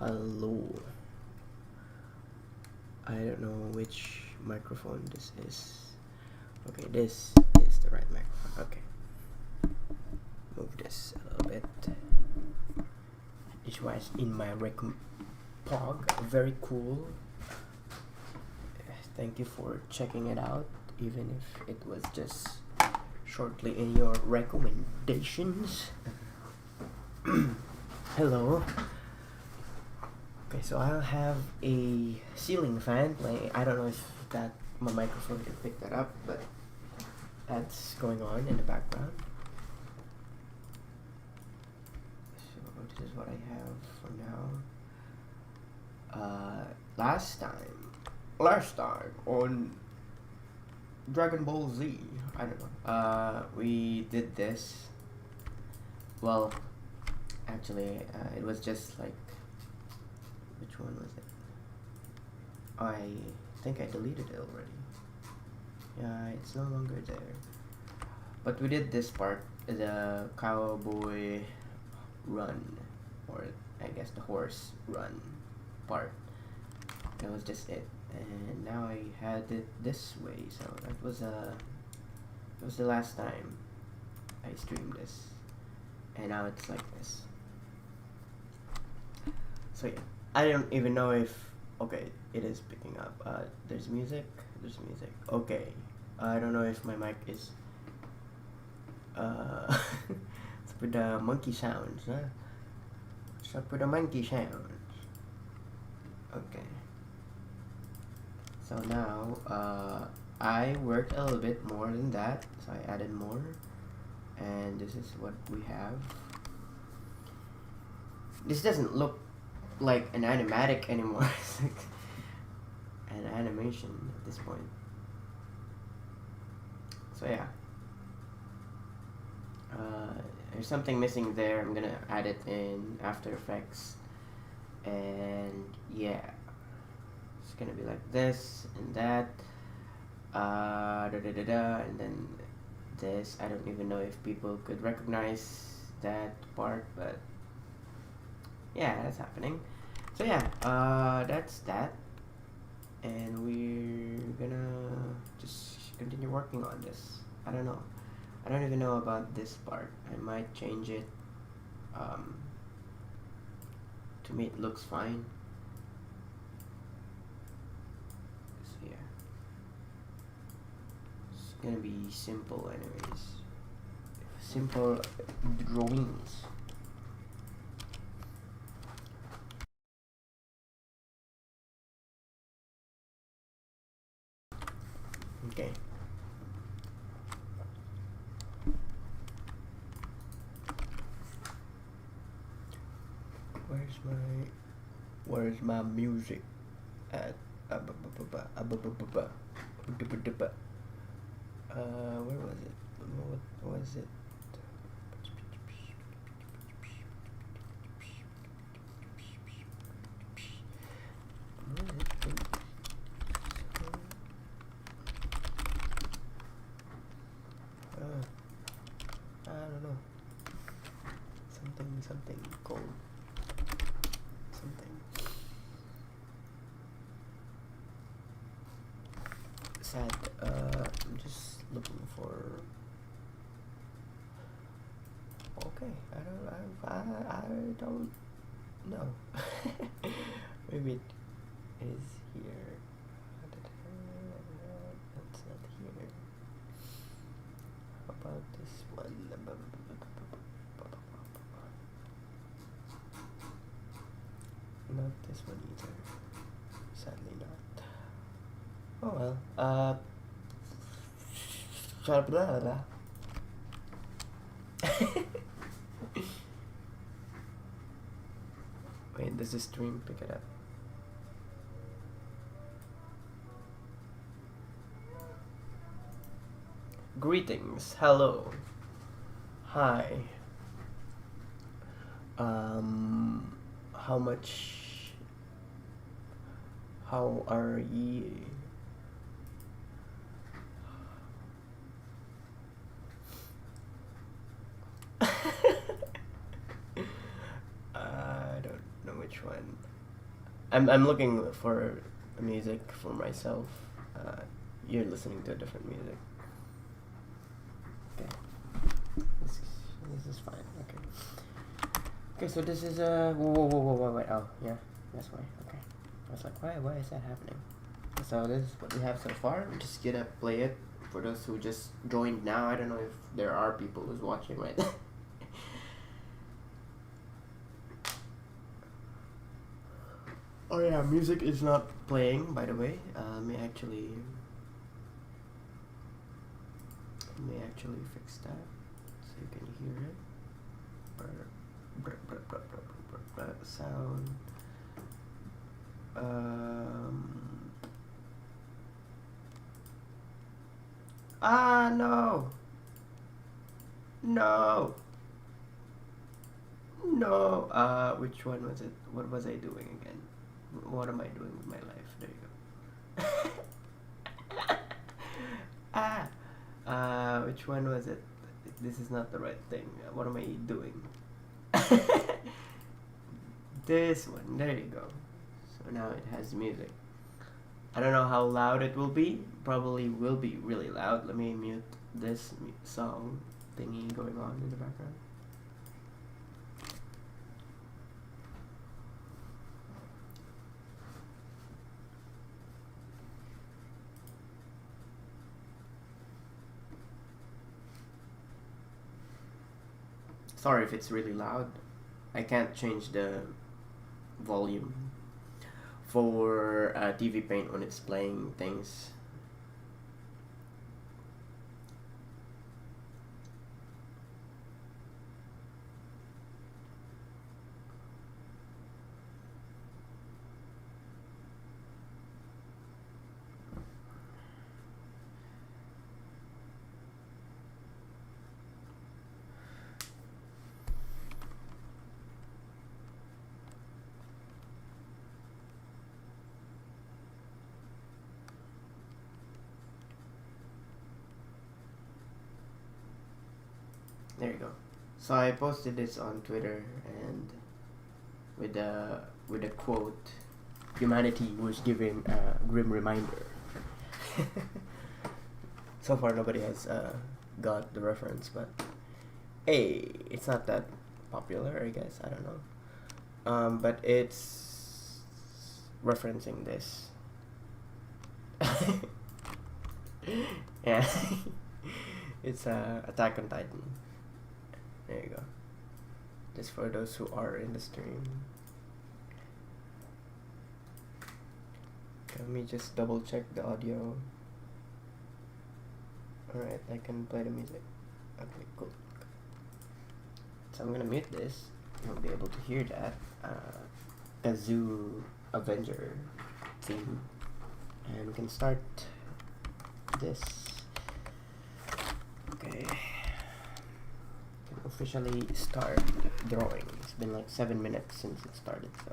Hello. I don't know which microphone this is. Okay, this is the right microphone. Okay. Move this a little bit. This was in my pog. Very cool. Thank you for checking it out, even if it was just shortly in your recommendations. Hello. Okay, so I'll have a ceiling fan playing. I don't know if that my microphone can pick that up, but that's going on in the background. So this is what I have for now. Last time on Dragon Ball Z, I don't know. We did this. Well, actually, it was just like. Which one was it? I think I deleted it already. Yeah, it's no longer there. But we did this part, the cowboy run, or I guess the horse run part. That was just it. And now I had it this way, so that was it was the last time I streamed this. And now it's like this. So yeah. I don't even know if, okay, it is picking up. There's music. Okay. I don't know if my mic is, what's up with the monkey sounds, huh? What's up with the monkey sounds? Okay. So now, I worked a little bit more than that, so I added more. And this is what we have. This doesn't look like an animatic anymore. It's like an animation at this point. So yeah, there's something missing there. I'm gonna add it in After Effects, and yeah, it's gonna be like this and that, and then this. I don't even know if people could recognize that part, but yeah, that's happening. So yeah, that's that, and we're gonna just continue working on this. I don't know. I don't even know about this part. I might change it. To me, it looks fine. So yeah, it's gonna be simple, anyways. Simple drawings. Okay. Where's my music at? Where was it? What was it? I don't know. Something cold. Something. Sad. I'm just looking for. Okay. I don't know. Maybe it is here. That's not here. How about this one? Not this one either. Sadly not. Oh well. Blah blah blah. Wait, does the stream pick it up? Greetings. Hello. Hi. How are ye? I don't know which one. I'm looking for music for myself. You're listening to a different music. Okay. This is fine. Okay. Okay, so this is whoa, wait. Oh, yeah, that's why. Okay. I was like, why is that happening? So this is what we have so far. We're just gonna play it for those who just joined now. I don't know if there are people who's watching right now. Oh yeah, music is not playing, by the way. Let me actually fix that so you can hear it. Sound. No. Which one was it? What was I doing again? What am I doing with my life? There you go. Which one was it? This is not the right thing. What am I doing? This one. There you go. So now it has music. I don't know how loud it will be. Probably will be really loud. Let me mute this song thingy going on in the background. Sorry if it's really loud. I can't change the volume for TV Paint when it's playing things. There you go. So I posted this on Twitter and with a quote, humanity was given a grim reminder. So far nobody has got the reference, but hey, it's not that popular, I guess. I don't know. But it's referencing this. Yeah. It's Attack on Titan. There you go. Just for those who are in the stream. Let me just double check the audio. Alright, I can play the music. Okay, cool. So I'm gonna mute this. You'll be able to hear that Kazoo Avenger theme. And we can start this. Okay. Officially start drawing. It's been like 7 minutes since it started, so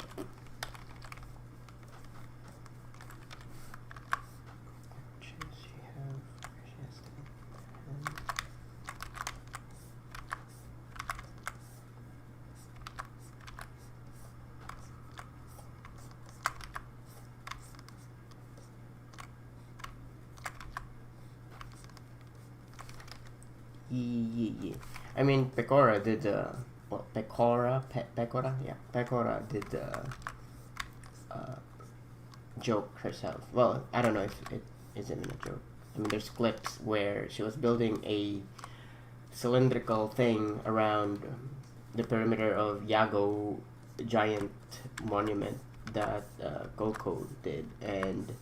yeah. I mean, Pecora did Pecora did joke herself. Well, I don't know if it isn't a joke. I mean, there's clips where she was building a cylindrical thing around the perimeter of Yago giant monument that Coco did, and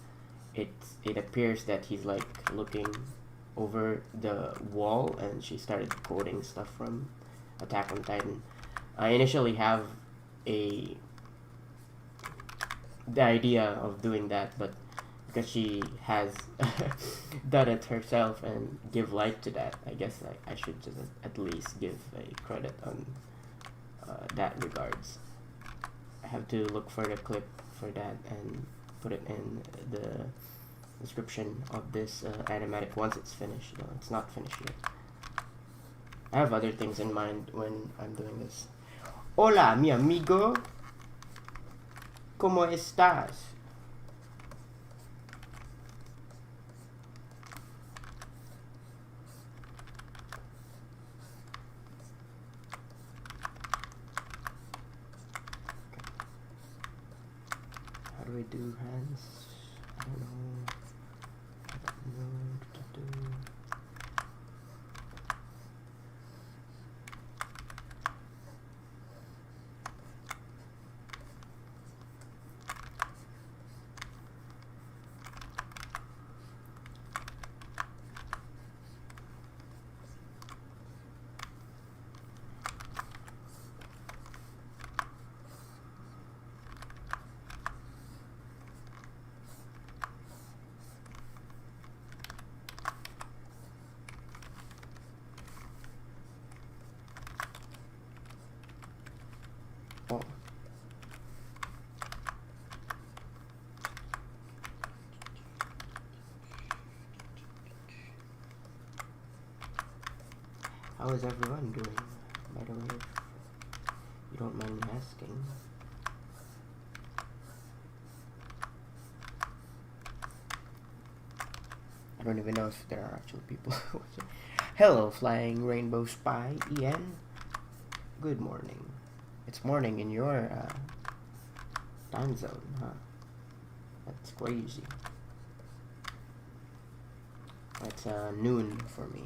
it appears that he's like looking over the wall, and she started quoting stuff from Attack on Titan. I initially have the idea of doing that, but because she has done it herself and give light to that, I guess I should just at least give a credit on that regards. I have to look for the clip for that and put it in the description of this animatic once it's finished. No, it's not finished yet. I have other things in mind when I'm doing this. Hola, mi amigo. ¿Cómo estás? How do I do hands? I don't know. I don't know what to do. Oh. How is everyone doing? By the way, if you don't mind me asking. I don't even know if there are actual people watching. Hello, Flying Rainbow Spy, Ian. Good morning. It's morning in your time zone, huh? That's crazy. That's noon for me.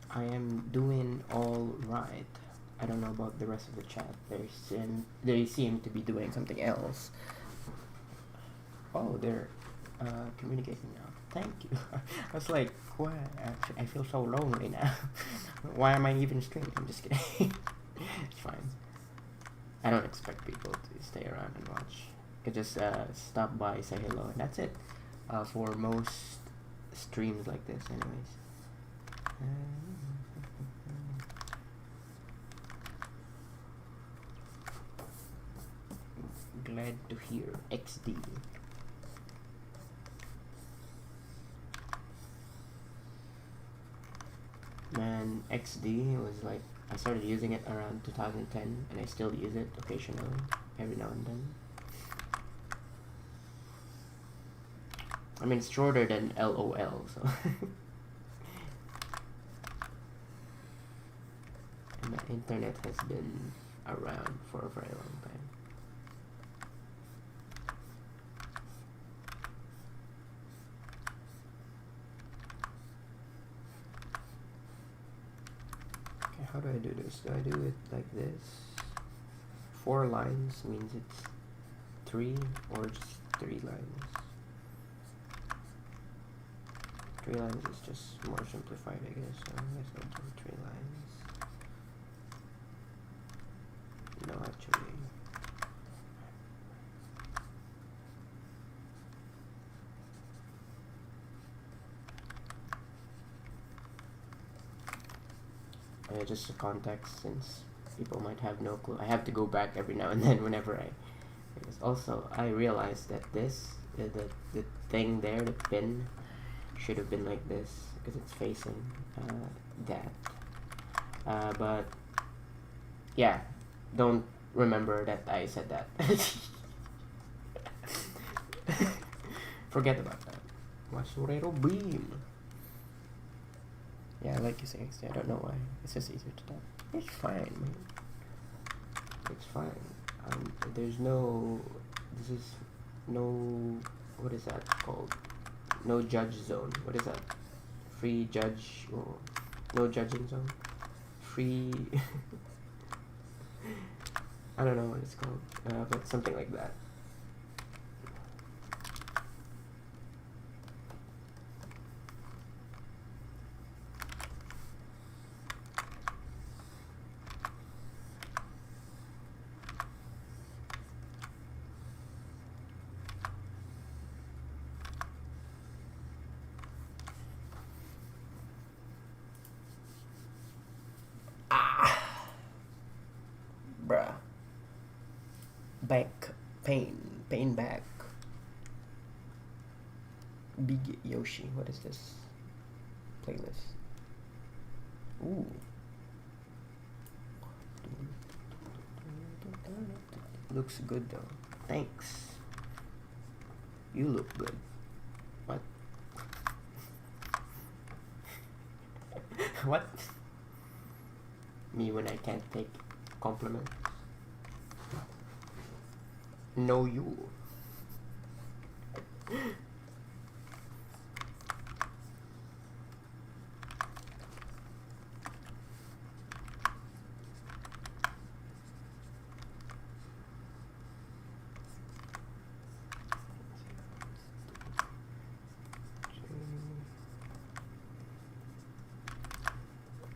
I am doing all right. I don't know about the rest of the chat. They seem to be doing something else. Oh, they're communicating now. Thank you. I was like, what? Actually, I feel so lonely now. Why am I even streaming? I'm just kidding. It's fine. I don't expect people to stay around and watch. You could just stop by, say hello, and that's it. For most streams like this, anyways. Glad to hear XD. Man, XD was like, I started using it around 2010 and I still use it occasionally, every now and then. I mean, it's shorter than LOL, so. And the internet has been around for a very long time. Okay, how do I do this? Do I do it like this? 4 lines means it's 3 or just 3 lines? 3 lines is just more simplified, I guess. So let's go to 3 lines. No, actually. Just a context, since people might have no clue. I have to go back every now and then whenever I. Because also, I realized that this, the thing there, the pin, should have been like this because it's facing that. But yeah, don't remember that I said that. Forget about that. Masurero beam. Yeah, I like using XD. I don't know why. It's just easier to type. It's fine, man. It's fine. There's no. This is no. What is that called? No judge zone. What is that? Free judge. Oh, no judging zone. Free. I don't know what it's called, but something like that. Ah, bruh. Back pain back. Big Yoshi. What is this? Playlist. Ooh. Looks good though. Thanks. You look good. What? What? Me when I can't take compliments. No, you.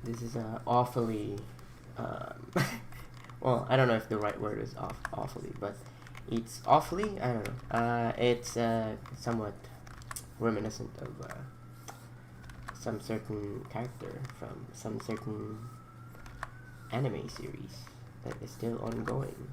This is awfully, well, I don't know if the right word is awfully, but it's awfully, I don't know, it's somewhat reminiscent of some certain character from some certain anime series that is still ongoing.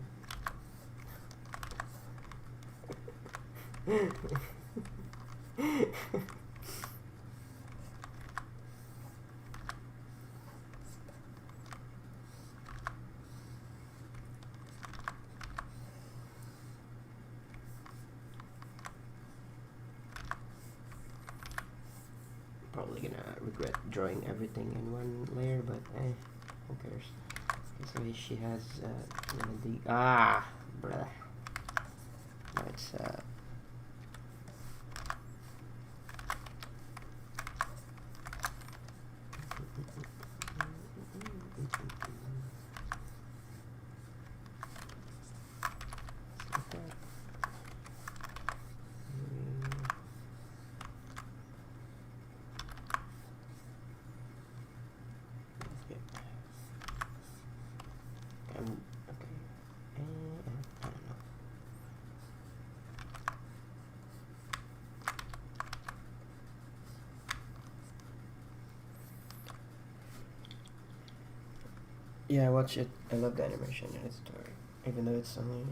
Probably gonna regret drawing everything in one layer, but who cares? So she has one of the brother. No, it's yeah, I watch it. I love the animation and its story, even though it's only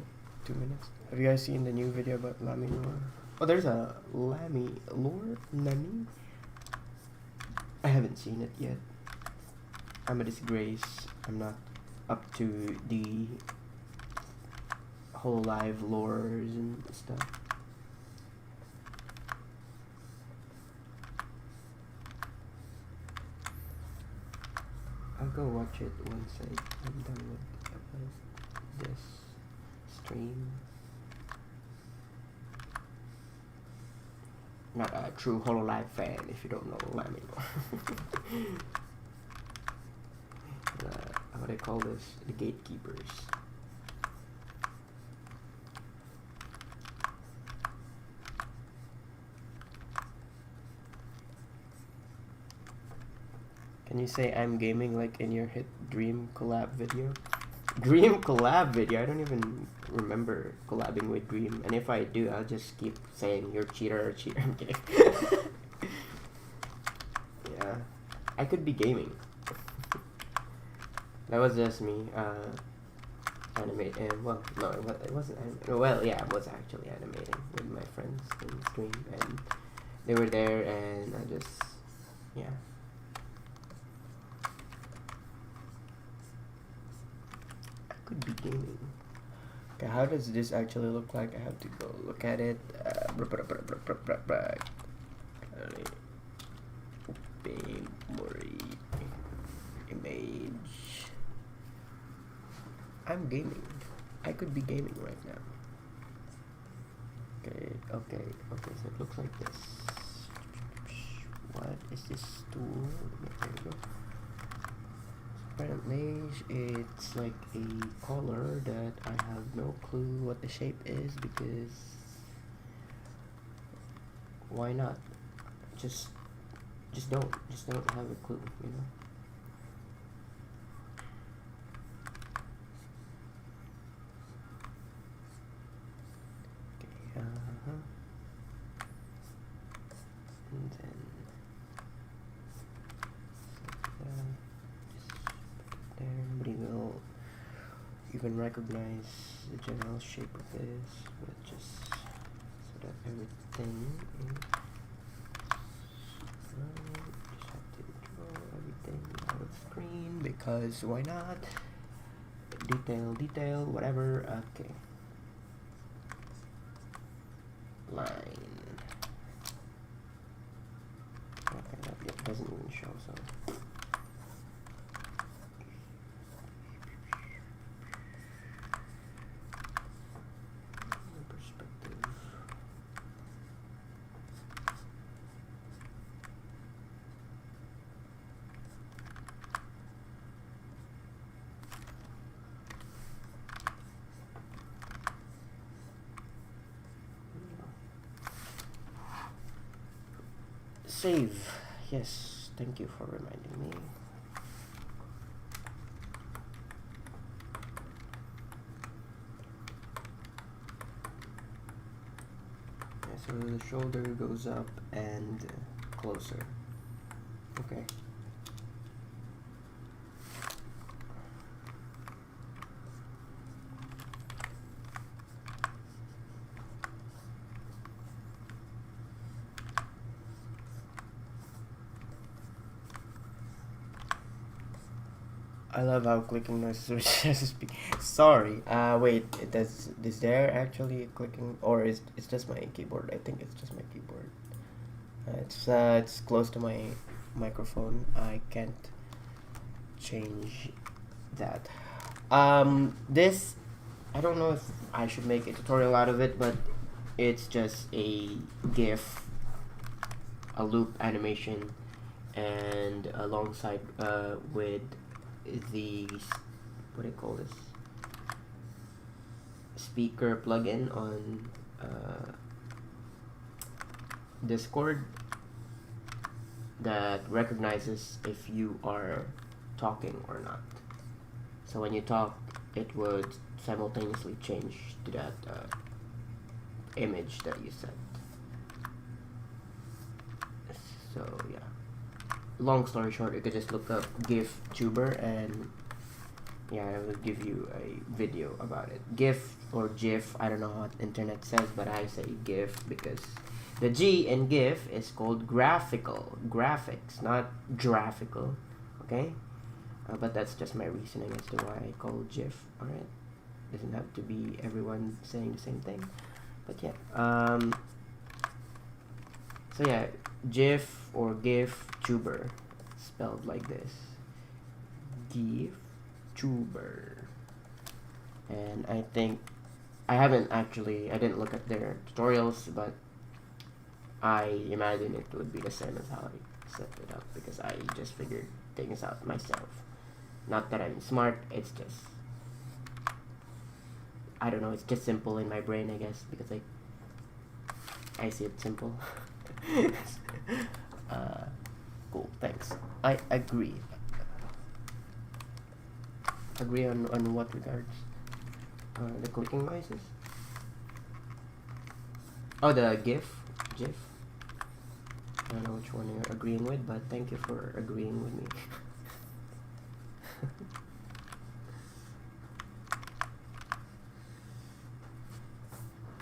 2 minutes. Have you guys seen the new video about Lamy lore? Oh, there's a Lamy lore? Nani? I haven't seen it yet. I'm a disgrace. I'm not up to the whole live lores and stuff. I'll go watch it once I'm done with this stream. Not a true HoloLive fan if you don't know Lamy. What do they call this? The gatekeepers. Can you say I'm gaming like in your hit Dream collab video? Dream collab video? I don't even remember collabing with Dream. And if I do, I'll just keep saying you're cheater or cheater. I'm kidding. Yeah. I could be gaming. That was just me. Animate. Well, no, it wasn't. Well, yeah, I was actually animating with my friends in stream. And they were there and I just, yeah. Could be gaming. Okay, how does this actually look like? I have to go look at it. Image. I'm gaming. I could be gaming right now. Okay. So it looks like this. What is this tool? There we go. Apparently it's like a color that I have no clue what the shape is, because why not? Just don't have a clue, you know. Okay, and then even recognize the general shape of this, but just so that everything is right. Just have to draw everything out of screen because why not? Detail, whatever. Okay. Line. Okay, that doesn't even show, so. Perspective. Save. Yes, thank you for reminding me. Yeah, so the shoulder goes up and closer. Okay. I love how clicking noises sorry. Wait, is there actually clicking, or it's just my keyboard? I think it's just my keyboard. It's close to my microphone. I can't change that. This, I don't know if I should make a tutorial out of it, but it's just a GIF, a loop animation, and alongside with the, what do you call this, speaker plugin on Discord that recognizes if you are talking or not. So when you talk, it would simultaneously change to that image that you sent. So yeah, long story short, you could just look up GIF tuber and yeah, I will give you a video about it. GIF or GIF, I don't know what internet says, but I say GIF because the G in GIF is called graphical, graphics, not graphical, okay? But that's just my reasoning as to why I call GIF, alright? Doesn't have to be everyone saying the same thing, but yeah. So yeah, GIF or GIF tuber, spelled like this. GIF tuber. And I think, I didn't look at their tutorials, but I imagine it would be the same as how I set it up because I just figured things out myself. Not that I'm smart, it's just, I don't know, it's just simple in my brain, I guess, because I see it simple. Cool, thanks. I agree. Agree on what regards? The clicking noises? Oh, the GIF? I don't know which one you're agreeing with, but thank you for agreeing with me.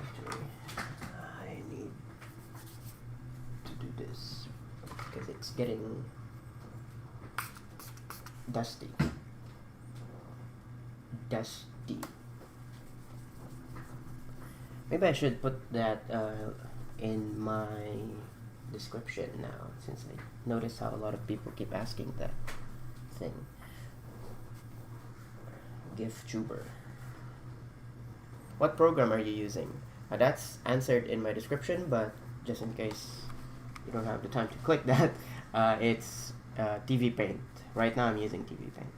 Actually, I need to do this because it's getting dusty. Maybe I should put that in my description now, since I notice how a lot of people keep asking that thing. GIF tuber. What program are you using? That's answered in my description, but just in case you don't have the time to click that, it's TV Paint. Right now I'm using TV Paint.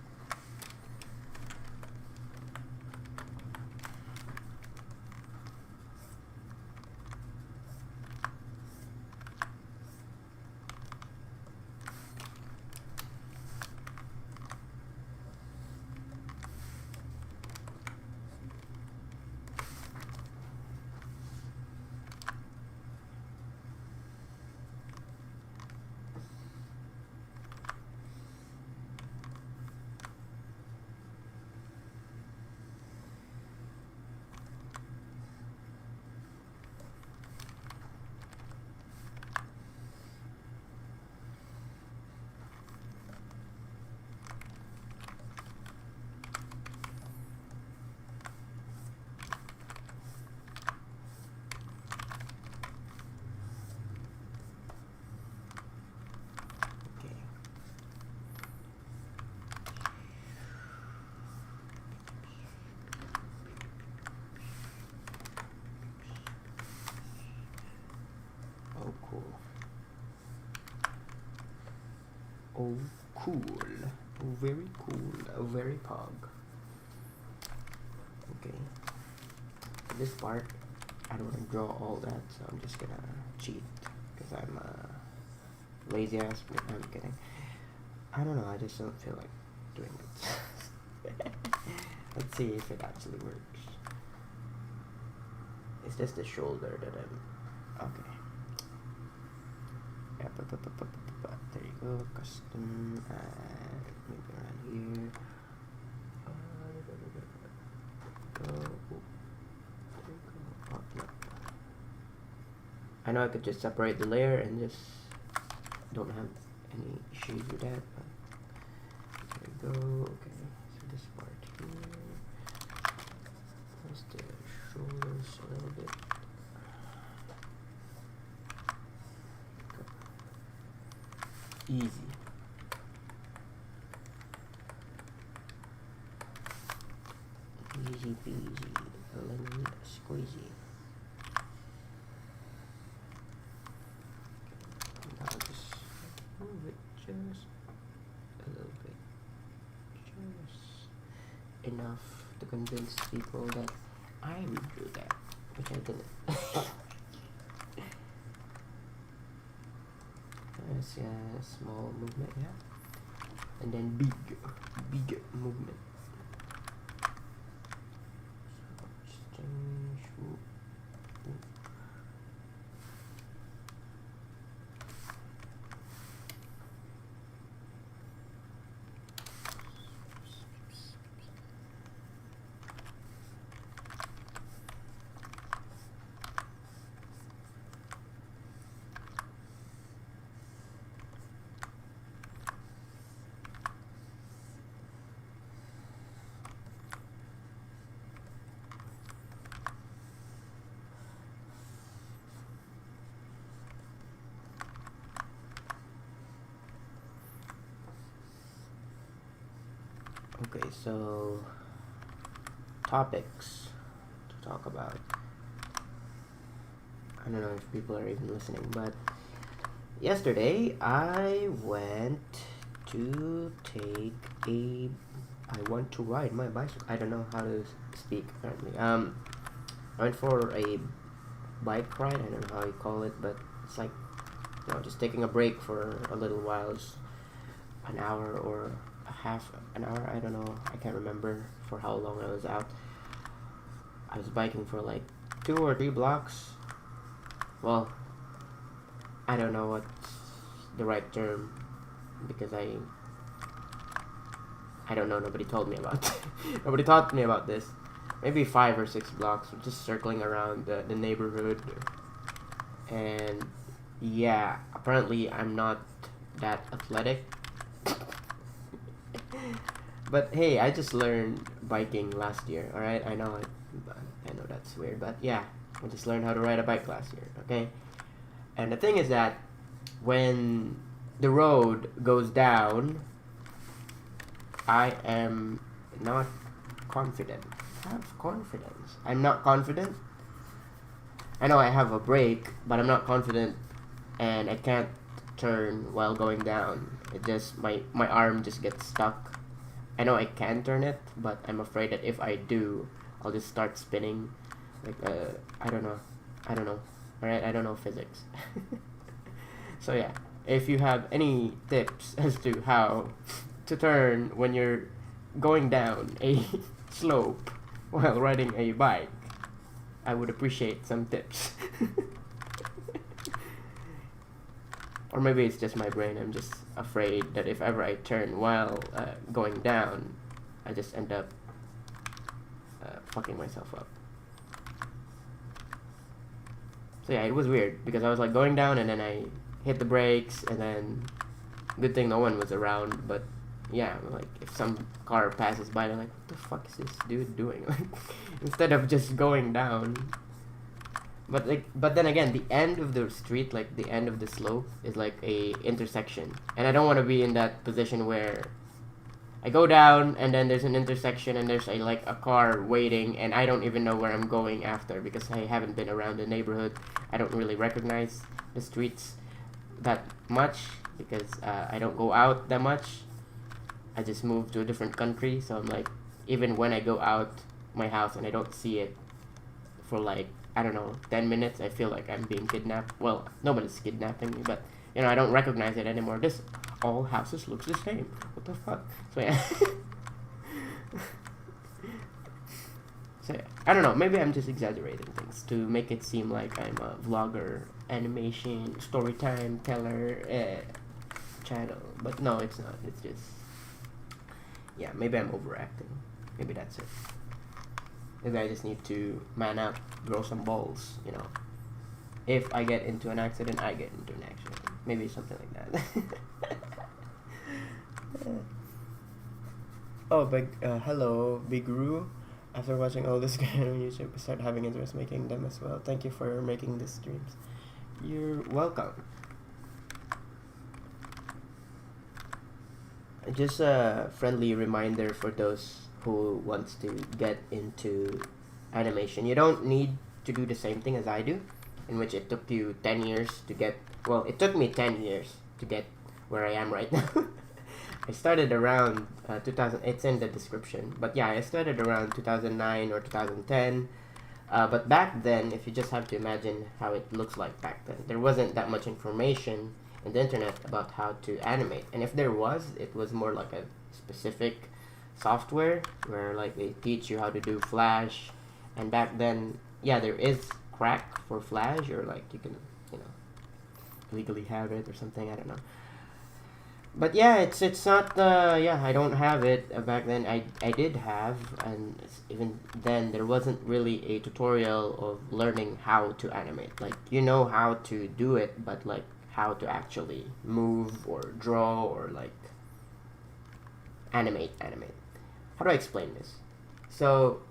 cool. Very cool. Very pog. Okay. This part, I don't want to draw all that, so I'm just gonna cheat because I'm lazy ass. I'm kidding. I don't know. I just don't feel like doing it. Let's see if it actually works. It's just the shoulder that I'm. Okay. Yeah, there you go. Custom. Maybe around here. I know I could just separate the layer and just don't have any issues with that, but there we go. Okay, so this part here, just the shoulders a little bit. Easy. Easy peasy, lemon squeezy. I'll just move it just a little bit. Just enough to convince people that I would do that, which I didn't. That's a small movement, yeah. And then big movement. So just change. Okay, so topics to talk about. I don't know if people are even listening, but yesterday I went to I want to ride my bicycle. I don't know how to speak apparently. I went for a bike ride. I don't know how you call it, but it's like, you know, just taking a break for a little while, just an hour or half an hour, I don't know, I can't remember for how long I was out. I was biking for like 2 or 3 blocks. Well, I don't know what's the right term because I don't know, nobody told me about nobody taught me about this. Maybe 5 or 6 blocks, just circling around the neighborhood. And yeah, apparently I'm not that athletic. But hey, I just learned biking last year, alright? I know that's weird, but yeah, I just learned how to ride a bike last year, okay? And the thing is that when the road goes down, I am not confident. Have confidence. I'm not confident. I know I have a brake, but I'm not confident, and I can't turn while going down. It just, my arm just gets stuck. I know I can turn it, but I'm afraid that if I do, I'll just start spinning. Like, I don't know. Alright, I don't know physics. So yeah, if you have any tips as to how to turn when you're going down a slope while riding a bike, I would appreciate some tips. Or maybe it's just my brain. I'm just afraid that if ever I turn while going down, I just end up fucking myself up. So yeah, it was weird because I was like going down and then I hit the brakes and then good thing no one was around. But yeah, like if some car passes by, they're like, what the fuck is this dude doing? Like, instead of just going down. But then again, the end of the street, like the end of the slope, is like a intersection, and I don't want to be in that position where I go down and then there's an intersection and there's a car waiting and I don't even know where I'm going after because I haven't been around the neighborhood. I don't really recognize the streets that much because I don't go out that much. I just moved to a different country, so I'm like, even when I go out my house and I don't see it for like, I don't know, 10 minutes, I feel like I'm being kidnapped. Well, nobody's kidnapping me, but you know, I don't recognize it anymore. This all houses looks the same. What the fuck? So yeah. So yeah, I don't know, maybe I'm just exaggerating things to make it seem like I'm a vlogger, animation, story time teller channel. But no, it's not. It's just, yeah, maybe I'm overacting. Maybe that's it. Maybe I just need to man up, grow some balls, you know. If I get into an accident, I get into an accident. Maybe something like that. Oh, hello, Big Roo. After watching all this guy on YouTube, I started having interest making them as well. Thank you for making these streams. You're welcome. Just a friendly reminder for those who wants to get into animation. You don't need to do the same thing as I do, in which it took you 10 years to get, well, it took me 10 years to get where I am right now. I started around 2000, it's in the description, but yeah, I started around 2009 or 2010, but back then, if you just have to imagine how it looks like back then, there wasn't that much information in the internet about how to animate, and if there was, it was more like a specific software where like they teach you how to do Flash, and back then, yeah, there is crack for Flash, or like you can, you know, legally have it or something, I don't know. But yeah, it's not, yeah, I don't have it. Back then I did have, and even then there wasn't really a tutorial of learning how to animate. Like, you know how to do it, but like how to actually move or draw or like animate. How do I explain this? So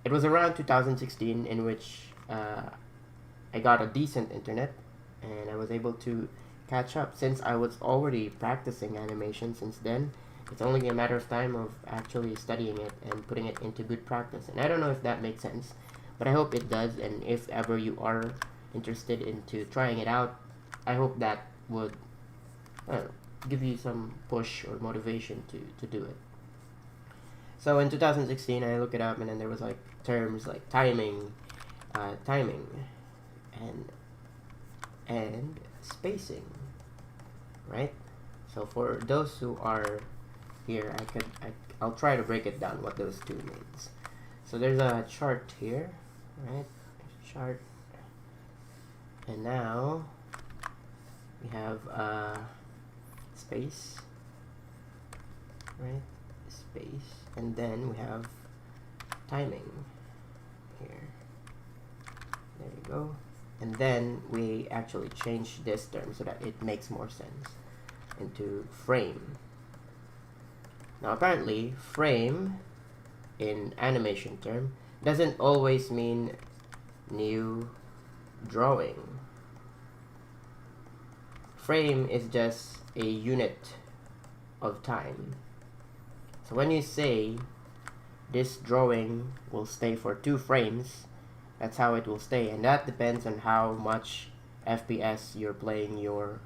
it was around 2016 in which I got a decent internet and I was able to catch up. Since I was already practicing animation since then, it's only a matter of time of actually studying it and putting it into good practice. And I don't know if that makes sense, but I hope it does. And if ever you are interested into trying it out, I hope that would give you some push or motivation to do it. So in 2016, I look it up, and then there was like terms like timing, and spacing, right? So for those who are here, I'll try to break it down what those two means. So there's a chart here, right? Chart, and now we have space, right? Space, and then we have timing here. There you go. And then we actually change this term so that it makes more sense into frame. Now apparently frame in animation term doesn't always mean new drawing. Frame is just a unit of time. So when you say this drawing will stay for 2 frames, that's how it will stay, and that depends on how much FPS you're playing your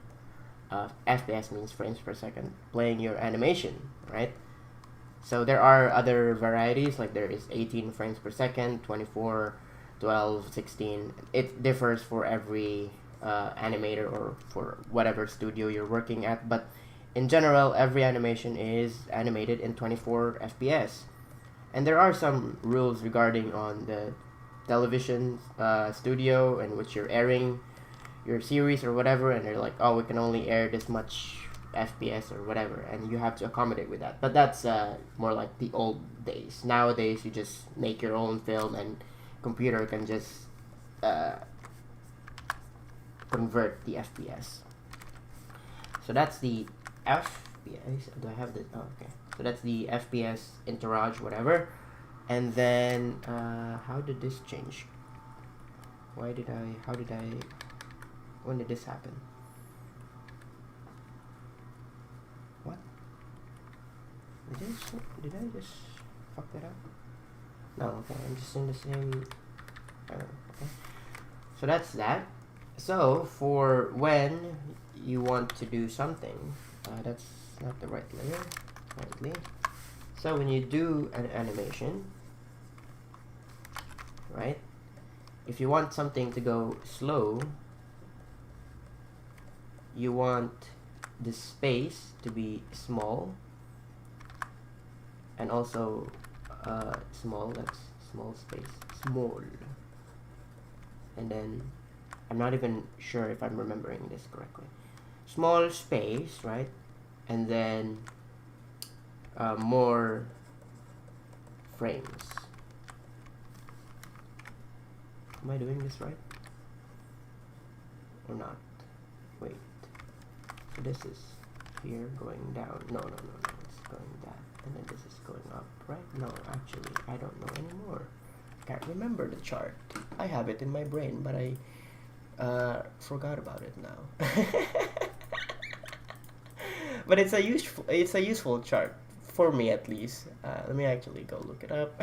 FPS means frames per second, playing your animation, right? So there are other varieties, like there is 18 frames per second, 24, 12, 16. It differs for every animator or for whatever studio you're working at, but in general, every animation is animated in 24 FPS. And there are some rules regarding on the television studio in which you're airing your series or whatever, and they're like, oh, we can only air this much FPS or whatever, and you have to accommodate with that. But that's more like the old days. Nowadays, you just make your own film, and computer can just convert the FPS. So that's the FPS. Do I have the? Oh, okay. So that's the FPS interage, whatever. And then, how did this change? When did this happen? What? Did I just fuck that up? No, okay, I'm just in the same, okay. So that's that. So, for when you want to do something, that's it's not the right layer apparently. So when you do an animation, right, if you want something to go slow, you want the space to be small, and also small, that's small space, small, and then I'm not even sure if I'm remembering this correctly. Small space, right? And then more frames. Am I doing this right? Or not? Wait. So this is here going down. No, it's going down. And then this is going up, right? No, actually, I don't know anymore. Can't remember the chart. I have it in my brain, but I forgot about it now. But it's a useful chart for me, at least. Let me actually go look it up.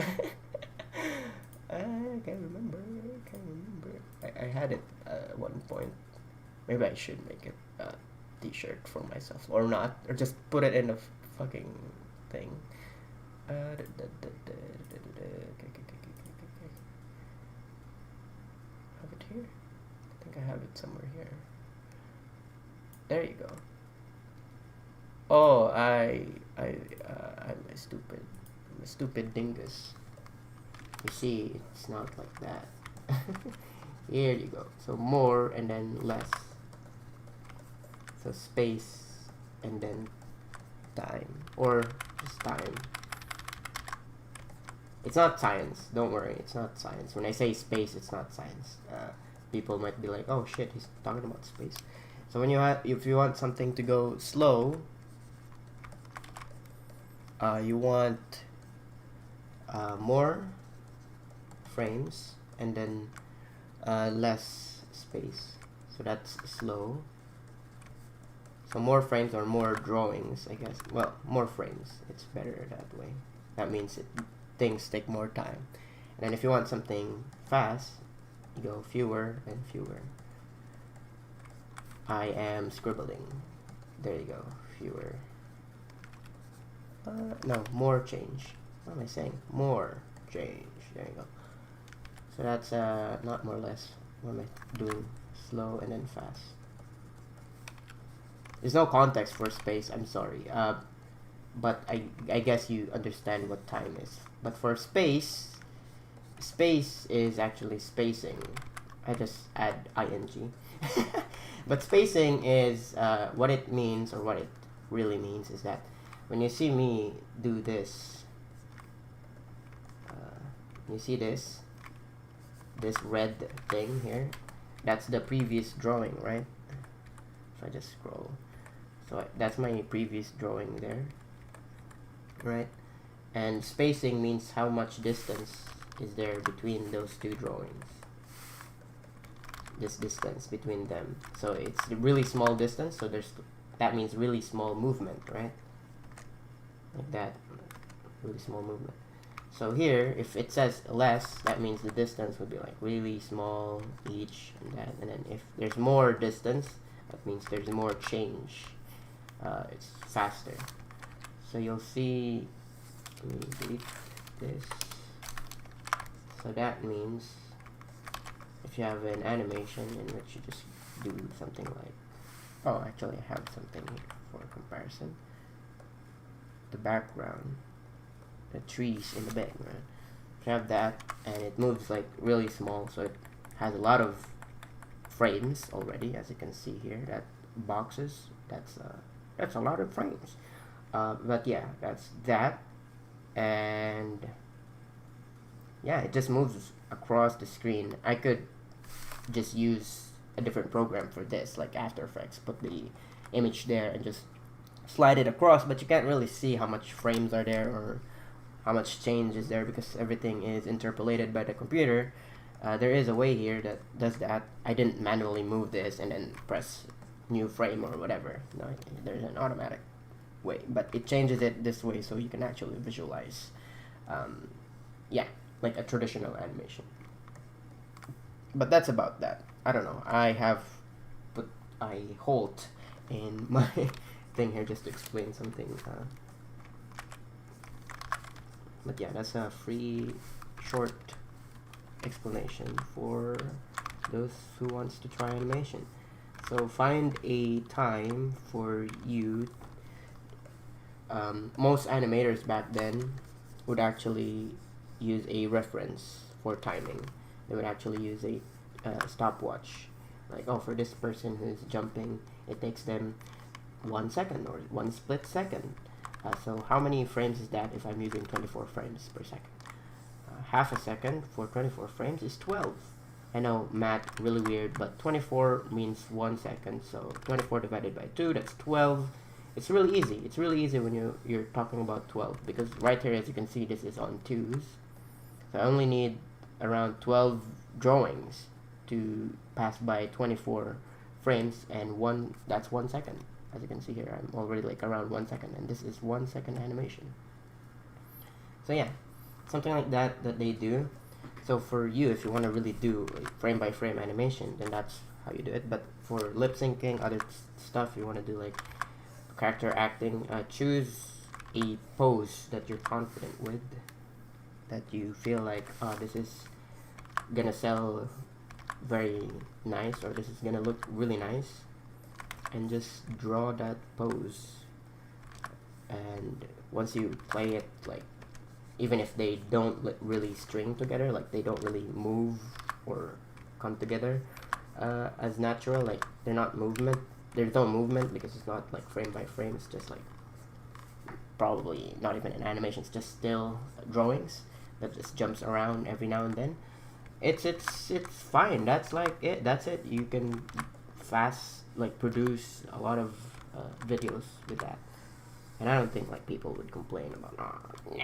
I can't remember. I had it at one point. Maybe I should make it a t-shirt for myself, or not, or just put it in a fucking thing. Have it here. I think I have it somewhere here. There you go. Oh, I'm a stupid dingus. You see, it's not like that. Here you go. So more and then less. So space and then time, or just time. It's not science. Don't worry, it's not science. When I say space, it's not science. People might be like, "Oh shit, he's talking about space." So when if you want something to go slow, you want more frames and then less space. So that's slow. So more frames or more drawings, I guess. Well, more frames. It's better that way. That means things take more time. And then if you want something fast, you go fewer and fewer. I am scribbling. There you go. Fewer. No, more change. What am I saying? More change. There you go. So that's not more or less. What am I doing? Slow and then fast. There's no context for space. I'm sorry. But I guess you understand what time is. But for space is actually spacing. I just add ing. But spacing is what it means, or what it really means is that when you see me do this, you see this red thing here, that's the previous drawing, right? If I just scroll, so that's my previous drawing there, right? And spacing means how much distance is there between those two drawings, this distance between them. So it's a really small distance, so that means really small movement, right? Like that, really small movement. So here, if it says less, that means the distance would be like really small each and that. And then if there's more distance, that means there's more change. It's faster. So you'll see, let me delete this. So that means if you have an animation in which you just do something like, oh, actually I have something here for comparison. The background, the trees in the background. You have that, and it moves like really small, so it has a lot of frames already, as you can see here. That boxes, that's a lot of frames. But yeah, that's that, and yeah, it just moves across the screen. I could just use a different program for this, like After Effects, put the image there and just slide it across, but you can't really see how much frames are there or how much change is there because everything is interpolated by the computer. There is a way here that does that. I didn't manually move this and then press new frame or whatever. No, there's an automatic way, but it changes it this way so you can actually visualize, yeah, like a traditional animation. But that's about that. I don't know. I have put a halt in my thing here just to explain something. But yeah, that's a free short explanation for those who wants to try animation. So find a time for you. Most animators back then would actually use a reference for timing. They would actually use a stopwatch. Like, oh, for this person who's jumping, it takes them 1 second or 1 split second. So how many frames is that if I'm using 24 frames per second? Half a second for 24 frames is 12. I know, math, really weird, but 24 means 1 second, so 24 divided by 2, that's 12. It's really easy. It's really easy when you're talking about 12, because right here, as you can see, this is on 2s. So I only need around 12 drawings to pass by 24 frames, and that's 1 second. As you can see here, I'm already like around 1 second, and this is 1 second animation. So yeah, something like that they do. So for you, if you want to really do like frame by frame animation, then that's how you do it. But for lip syncing, other stuff, you want to do like character acting, choose a pose that you're confident with, that you feel like, oh, this is gonna sell very nice, or this is gonna look really nice, and just draw that pose. And once you play it, like, even if they don't really string together, like they don't really move or come together as natural, like there's no movement because it's not like frame by frame, it's just like probably not even an animation, it's just still drawings that just jumps around every now and then. It's fine. That's like it. That's it. You can produce a lot of videos with that, and I don't think like people would complain about, oh, nah,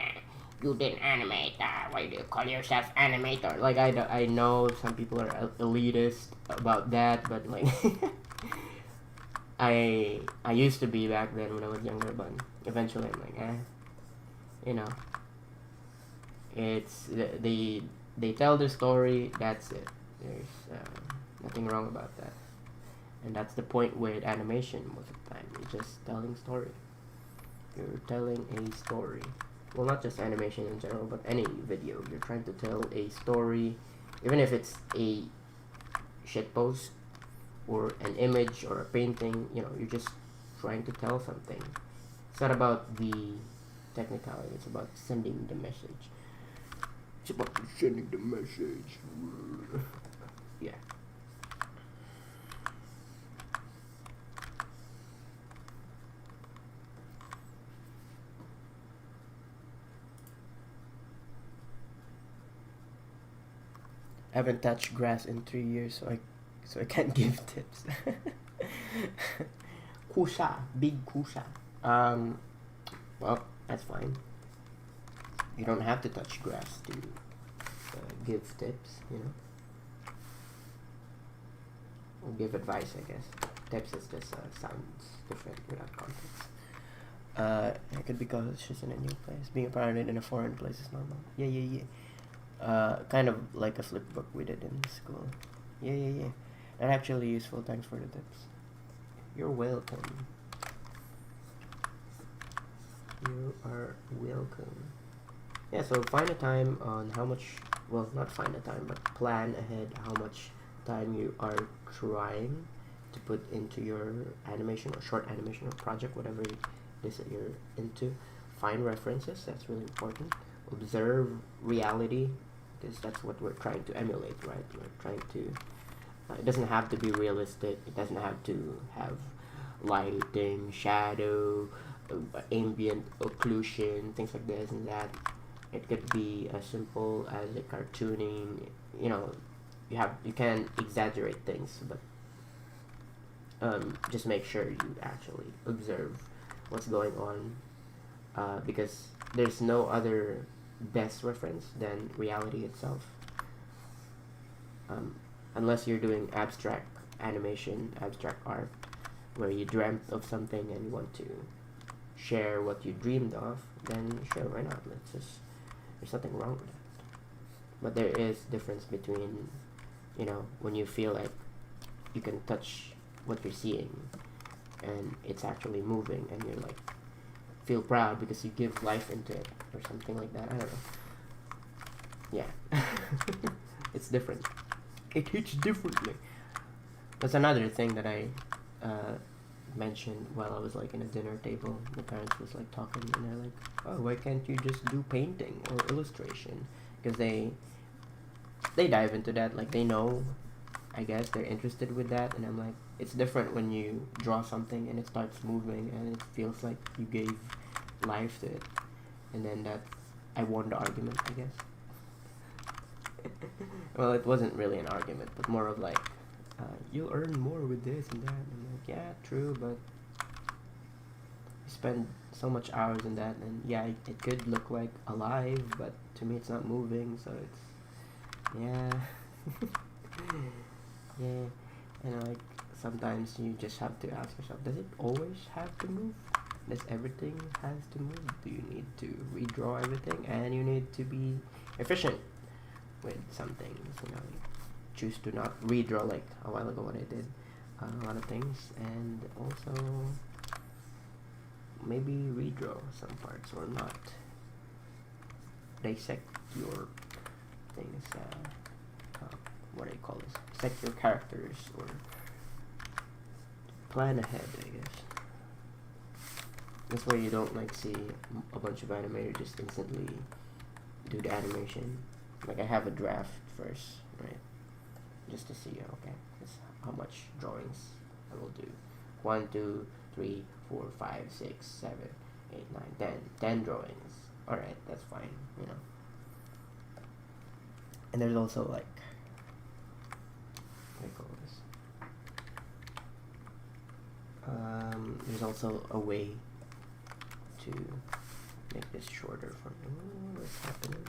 you didn't animate that. Why do you call yourself animator? Like I know some people are elitist about that, but like I used to be back then when I was younger, but eventually I'm like, you know, it's they tell their story. That's it. There's nothing wrong about that, and that's the point with animation. Most of the time, you're just telling story. You're telling a story. Well, not just animation in general, but any video. You're trying to tell a story, even if it's a shitpost or an image or a painting. You know, you're just trying to tell something. It's not about the technicality. It's about sending the message. It's about sending the message. Yeah. I haven't touched grass in 3 years, so I can't give tips. Kusha, big kusha. Well, that's fine. You don't have to touch grass to give tips, you know. Or give advice, I guess. Tips is just sounds different without context. It could be because it's just in a new place. Being a parent in a foreign place is normal. Yeah. Kind of like a flip book we did in school. Yeah. That's actually useful. Thanks for the tips. You're welcome. You are welcome. Yeah, so find a time on how much, well, not find a time, but plan ahead how much time you are trying to put into your animation or short animation or project, whatever it is that you're into. Find references, that's really important. Observe reality, because that's what we're trying to emulate, right? We're trying to, it doesn't have to be realistic, it doesn't have to have lighting, shadow, ambient occlusion, things like this and that. It could be as simple as a cartooning, you know, you can exaggerate things, but just make sure you actually observe what's going on, because there's no other best reference than reality itself. Unless you're doing abstract animation, abstract art, where you dreamt of something and you want to share what you dreamed of, then sure, why not? There's nothing wrong with that. But there is difference between, you know, when you feel like you can touch what you're seeing, and it's actually moving, and you're like feel proud because you give life into it or something like that. I don't know. Yeah. It's different. It hits differently. That's another thing that I mentioned while I was like in a dinner table. The parents was like talking, and they're like, "Oh, why can't you just do painting or illustration?" Because they dive into that, like they know, I guess they're interested with that, and I'm like, it's different when you draw something and it starts moving and it feels like you gave life to it, and then that I won the argument, I guess. Well, it wasn't really an argument, but more of like, you'll earn more with this and that. And I'm like, yeah, true, but you spend so much hours in that, and yeah, it could look like alive, but to me it's not moving, so it's, yeah. Yeah, and like, sometimes you just have to ask yourself, does it always have to move? Does everything has to move? Do you need to redraw everything? And you need to be efficient with some things, you know, choose to not redraw like a while ago what I did, a lot of things, and also maybe redraw some parts or not. Dissect your things, what do you call this? Dissect your characters or plan ahead, I guess. That's why you don't like see a bunch of animators just instantly do the animation. Like I have a draft first, right? Just to see, okay, that's how much drawings I will do. 1, 2, 3, 4, 5, 6, 7, 8, 9, 10. 10 drawings. Alright, that's fine, you know. And there's also like, what do you call this? There's also a way to make this shorter for me. What's happening?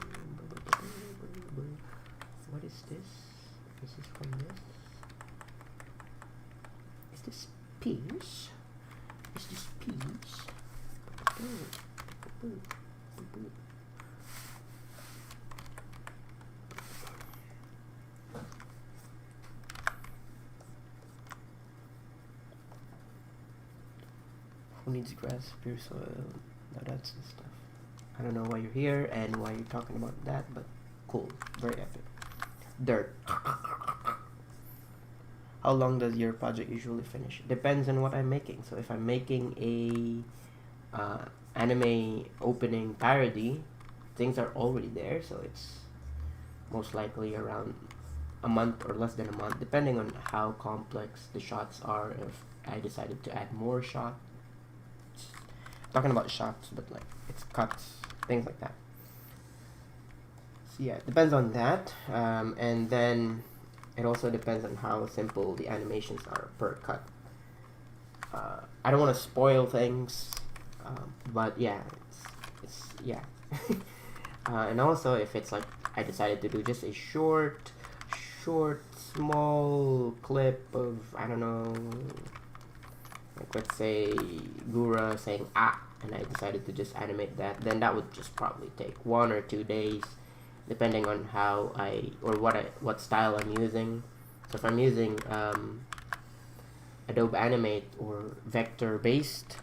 What is this? Is this from this? Is this peace? Is this peace? Who needs grass, pure soil? Now that's the stuff. I don't know why you're here and why you're talking about that, but cool. Very epic. Dirt. How long does your project usually finish? Depends on what I'm making. So if I'm making a anime opening parody, things are already there, so it's most likely around a month or less than a month, depending on how complex the shots are. If I decided to add more shots, talking about shots, but like it's cuts, things like that. So yeah, it depends on that, and then it also depends on how simple the animations are per cut. I don't want to spoil things, but yeah, it's yeah. And also if it's like I decided to do just a short, small clip of, I don't know, like let's say Gura saying ah, and I decided to just animate that, then that would just probably take 1 or 2 days, depending on how what style I'm using. So if I'm using Adobe Animate or vector based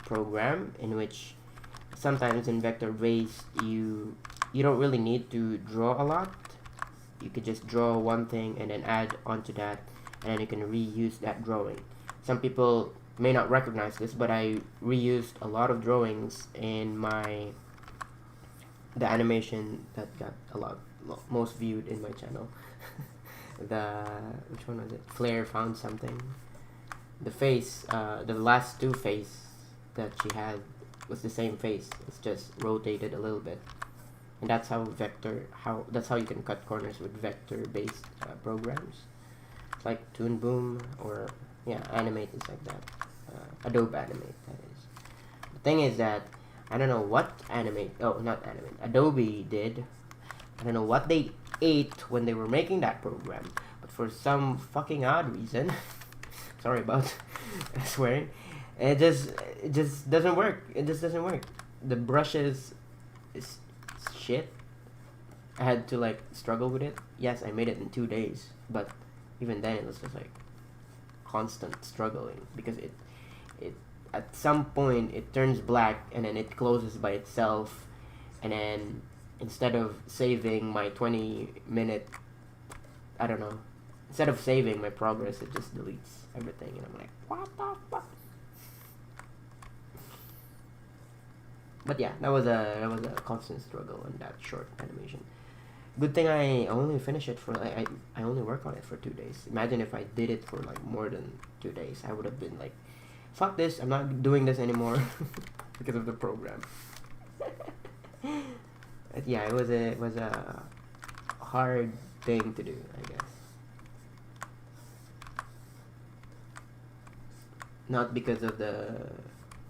program, in which sometimes in vector based you don't really need to draw a lot. You could just draw one thing and then add onto that, and then you can reuse that drawing. Some people may not recognize this, but I reused a lot of drawings in the animation that got most viewed in my channel. Which one was it? Flair found something. The face, the last 2 face that she had was the same face. It's just rotated a little bit, and that's how you can cut corners with vector-based programs. It's like Toon Boom or Animate is like that. Adobe Animate, that is. The thing is that I don't know what Adobe did. I don't know what they ate when they were making that program, but for some fucking odd reason, sorry about swearing, it just doesn't work. It just doesn't work. The brushes is shit. I had to like struggle with it. Yes, I made it in 2 days, but even then it was just like constant struggling, because it at some point it turns black and then it closes by itself, and then instead of saving my 20-minute, I don't know, instead of saving my progress, it just deletes everything, and I'm like, what the fuck? But yeah, that was a constant struggle in that short animation. Good thing I only finish it for I only work on it for 2 days. Imagine if I did it for like more than 2 days, I would have been like, fuck this, I'm not doing this anymore because of the program. But yeah, it was a hard thing to do, I guess. Not because of the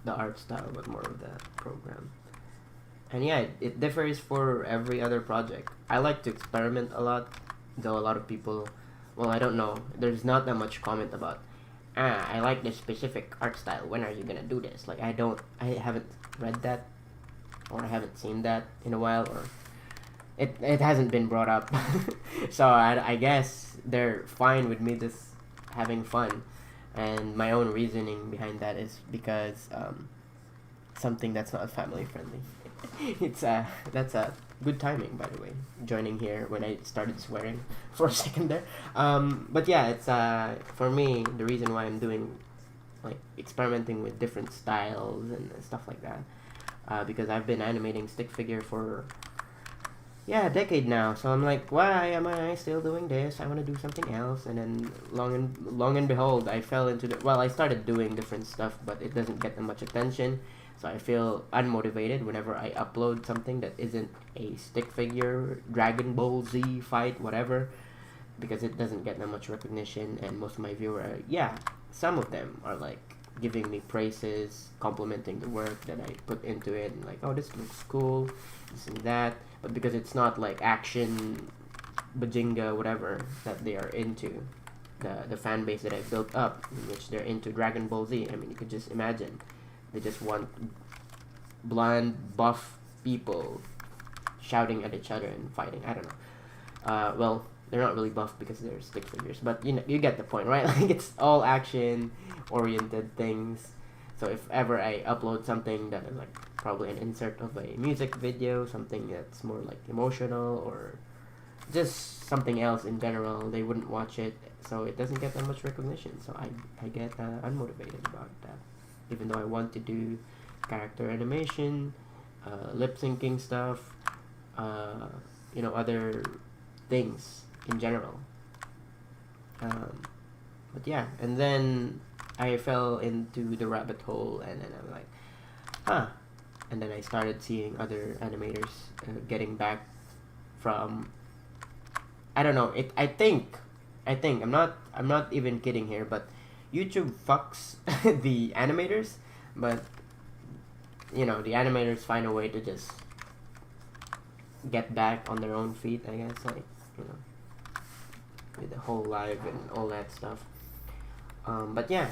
art style, but more of the program. And yeah, it differs for every other project. I like to experiment a lot, though a lot of people, well, I don't know, there's not that much comment about, I like this specific art style, when are you gonna do this? Like, I haven't read that, or I haven't seen that in a while, or it hasn't been brought up. So I guess they're fine with me just having fun. And my own reasoning behind that is because something that's not family friendly. It's that's a good timing, by the way, joining here when I started swearing for a second there. But yeah, it's for me, the reason why I'm doing, like, experimenting with different styles and stuff like that, because I've been animating stick figure for a decade now. So I'm like, why am I still doing this? I want to do something else. And then long and behold, I fell into I started doing different stuff, but it doesn't get that much attention. So I feel unmotivated whenever I upload something that isn't a stick figure, Dragon Ball Z fight, whatever, because it doesn't get that much recognition. And most of my viewers, some of them are like giving me praises, complimenting the work that I put into it, and like, oh, this looks cool, this and that. But because it's not like action, bajinga, whatever that they are into, the fan base that I built up, in which they're into Dragon Ball Z. I mean, you could just imagine. They just want blonde, buff people shouting at each other and fighting. I don't know. Well, they're not really buff because they're stick figures, but you get the point, right? Like, it's all action-oriented things. So if ever I upload something that is like probably an insert of a music video, something that's more like emotional, or just something else in general, they wouldn't watch it, so it doesn't get that much recognition. So I get unmotivated about that. Even though I want to do character animation, lip syncing stuff, other things in general. But yeah, and then I fell into the rabbit hole, and then I'm like, and then I started seeing other animators getting back from, I don't know, I think I'm not even kidding here, but YouTube fucks the animators, but the animators find a way to just get back on their own feet, I guess, like, with the whole live and all that stuff. But yeah,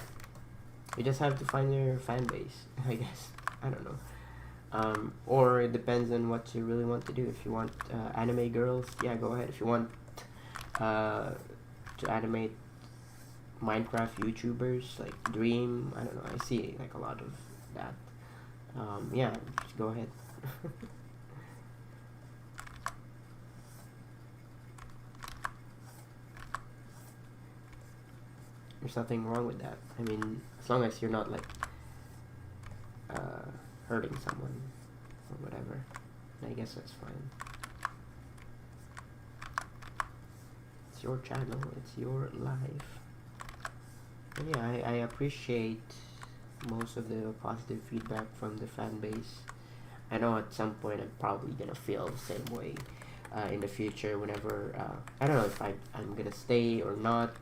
you just have to find your fan base, I guess. I don't know. Or it depends on what you really want to do. If you want anime girls, yeah, go ahead. If you want to animate Minecraft YouTubers like Dream, I don't know, I see like a lot of that. Yeah, just go ahead. There's nothing wrong with that. I mean, as long as you're not like hurting someone or whatever, I guess that's fine. It's your channel, it's your life. And yeah, I appreciate most of the positive feedback from the fan base. I know at some point I'm probably gonna feel the same way in the future whenever, I don't know if I'm gonna stay or not.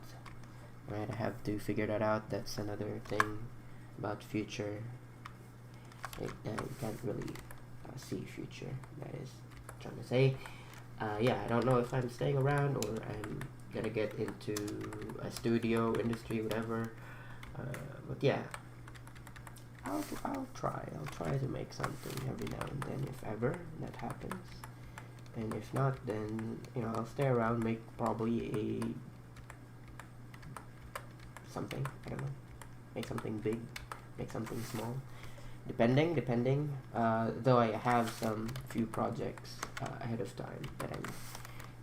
Right, I have to figure that out. That's another thing about future. You can't really see future, that is trying to say. Yeah, I don't know if I'm staying around or I'm gonna get into a studio industry, whatever. But yeah, I'll try to make something every now and then, if ever that happens. And if not, then I'll stay around, make probably something. I don't know. Make something big, make something small. Depending. Though I have some few projects ahead of time that I'm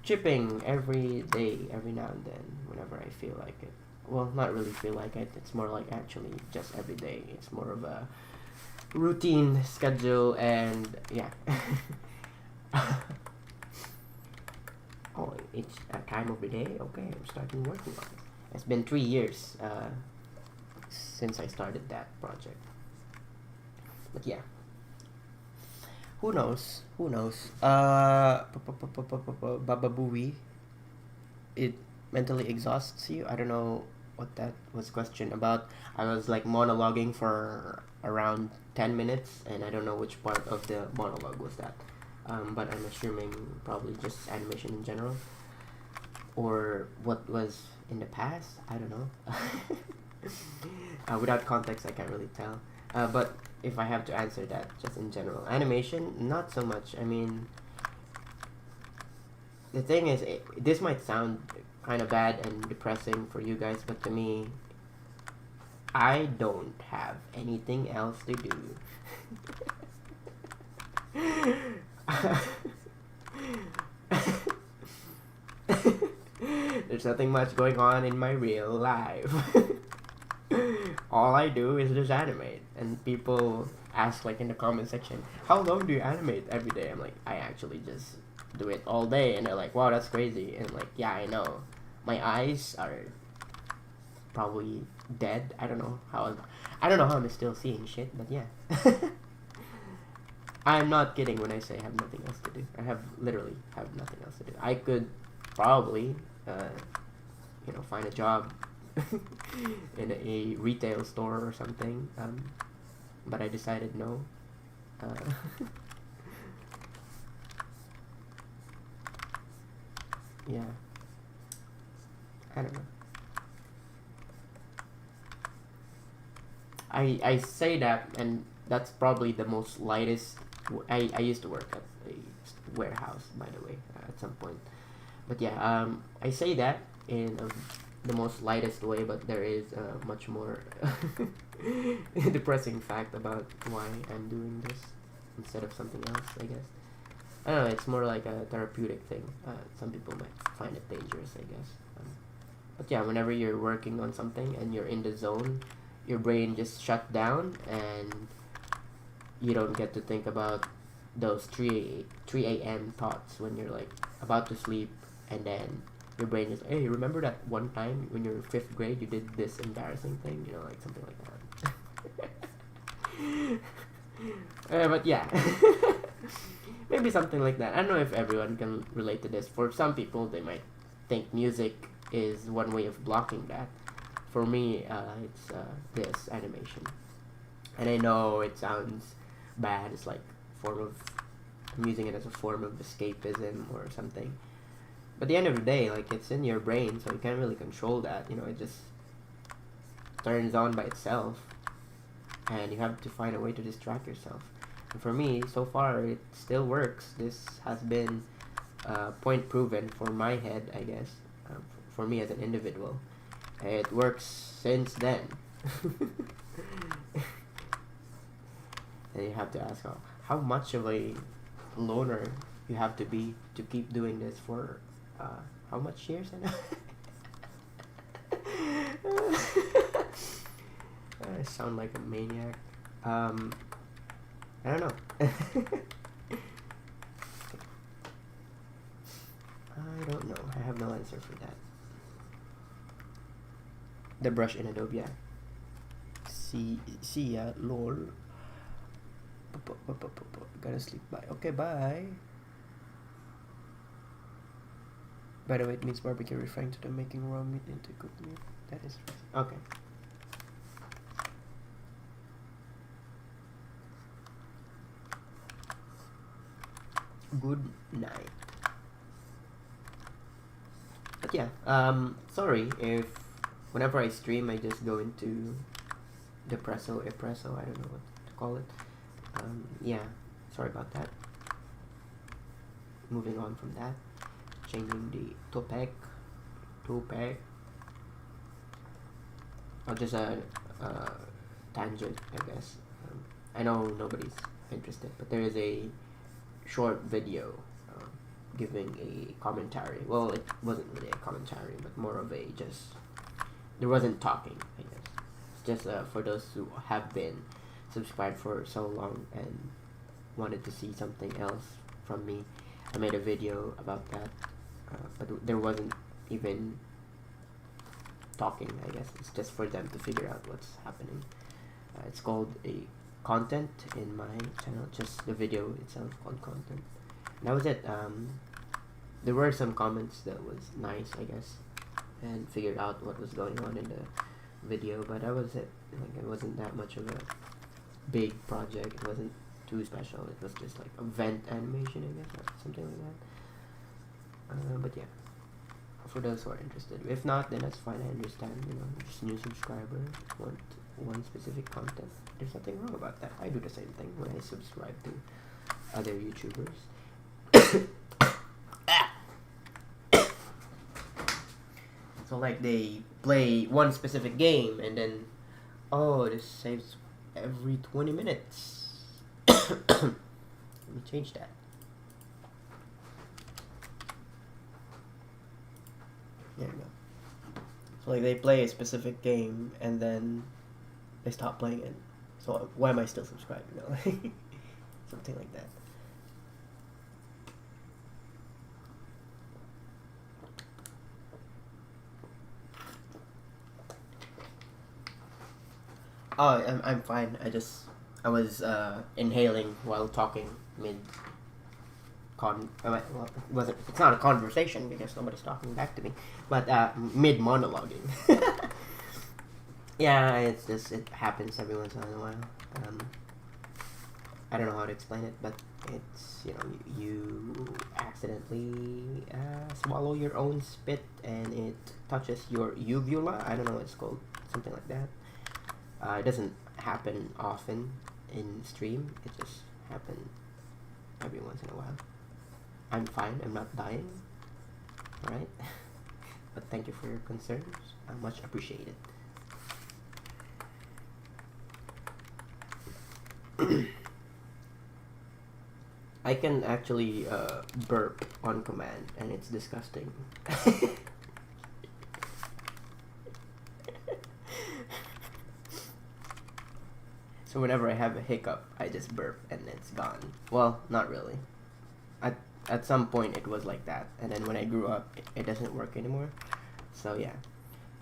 chipping every day, every now and then, whenever I feel like it. Well, not really feel like it. It's more like actually just every day. It's more of a routine schedule, and yeah. Oh, it's a time of the day. Okay, I'm starting working on it. It's been 3 years since I started that project. But yeah, who knows? Baba Booey, it mentally exhausts you. I don't know what that was question about. I was like monologuing for around 10 minutes, and I don't know which part of the monologue was that. But I'm assuming probably just animation in general, or what was in the past. I don't know. Without context, I can't really tell. But if I have to answer that, just in general, animation, not so much. I mean, the thing is, this might sound kind of bad and depressing for you guys, but to me, I don't have anything else to do. There's nothing much going on in my real life. All I do is just animate, and people ask like in the comment section, how long do you animate every day? I'm like, I actually just do it all day, and they're like, wow, that's crazy. And I'm like, yeah, I know, my eyes are probably dead. I don't know how I'm still seeing shit, but yeah. I'm not kidding when I say I have nothing else to do. I literally have nothing else to do. I could probably find a job in a retail store or something, but I decided no. Yeah, I don't know. I say that, and that's probably the most lightest. I used to work at a warehouse, by the way, at some point. But yeah, I say that in the most lightest way, but there is a much more depressing fact about why I'm doing this instead of something else, I guess. I don't know, it's more like a therapeutic thing. Some people might find it dangerous, I guess. But yeah, whenever you're working on something and you're in the zone, your brain just shuts down, and you don't get to think about those 3 a.m. thoughts when you're like about to sleep, and then your brain is, hey, remember that one time when you were 5th grade you did this embarrassing thing, like something like that. But yeah. Maybe something like that. I don't know if everyone can relate to this. For some people, they might think music is one way of blocking that. For me, it's this animation. And I know it sounds bad. It's like I'm using it as a form of escapism or something. But at the end of the day, like, it's in your brain, so you can't really control that. It just turns on by itself, and you have to find a way to distract yourself. And for me, so far, it still works. This has been point proven for my head, I guess, for me as an individual. It works since then. And you have to ask, how much of a loner you have to be to keep doing this for how much years? I sound like a maniac. I don't know. I don't know. I have no answer for that. The brush in Adobe, yeah. See ya, lol. Gotta sleep, bye. Okay, bye. By the way, it means barbecue, referring to the making raw meat into cooked meat. That is right. Okay. Good night. But yeah, sorry if whenever I stream I just go into depresso, I don't know what to call it. Yeah, sorry about that. Moving on from that, changing the topic. just a tangent, I guess. I know nobody's interested, but there is a short video giving a commentary. Well, it wasn't really a commentary, but more of a just. There wasn't talking, I guess. It's just for those who have been subscribed for so long and wanted to see something else from me. I made a video about that, but there wasn't even talking, I guess. It's just for them to figure out what's happening. It's called a content in my channel, just the video itself called content. And that was it. There were some comments that was nice, I guess, and figured out what was going on in the video, but that was it. Like, it wasn't that much of a big project. It wasn't too special. It was just like event animation, I guess, or something like that. But yeah, for those who are interested. If not, then that's fine. I understand. You know, just new subscriber want one specific content. There's nothing wrong about that. I do the same thing when I subscribe to other YouTubers. So like they play one specific game and then, oh, this saves every 20 minutes. Let me change that. There you go. So like they play a specific game and then they stop playing it. So why am I still subscribed? You know, something like that. Oh, I'm fine. I was inhaling while talking mid well, it's not a conversation because nobody's talking back to me, but mid monologuing. Yeah, it's just, it happens every once in a while. I don't know how to explain it, but it's, you know, you accidentally swallow your own spit and it touches your uvula. I don't know what it's called, something like that. It doesn't happen often in stream. It just happens every once in a while. I'm fine. I'm not dying. Alright? But thank you for your concerns. I much appreciate it. I can actually burp on command, and it's disgusting. So whenever I have a hiccup, I just burp and it's gone. Well, not really. At some point it was like that, and then when I grew up, it doesn't work anymore. So yeah.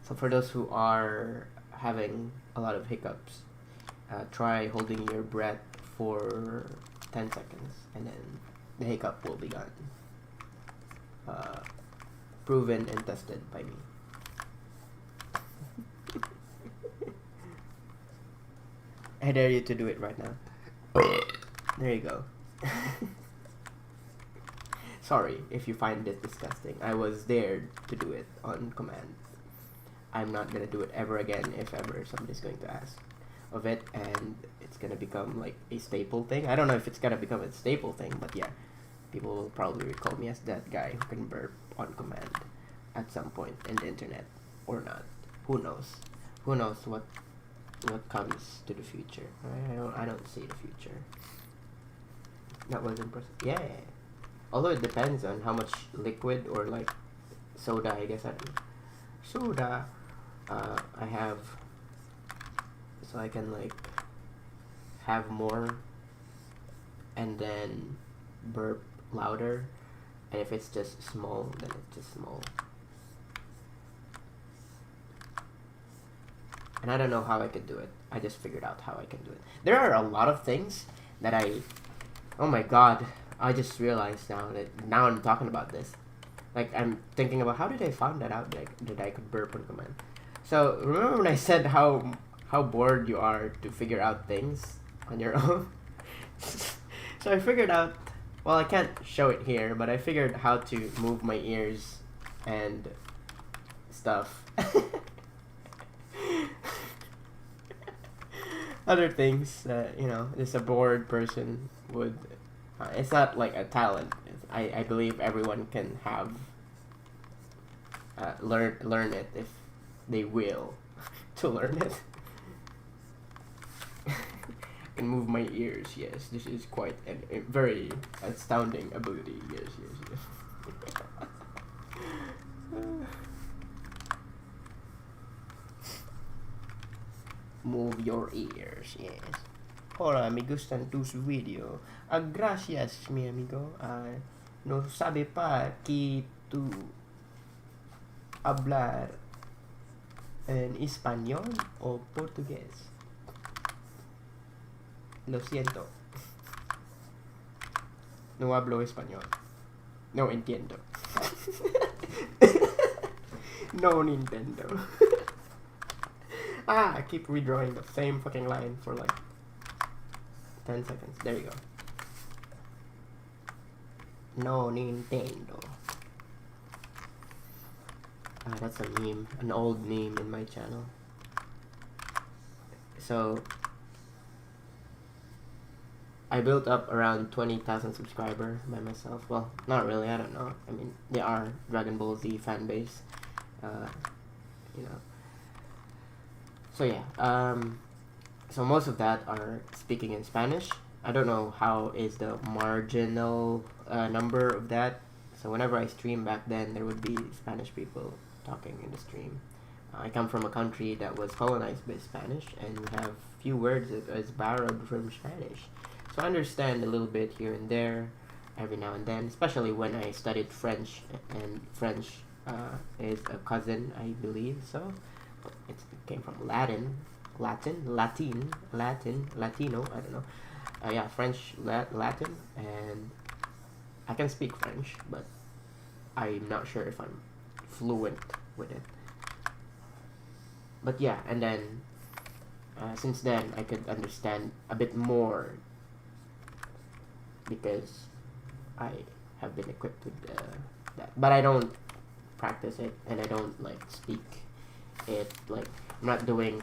So for those who are having a lot of hiccups, try holding your breath for 10 seconds, and then the hiccup will be gone. Proven and tested by me. I dare you to do it right now. There you go. Sorry if you find it disgusting. I was dared to do it on command. I'm not gonna do it ever again if ever somebody's going to ask of it, and it's gonna become like a staple thing. I don't know if it's gonna become a staple thing, but yeah, people will probably recall me as that guy who can burp on command at some point in the internet, or not. Who knows? Who knows what comes to the future? I don't see the future. That was impressive. Yeah. Although it depends on how much liquid or like soda, I guess soda I have, so I can like have more and then burp louder, and if it's just small, then it's just small. And I don't know how I could do it. I just figured out how I can do it. There are a lot of things that oh my god, I just realized now I'm talking about this. Like, I'm thinking about how did I find that out that I could burp on command. So, remember when I said how bored you are to figure out things on your own? So I figured out, well, I can't show it here, but I figured how to move my ears and stuff. Other things that, you know, just a bored person would... it's not like a talent. I believe everyone can have... learn it if they will. to learn it. I can move my ears, yes. This is quite a very astounding ability, yes, yes, yes. Move your ears, yes. Hola, me gustan tus video. Gracias, mi amigo. No sabe pa que tú hablar en español o portugués. Lo siento. No hablo español. No entiendo. No Nintendo. I keep redrawing the same fucking line for like 10 seconds. There you go. No Nintendo. That's a meme. An old meme in my channel. So I built up around 20,000 subscribers by myself. Well, not really, I don't know. I mean, there are Dragon Ball Z fan base. You know. So yeah, so most of that are speaking in Spanish. I don't know how is the marginal number of that. So whenever I stream back then, there would be Spanish people talking in the stream. I come from a country that was colonized by Spanish, and we have few words that is borrowed from Spanish. So I understand a little bit here and there, every now and then, especially when I studied French, and French is a cousin, I believe, so it came from Latino, I don't know. Yeah, French, Latin, and I can speak French, but I'm not sure if I'm fluent with it. But yeah, and then since then I could understand a bit more because I have been equipped with that. But I don't practice it, and I don't like speak it. Like, I'm not doing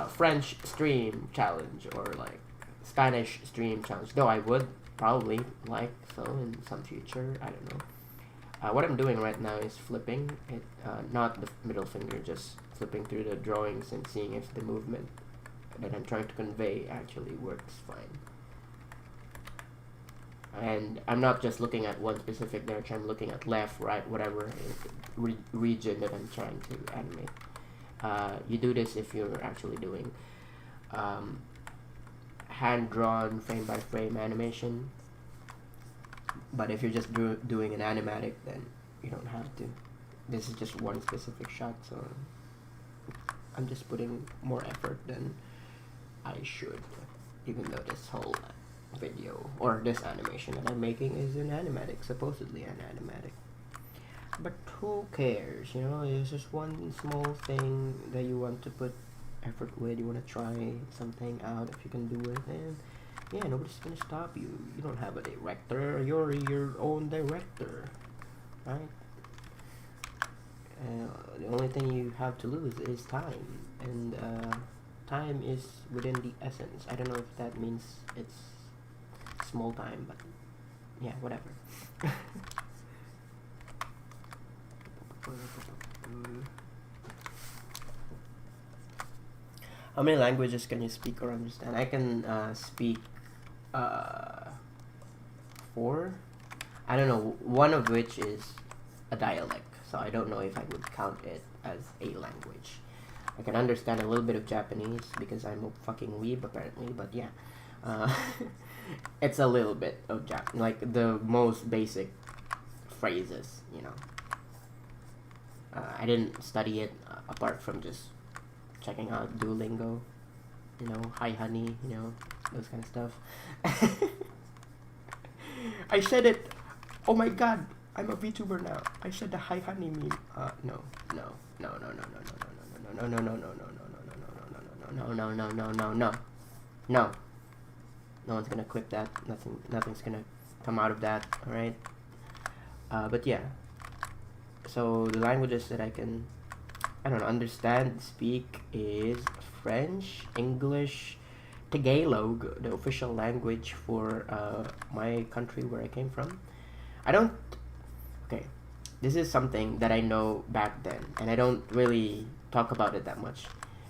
French stream challenge or like Spanish stream challenge, though I would probably like so in some future. I don't know. What I'm doing right now is flipping it, not the middle finger, just flipping through the drawings and seeing if the movement that I'm trying to convey actually works fine. And I'm not just looking at one specific direction, I'm looking at left, right, whatever region that I'm trying to animate. You do this if you're actually doing hand-drawn frame-by-frame animation. But if you're just doing an animatic, then you don't have to. This is just one specific shot, so I'm just putting more effort than I should, even though this whole video or this animation that I'm making is an animatic, supposedly an animatic. But who cares, you know? It's just one small thing that you want to put effort with. You want to try something out. If you can do it, and yeah, nobody's gonna stop you. You don't have a director. You're your own director, right? The only thing you have to lose is time, and time is within the essence. I don't know if that means it's small time, but yeah, whatever. How many languages can you speak or understand? I can speak 4. I don't know, one of which is a dialect, so I don't know if I would count it as a language. I can understand a little bit of Japanese because I'm a fucking weeb apparently, but yeah. It's a little bit of Japanese, like the most basic phrases, you know. I didn't study it apart from just checking out Duolingo, you know, hi honey, you know, those kind of stuff. I said it. Oh my god, I'm a VTuber now. I said the hi honey meme. No. No one's gonna clip that. Nothing's gonna come out of that. All right. But yeah. So the languages that I can, I don't know, understand, speak is French, English, Tagalog, the official language for my country where I came from. Okay, this is something that I know back then, and I don't really talk about it that much.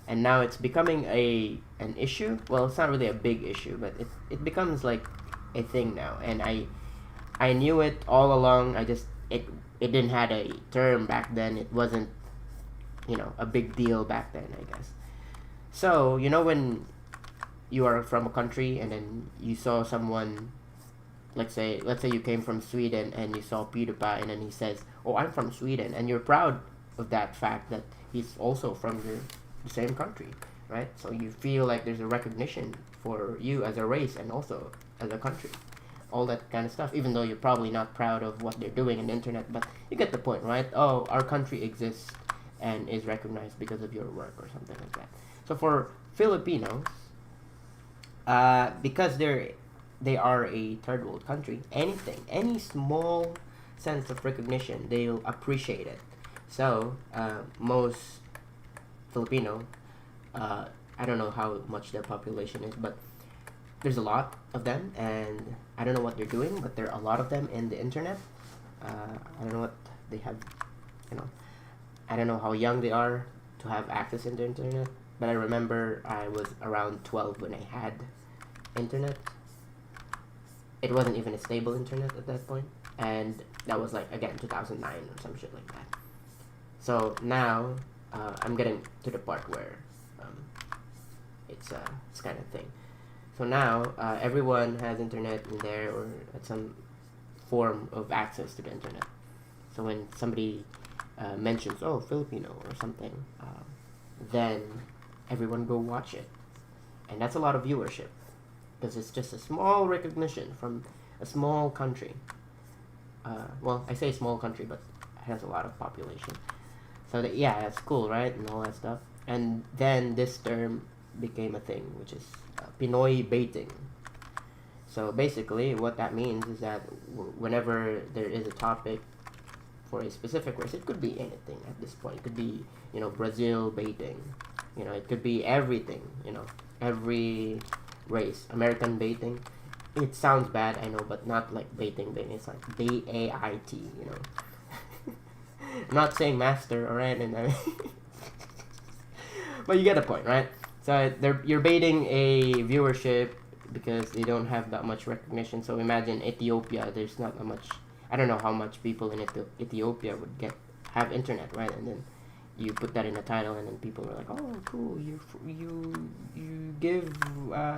and now it's becoming an issue. Well, it's not really a big issue, but it becomes like a thing now, and I knew it all along. It didn't had a term back then. It wasn't, a big deal back then, I guess. So, when you are from a country and then you saw someone, let's say you came from Sweden and you saw PewDiePie and then he says, "Oh, I'm from Sweden," and you're proud of that fact that he's also from the same country, right? So you feel like there's a recognition for you as a race and also as a country, all that kind of stuff, even though you're probably not proud of what they're doing on the internet, but you get the point, right? Oh, our country exists and is recognized because of your work or something like that. So for Filipinos, because they are a third world country, any small sense of recognition, they'll appreciate it. So most Filipino, I don't know how much their population is, but there's a lot of them, and I don't know what they're doing, but there are a lot of them in the internet. I don't know what they have, I don't know how young they are to have access in the internet, but I remember I was around 12 when I had internet. It wasn't even a stable internet at that point, and that was like, again, 2009 or some shit like that. So now I'm getting to the part where it's this kind of thing. So now everyone has internet in there or at some form of access to the internet. So when somebody mentions, "Oh, Filipino" or something, then everyone go watch it, and that's a lot of viewership because it's just a small recognition from a small country. Well, I say small country, but it has a lot of population. So that, yeah, that's cool, right, and all that stuff. And then this term became a thing, which is Pinoy baiting. So basically, what that means is that whenever there is a topic for a specific race, it could be anything at this point. It could be, Brazil baiting. It could be everything. Every race. American baiting. It sounds bad, I know, but not like baiting. It's like B-A-I-T. I'm not saying master, alright, but you get the point, right? So you're baiting a viewership because they don't have that much recognition. So imagine Ethiopia. There's not that much. I don't know how much people in Ethiopia would have internet, right? And then you put that in a title, and then people are like, "Oh, cool! You give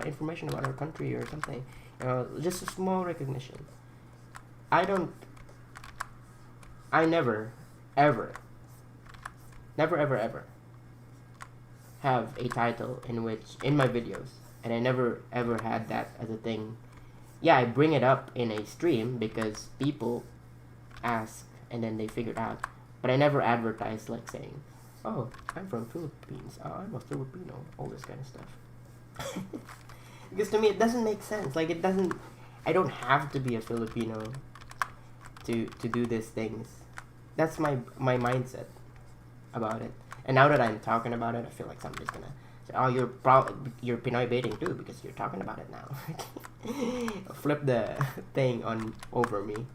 information about our country or something." Just a small recognition. I never, ever have a title in my videos, and I never ever had that as a thing. Yeah, I bring it up in a stream because people ask and then they figure it out, but I never advertise like saying, "Oh, I'm from Philippines, I'm a Filipino," all this kind of stuff. Because to me it doesn't make sense. Like, I don't have to be a Filipino to do these things. That's my mindset about it. And now that I'm talking about it, I feel like somebody's gonna say, "Oh, you're Pinoy baiting too because you're talking about it now." Flip the thing over me.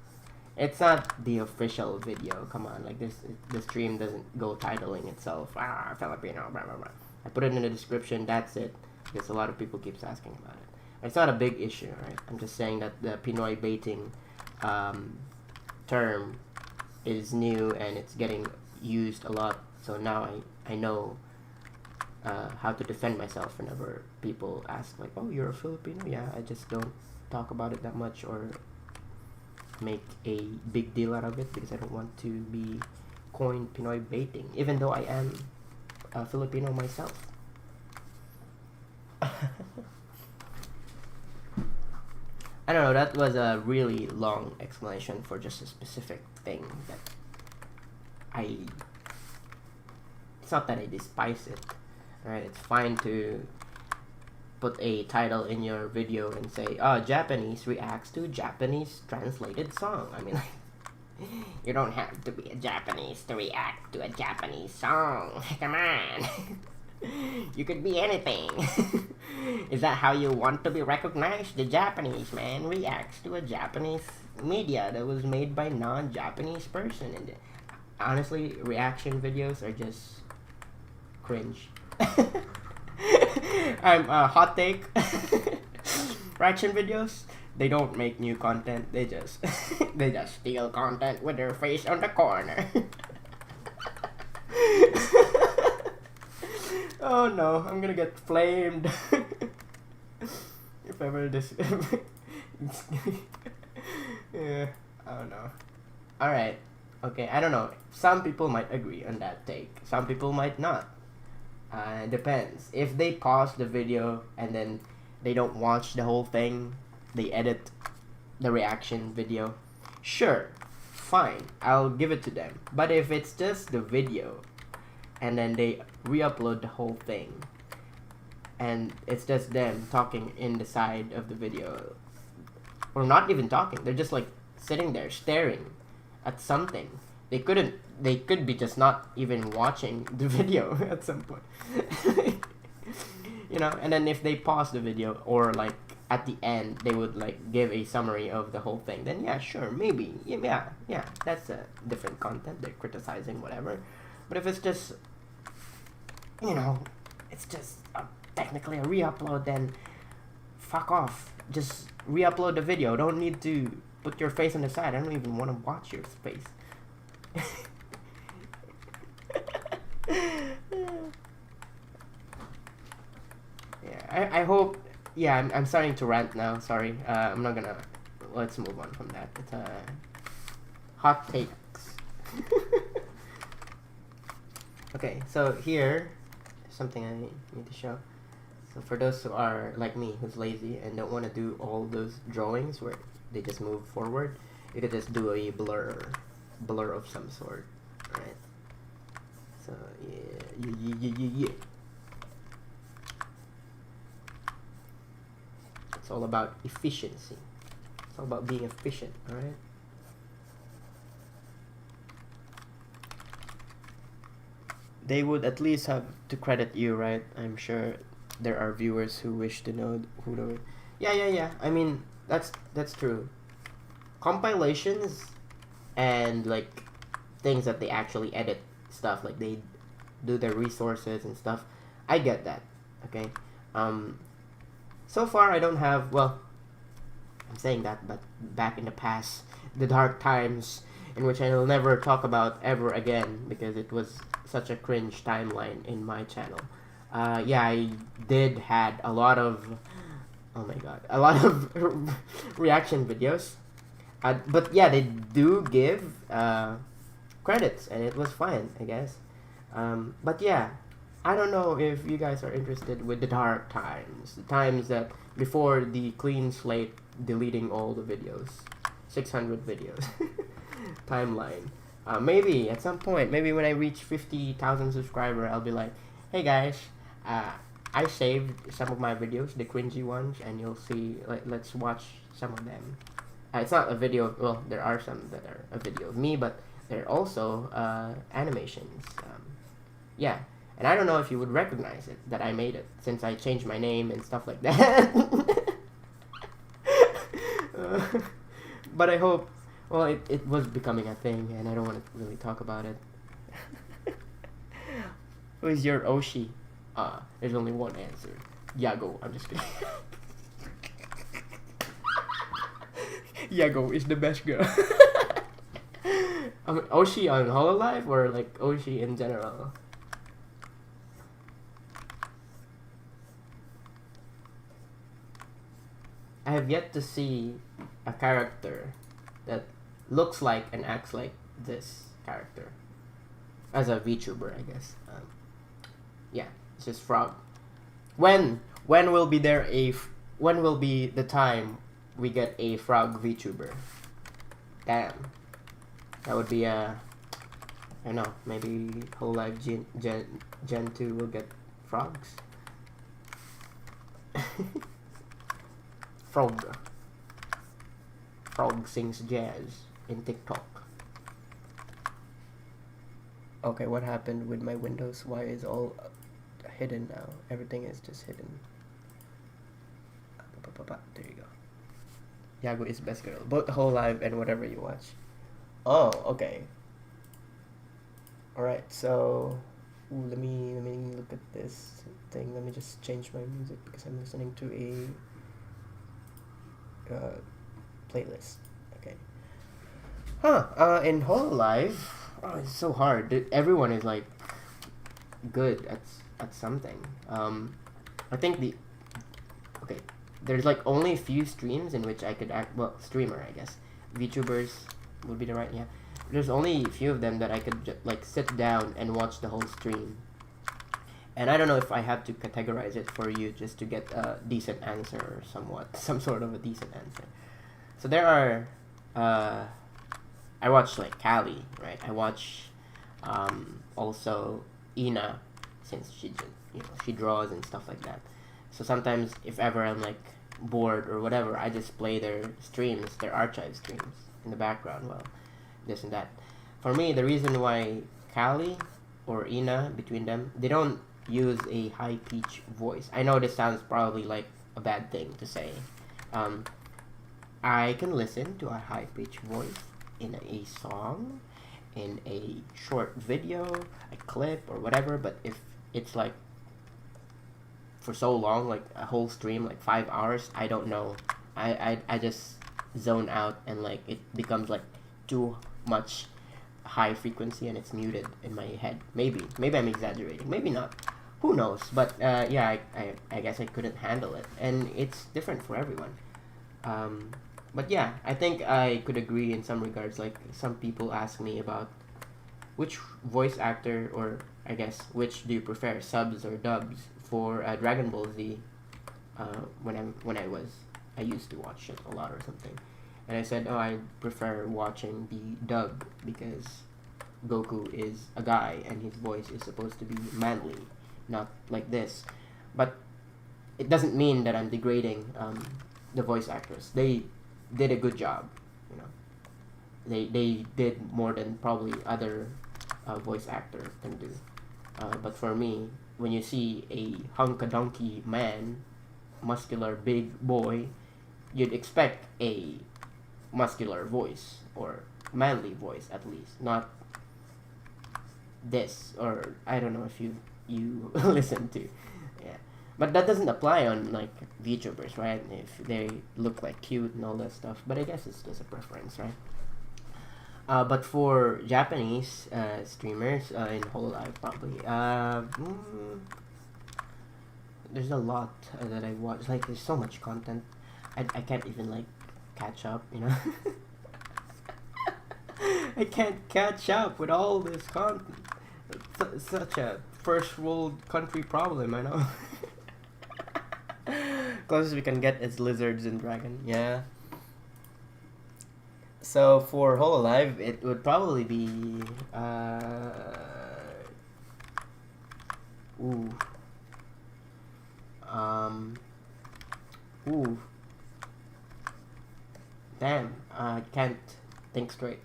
It's not the official video. Come on, like the stream doesn't go titling itself. Filipino, blah blah blah. I put it in the description. That's it. Because a lot of people keeps asking about it. It's not a big issue, right? I'm just saying that the Pinoy baiting term is new and it's getting used a lot. So now I know how to defend myself whenever people ask, like, "Oh, you're a Filipino?" Yeah, I just don't talk about it that much or make a big deal out of it because I don't want to be coined Pinoy baiting, even though I am a Filipino myself. I don't know, that was a really long explanation for just a specific thing that it's not that I despise it, right? It's fine to put a title in your video and say, "Oh, Japanese reacts to Japanese translated song." I mean, you don't have to be a Japanese to react to a Japanese song. Come on. You could be anything. Is that how you want to be recognized? The Japanese man reacts to a Japanese media that was made by non-Japanese person. And honestly, reaction videos are just cringe. I'm hot take. Reaction videos. They don't make new content. They just they just steal content with their face on the corner. Oh no, I'm gonna get flamed. If ever this. Yeah, I don't know. Alright, okay, I don't know. Some people might agree on that take. Some people might not. It depends. If they pause the video and then they don't watch the whole thing, they edit the reaction video, sure, fine, I'll give it to them. But if it's just the video and then they re-upload the whole thing and it's just them talking in the side of the video, or not even talking, they're just like sitting there staring at something. They could be just not even watching the video at some point. You know, and then if they pause the video, or like at the end they would like give a summary of the whole thing, then yeah, sure, maybe, yeah, that's a different content. They're criticizing whatever. But if it's just, you know, it's just technically a re-upload, then fuck off. Just re-upload the video. Don't need to put your face on the side. I don't even want to watch your face. Yeah, I hope. Yeah, I'm starting to rant now. Sorry. I'm not gonna. Let's move on from that. It's hot takes. Okay, so here, something I need to show. So for those who are like me, who's lazy and don't want to do all those drawings where they just move forward, you could just do a blur of some sort, right? So yeah. It's all about efficiency. It's all about being efficient, all right? They would at least have to credit you, right? I'm sure there are viewers who wish to know who the. Yeah. I mean, that's true. Compilations and like things that they actually edit stuff, like they do their resources and stuff. I get that. Okay. So far I don't have. Well, I'm saying that, but back in the past, the dark times in which I will never talk about ever again because it was such a cringe timeline in my channel. Yeah, I did had a lot of, oh my god, a lot of reaction videos. But yeah, they do give credits, and it was fine, I guess. But yeah, I don't know if you guys are interested with the dark times, the times that before the clean slate deleting all the videos, 600 videos timeline. Maybe at some point, maybe when I reach 50,000 subscribers, I'll be like, hey guys, I saved some of my videos, the cringy ones, and you'll see, let's watch some of them. It's not a video, well, there are some that are a video of me, but they're also animations. Yeah, and I don't know if you would recognize it, that I made it, since I changed my name and stuff like that. But I hope, well, it was becoming a thing, and I don't want to really talk about it. Who is your Oshi? There's only one answer. Yago. I'm just kidding. Yago is the best girl. Oshi on Hololive or like Oshi in general? I have yet to see a character that looks like and acts like this character as a VTuber, I guess. Yeah, it's just Frog. When will be there when will be the time we get a Frog VTuber? Damn, that would be I don't know, maybe whole life Gen 2 will get frogs. Frog sings jazz in TikTok. Okay, what happened with my Windows? Why is all hidden now? Everything is just hidden. There you go. Yago is best girl. Both whole live and whatever you watch. Oh, okay. Alright, so Ooh, let me look at this thing. Let me just change my music because I'm listening to a playlist. Okay. In Hololive, it's so hard. Everyone is like good at something. I think okay. There's like only a few streams in which I could act. Well, streamer, I guess. VTubers would be the right, yeah. There's only a few of them that I could like sit down and watch the whole stream. And I don't know if I have to categorize it for you just to get a decent answer or some sort of a decent answer. So there are, I watch like Callie, right? I watch, also Ina, since she draws and stuff like that. So sometimes if ever I'm like bored or whatever, I just play their streams, their archive streams in the background while this and that. For me, the reason why Callie or Ina, between them, they don't use a high pitch voice. I know this sounds probably like a bad thing to say. I can listen to a high pitch voice in a song, in a short video, a clip, or whatever, but if it's like for so long, like a whole stream, like 5 hours, I don't know. I just zone out and like it becomes like too much high frequency and it's muted in my head. Maybe I'm exaggerating, maybe not, who knows, but yeah, I guess I couldn't handle it, and it's different for everyone. But yeah, I think I could agree in some regards. Like some people ask me about which voice actor, or I guess which do you prefer, subs or dubs for Dragon Ball Z, I used to watch it a lot or something. And I said, oh, I prefer watching the dub because Goku is a guy and his voice is supposed to be manly, not like this. But it doesn't mean that I'm degrading the voice actors. They did a good job, you know. They did more than probably other voice actors can do. But for me, when you see a hunka-donkey man, muscular big boy, you'd expect a muscular voice or manly voice at least, not this, or I don't know if you listen to, yeah. But that doesn't apply on like VTubers, right? If they look like cute and all that stuff. But I guess it's just a preference, right? But for Japanese streamers in Hololive, probably there's a lot that I watch. Like there's so much content, I can't even like catch up, you know. I can't catch up with all this content. It's such a first world country problem, I know. Closest we can get is lizards and dragon, yeah. So for Hololive, it would probably be ooh ooh damn, I can't think straight.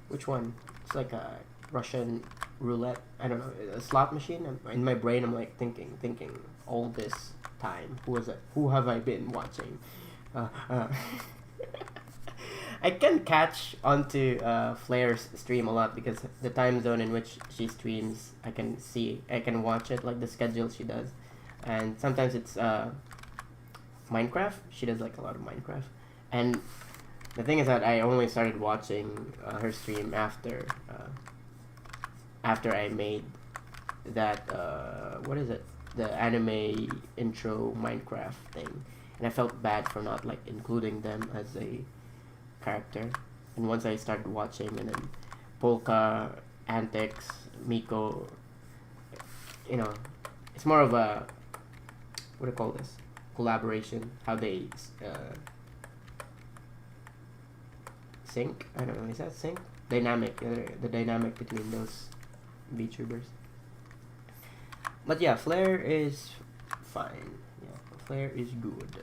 Which one? It's like a Russian roulette. I don't know, a slot machine. In my brain, I'm like thinking all this time. Who have I been watching? I can catch onto Flair's stream a lot because the time zone in which she streams, I can watch it, like the schedule she does, and sometimes it's Minecraft. She does like a lot of Minecraft, and the thing is that I only started watching her stream after I made that what is it, the anime intro Minecraft thing, and I felt bad for not like including them as a character. And once I started watching, and then Polka, Antics, Miko, you know, it's more of a, what do you call this, collaboration, how they sync, I don't know, is that sync? Dynamic, the dynamic between those VTubers. But yeah, Flair is fine. Yeah, Flair is good.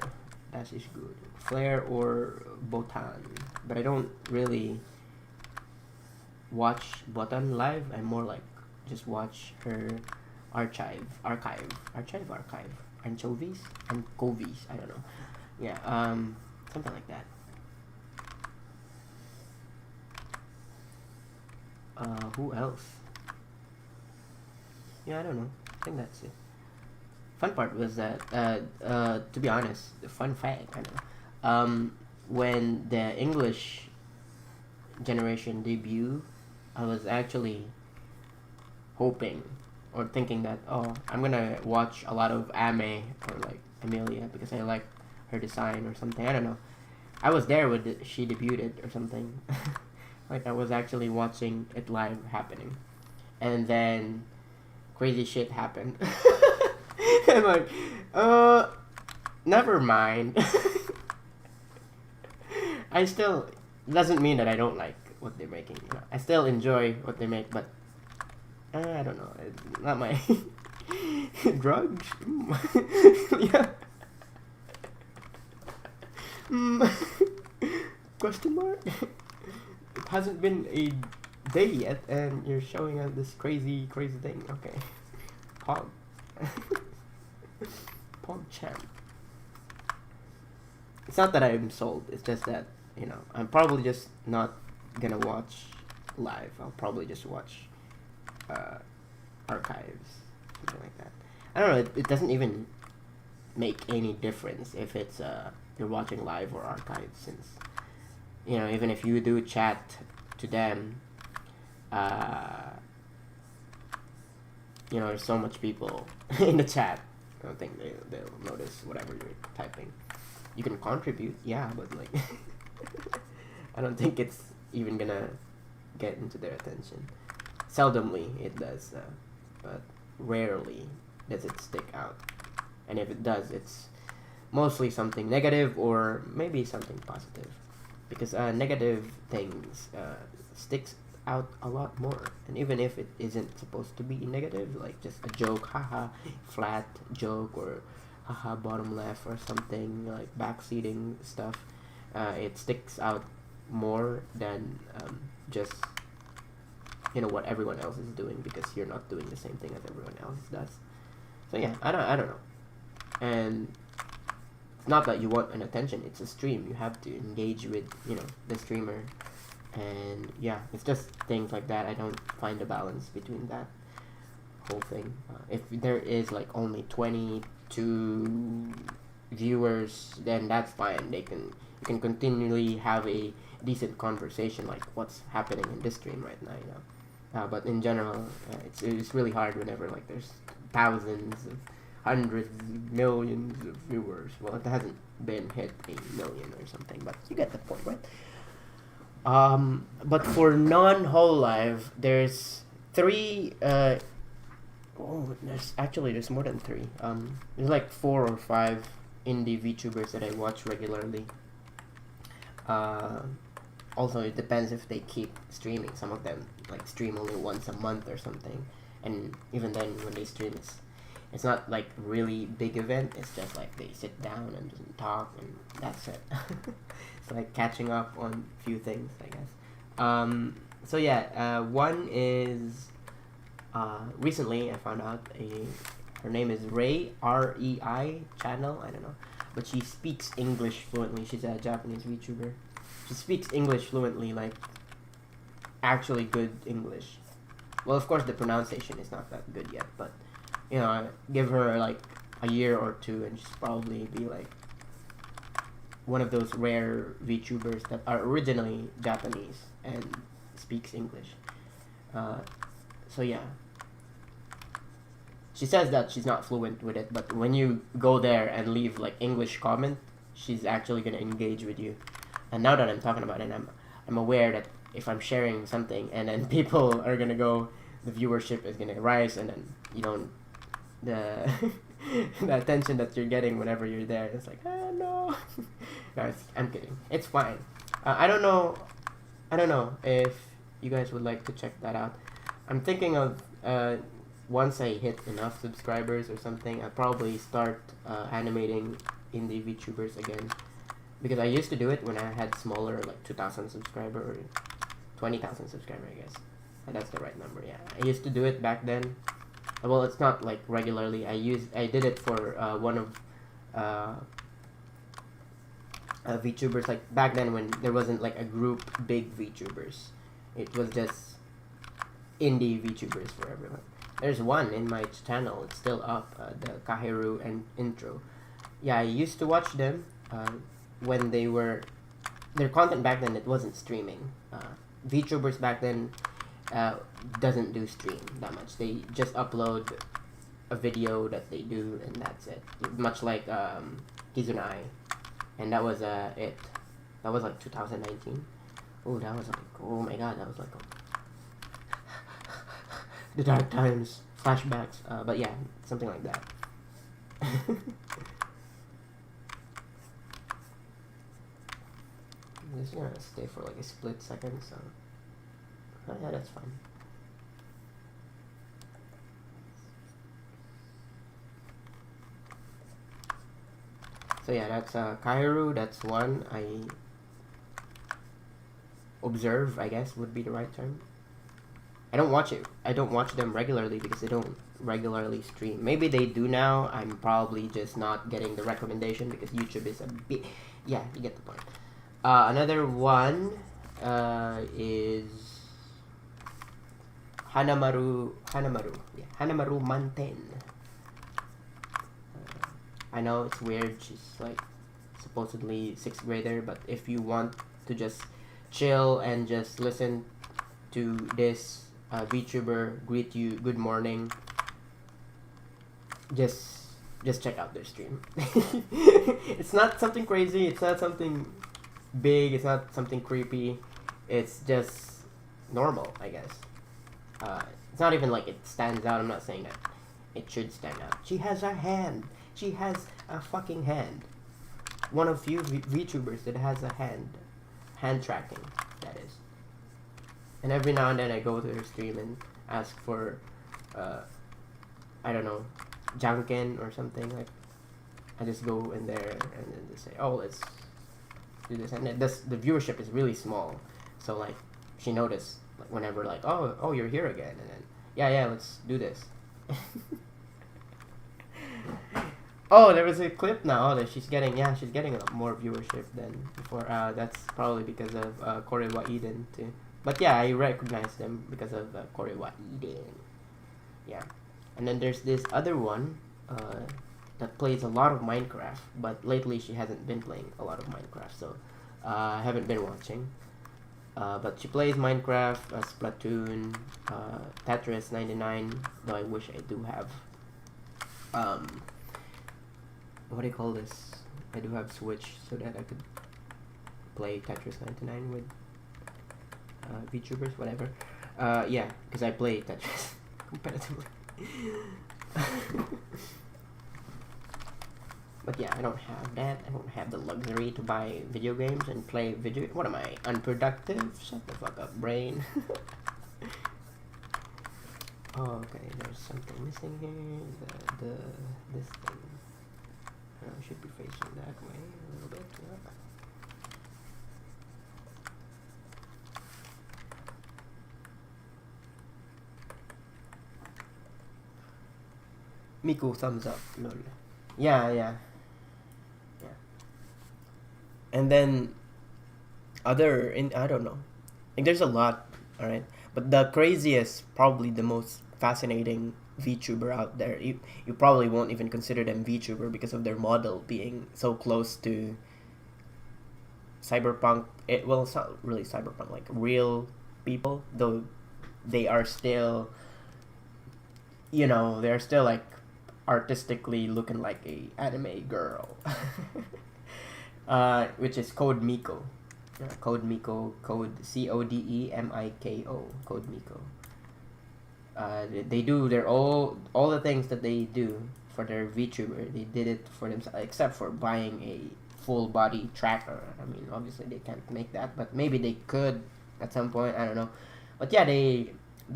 That is good. Flair or Botan. But I don't really watch Botan live. I more like just watch her archive. Anchovies? Anchovies. I don't know. Yeah, something like that. Who else? yeah, I don't know. I think that's it. Fun part was that, to be honest, the fun fact, I don't know, when the English generation debut, I was actually hoping or thinking that, oh, I'm gonna watch a lot of Ame or like Amelia because I like her design or something. I don't know. I was there when she debuted or something. Like I was actually watching it live happening, and then crazy shit happened. I'm like, never mind. I still doesn't mean that I don't like what they're making. You know? I still enjoy what they make, but I don't know. It's not my drugs. Yeah. Question mark? It hasn't been a day yet, and you're showing us this crazy thing. Okay. Pog. Pog champ. It's not that I'm sold. It's just that, you know, I'm probably just not gonna watch live. I'll probably just watch archives, something like that. I don't know. It doesn't even make any difference if it's you're watching live or archives, since, you know, even if you do chat to them, you know, there's so much people in the chat. I don't think they'll notice whatever you're typing. You can contribute, yeah, but like, I don't think it's even gonna get into their attention. Seldomly it does, but rarely does it stick out. And if it does, it's mostly something negative or maybe something positive, because negative things sticks out a lot more. And even if it isn't supposed to be negative, like just a joke, haha, flat joke, or haha, bottom left, or something like backseating stuff, it sticks out more than just, you know, what everyone else is doing, because you're not doing the same thing as everyone else does. So yeah, I don't know. And it's not that you want an attention, it's a stream. You have to engage with, you know, the streamer. And yeah, it's just things like that. I don't find a balance between that whole thing. If there is like only 22 viewers, then that's fine. You can continually have a decent conversation, like what's happening in this stream right now, you know. But in general, it's really hard whenever like there's thousands of hundreds, millions of viewers. Well, it hasn't been hit a million or something, but you get the point, right? But for non-whole live, there's 3. There's more than 3. There's like 4 or 5 indie VTubers that I watch regularly. Also, it depends if they keep streaming. Some of them like stream only once a month or something, and even then, when they stream, it's not like really big event. It's just like they sit down and just talk, and that's it. It's like catching up on a few things, I guess. So yeah, one is recently I found out her name is Rei, REI channel. I don't know, but she speaks English fluently. She's a Japanese VTuber. She speaks English fluently, like actually good English. Well, of course the pronunciation is not that good yet, but you know, give her like a year or two and she's probably be like one of those rare VTubers that are originally Japanese and speaks English. So yeah, she says that she's not fluent with it, but when you go there and leave like English comment, she's actually gonna engage with you. And now that I'm talking about it, I'm aware that if I'm sharing something and then people are gonna go, the viewership is gonna rise, and then you don't the the attention that you're getting whenever you're there. It's like, no. No, I'm kidding. It's fine. I don't know if you guys would like to check that out. I'm thinking of once I hit enough subscribers or something, I'll probably start animating indie VTubers again. Because I used to do it when I had smaller, like 2,000 subscriber or 20,000 subscriber, I guess. And that's the right number, yeah. I used to do it back then. Well, it's not like regularly. I did it for one of VTubers, like back then when there wasn't like a group big VTubers. It was just indie VTubers for everyone. There's one in my channel. It's still up. The Kahiru and intro. Yeah, I used to watch them when they were their content back then. It wasn't streaming. VTubers back then doesn't do stream that much. They just upload a video that they do and that's it. Much like Kizunai, and that was it. That was like 2019. Oh, that was like, oh my god, that was like the dark times, flashbacks. But yeah, something like that. I'm just gonna stay for like a split second, so yeah, that's fine. So yeah, that's Kairu. That's one I observe, I guess would be the right term. I don't watch it. I don't watch them regularly because they don't regularly stream. Maybe they do now. I'm probably just not getting the recommendation because YouTube is a bit. Yeah, you get the point. Another one is Hanamaru. Yeah, Hanamaru Manten. I know it's weird. She's like supposedly 6th grader, but if you want to just chill and just listen to this VTuber greet you good morning, just check out their stream. It's not something crazy. It's not something big. It's not something creepy. It's just normal, I guess. It's not even like it stands out. I'm not saying that it should stand out. She has a hand. She has a fucking hand. One of few VTubers that has a hand tracking, that is. And every now and then I go to her stream and ask for, I don't know, Janken or something. Like, I just go in there and then just say, oh, let's do this. And the viewership is really small. So, like, she noticed, like, whenever, like, oh, you're here again. And then, yeah, let's do this. Oh, there was a clip now that she's getting a lot more viewership than before. That's probably because of Korewa Eden too. But yeah, I recognize them because of Korewa Eden. Yeah. And then there's this other one that plays a lot of Minecraft, but lately she hasn't been playing a lot of Minecraft, so I haven't been watching. But she plays Minecraft, Splatoon, Tetris 99, though I wish I do have what do you call this? I do have Switch so that I could play Tetris 99 with VTubers, whatever. Yeah, because I play Tetris competitively. But yeah, I don't have that. I don't have the luxury to buy video games and play video. What am I, unproductive? Shut the fuck up, brain. Oh, okay, there's something missing here. This thing. I should be facing that way a little bit. Yeah. Miku, thumbs up. Lol. Yeah. And then I don't know. Like, there's a lot, alright? But the craziest, probably the most fascinating VTuber out there, you probably won't even consider them VTuber because of their model being so close to cyberpunk. Well, it's not really cyberpunk, like real people, though they are still, they're still like artistically looking like a anime girl. Which is Code Miko. Code Miko, Code CODEMIKO, Code Miko. They do all the things that they do for their VTuber. They did it for themselves, except for buying a full body tracker. I mean, obviously they can't make that, but maybe they could at some point. I don't know. But yeah, they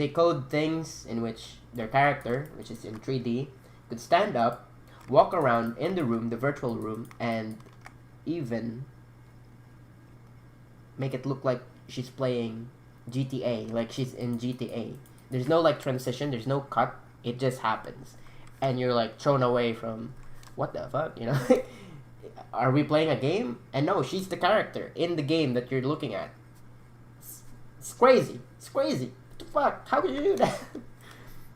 code things in which their character, which is in 3D, could stand up, walk around in the room, the virtual room, and even make it look like she's playing GTA, like she's in GTA. There's no like transition, there's no cut, it just happens. And you're like thrown away from, what the fuck, Are we playing a game? And no, she's the character in the game that you're looking at. It's crazy. What the fuck? How could you do that?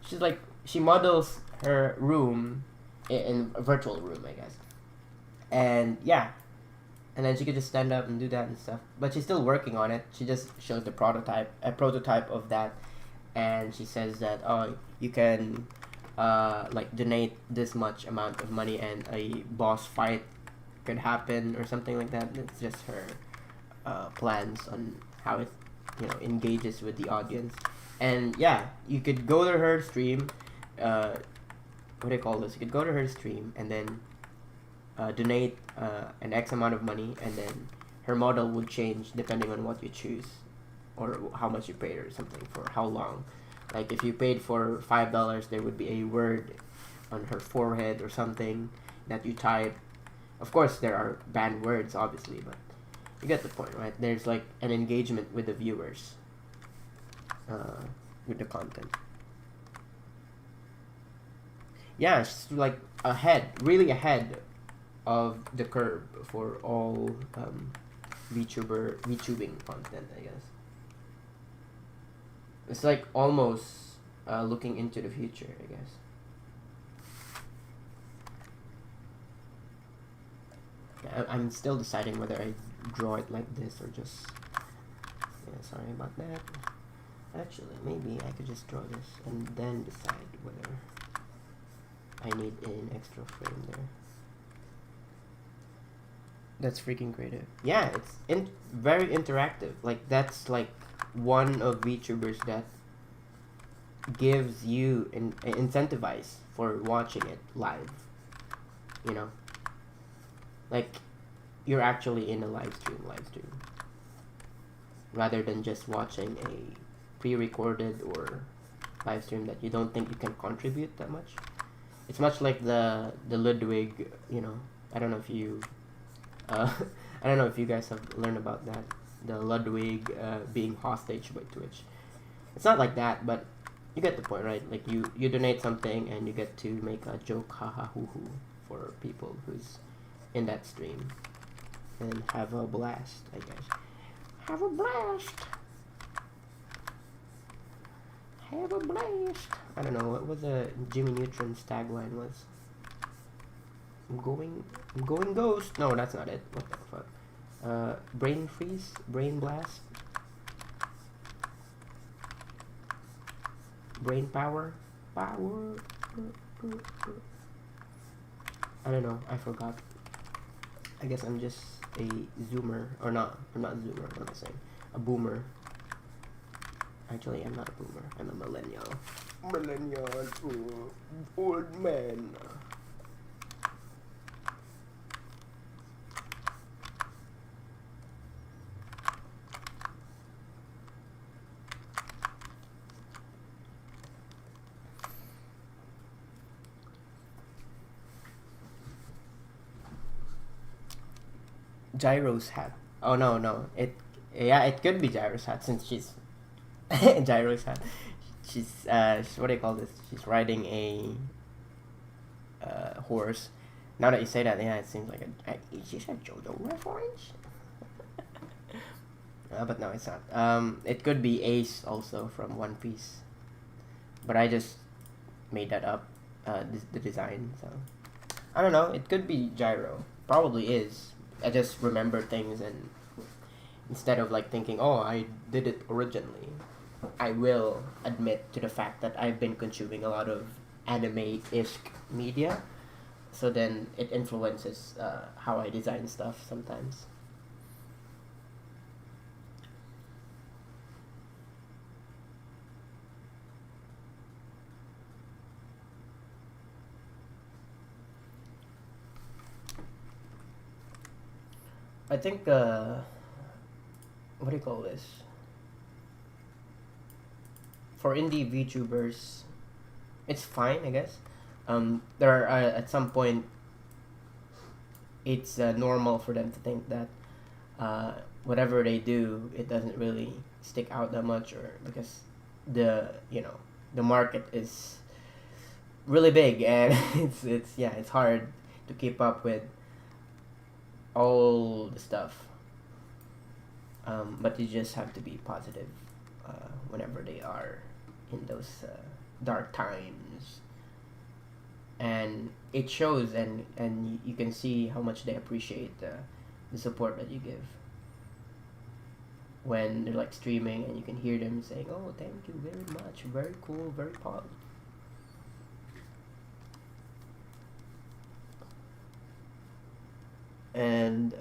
She's like she models her room in a virtual room, I guess. And yeah, and then she could just stand up and do that and stuff. But she's still working on it. She just shows a prototype of that, and she says that, oh, you can like donate this much amount of money and a boss fight could happen or something like that. It's just her plans on how it engages with the audience. And yeah, you could go to her stream. What do you call this? You could go to her stream and then donate an X amount of money, and then her model would change depending on what you choose or how much you paid or something for how long. Like if you paid for $5, there would be a word on her forehead or something that you type. Of course, there are banned words, obviously, but you get the point, right? There's like an engagement with the viewers, with the content. Yeah, she's like really ahead of the curve for all VTubing content, I guess. It's like almost looking into the future, I guess. I'm still deciding whether I draw it like this or just... Yeah, sorry about that. Actually, maybe I could just draw this and then decide whether I need an extra frame there. That's freaking creative. Yeah, it's very interactive. Like, that's like one of VTubers that gives you an incentivize for watching it live. You know? Like, you're actually in a live stream. Rather than just watching a pre-recorded or live stream that you don't think you can contribute that much. It's much like the Ludwig, I don't know if you I don't know if you guys have learned about that. The Ludwig being hostage by Twitch. It's not like that, but you get the point, right? Like you donate something and you get to make a joke, haha, hoo hoo, for people who's in that stream, and have a blast, I guess. Have a blast. Have a blast. I don't know what the Jimmy Neutron's tagline was. I'm going ghost. No, that's not it. What the fuck? Brain freeze, brain blast, brain power. I don't know. I forgot. I guess I'm just a zoomer, or not. I'm not a zoomer. What am I saying? A boomer. Actually, I'm not a boomer. I'm a millennial. Old man. Gyro's hat. Oh no. It could be Gyro's hat since she's Gyro's hat. She's what do you call this? She's riding a horse. Now that you say that, yeah, it seems like is this a JoJo reference? But no, it's not. It could be Ace also from One Piece, but I just made that up. The design, so I don't know. It could be Gyro. Probably is. I just remember things, and instead of like thinking, oh, I did it originally, I will admit to the fact that I've been consuming a lot of anime-ish media, so then it influences how I design stuff sometimes. I think, what do you call this? For indie VTubers, it's fine, I guess. There are, at some point, it's normal for them to think that whatever they do, it doesn't really stick out that much, or because the market is really big, and it's hard to keep up with all the stuff, but you just have to be positive whenever they are in those dark times, and it shows, and you can see how much they appreciate the support that you give when they're like streaming, and you can hear them saying, "Oh, thank you very much, very cool, very pog." And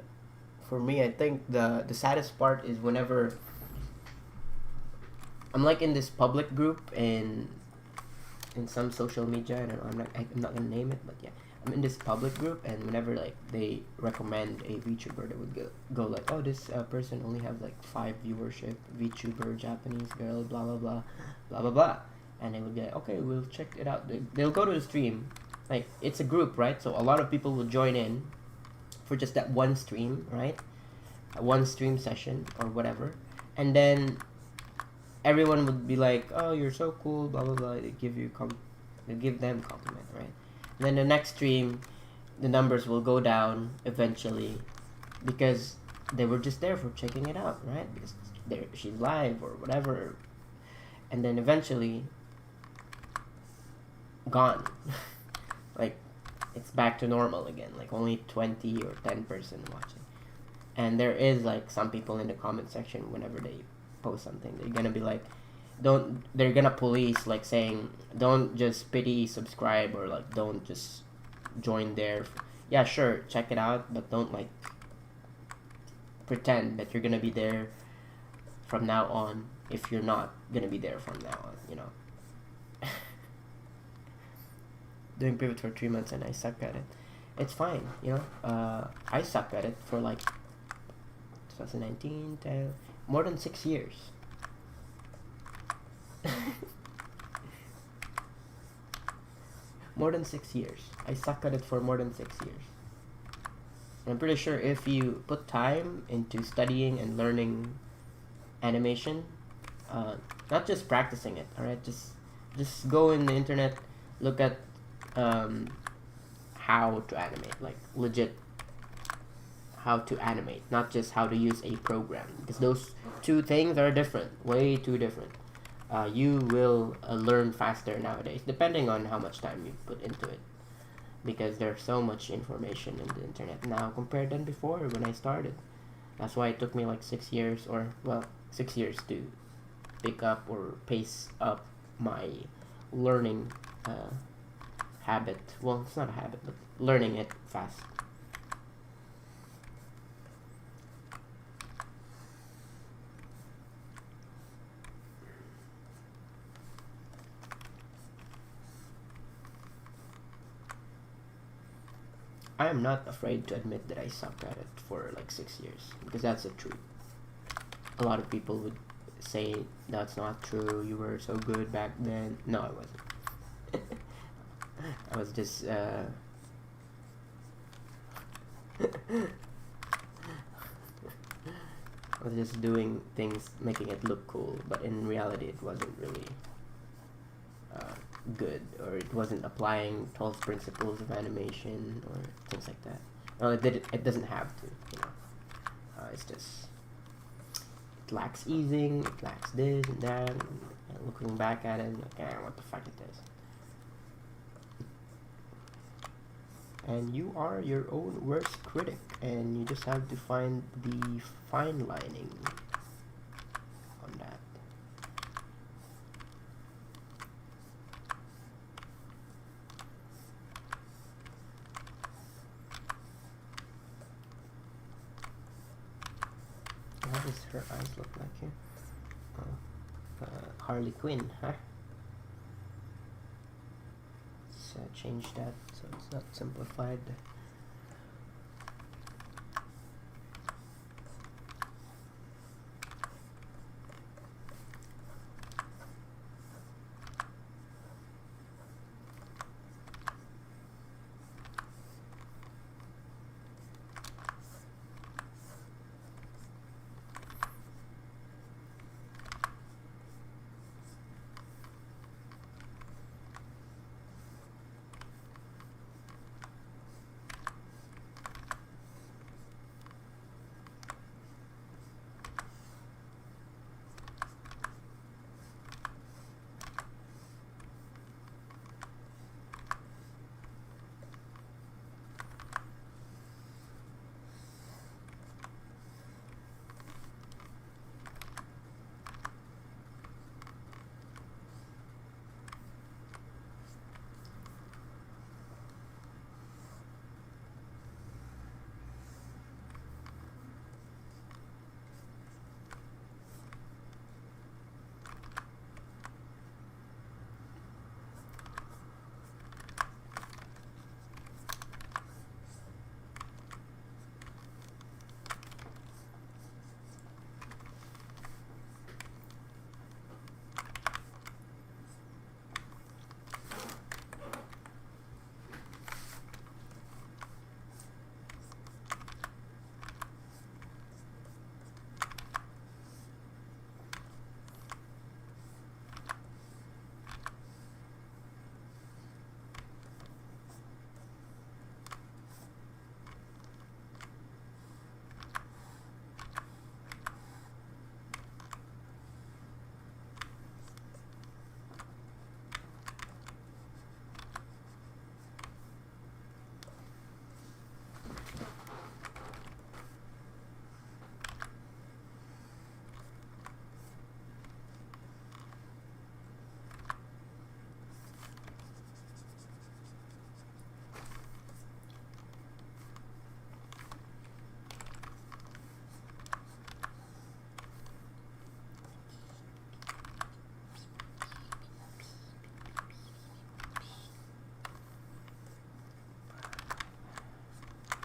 for me, I think the saddest part is whenever I'm like in this public group in some social media. I don't know. I'm not gonna name it, but yeah, I'm in this public group, and whenever like they recommend a VTuber, they would go like, "Oh, this person only has like 5 viewership. VTuber, Japanese girl, blah blah blah, blah blah blah," and they would be like, "Okay, we'll check it out." They'll go to the stream. Like it's a group, right? So a lot of people will join in for just that one stream, right? One stream session or whatever, and then everyone would be like, "Oh, you're so cool," blah blah blah. They give them compliment, right? And then the next stream, the numbers will go down eventually, because they were just there for checking it out, right? Because she's live or whatever, and then eventually, gone. Like, it's back to normal again. Like only 20 or 10% watching, and there is like some people in the comment section whenever they post something, they're gonna be like, they're gonna police, like saying, "Don't just pity subscribe," or like, "Don't just join there." Yeah, sure, check it out, but don't like pretend that you're gonna be there from now on if you're not gonna be there from now on, you know. Doing pivot for 3 months and I suck at it. It's fine, you know. I suck at it for like 2019, more than 6 years. More than 6 years. I suck at it for more than 6 years. I'm pretty sure if you put time into studying and learning animation, not just practicing it, alright? Just go in the internet, look at how to animate, like legit how to animate, not just how to use a program, because those two things are different, way too different. You will learn faster nowadays, depending on how much time you put into it, because there's so much information in the internet now compared than before when I started. That's why it took me like 6 years, or well, 6 years to pick up or pace up my learning habit. Well, it's not a habit, but learning it fast. I am not afraid to admit that I sucked at it for like 6 years, because that's the truth. A lot of people would say that's not true, you were so good back then. No, I wasn't. I was just I was just doing things, making it look cool, but in reality it wasn't really good, or it wasn't applying 12 principles of animation or things like that. Well, it doesn't have to, you know. It's just, it lacks easing, it lacks this and that, and looking back at it, like, what the fuck is this? And you are your own worst critic, and you just have to find the fine lining on that. What does her eyes look like here? Harley Quinn, huh? Let's change that so it's not simplified.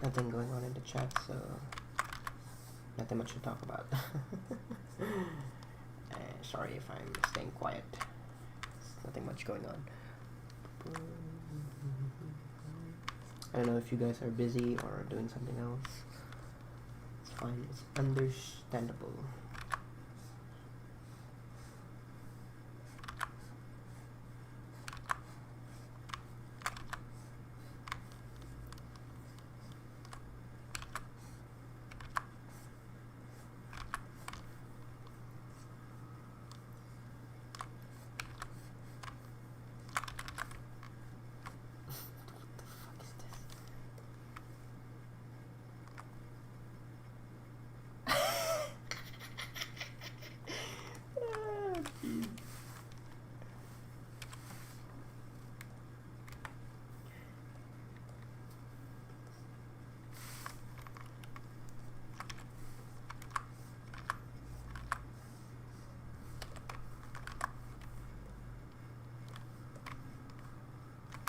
nothing going on in the chat, so nothing much to talk about. Sorry if I'm staying quiet. There's nothing much going on. I don't know if you guys are busy or doing something else. It's fine. It's understandable.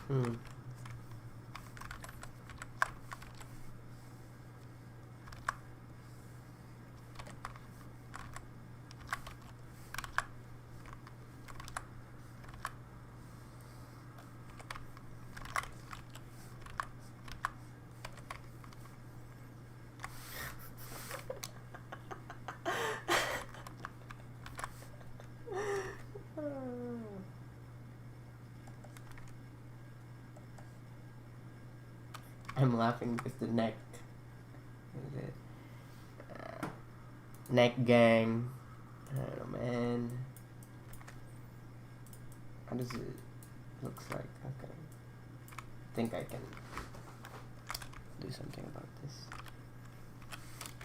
Hmm. I'm laughing because the neck. What is it? Neck gang. I don't know, man. How does it looks like? Okay. I think I can do something about this.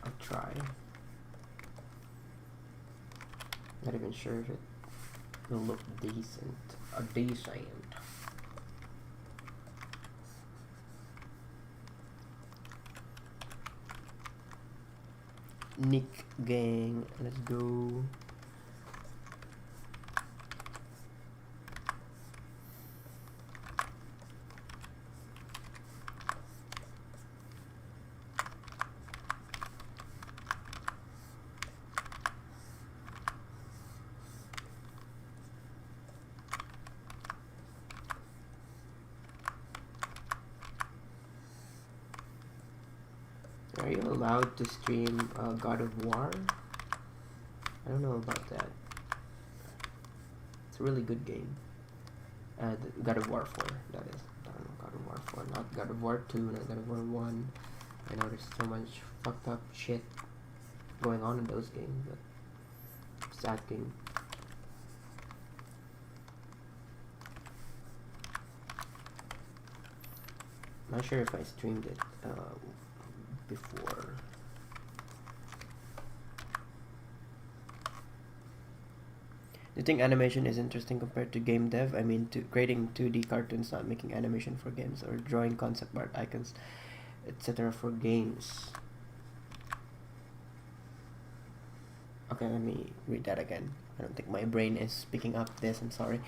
I'll try. Not even sure if it will look decent. Decent. Nick gang, let's go. Are you allowed to stream God of War? I don't know about that. It's a really good game. God of War 4, that is. I don't know, God of War 4, not God of War 2, not God of War 1. I know there's so much fucked up shit going on in those games, but sad game. Not sure if I streamed it before. Do you think animation is interesting compared to game dev? I mean, to creating 2D cartoons, not making animation for games, or drawing concept art icons, etc. for games. Okay, let me read that again. I don't think my brain is picking up this, I'm sorry.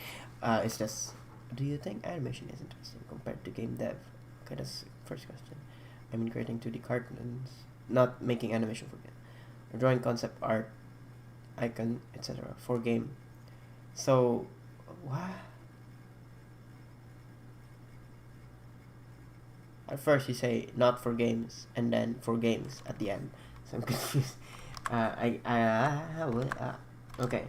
It's just, do you think animation is interesting compared to game dev? Okay, that's the first question. I mean, creating 2D cartoons, not making animation for game, or drawing concept art, icon, etc. for game. So, what? At first you say not for games, and then for games at the end. So I'm confused. Okay.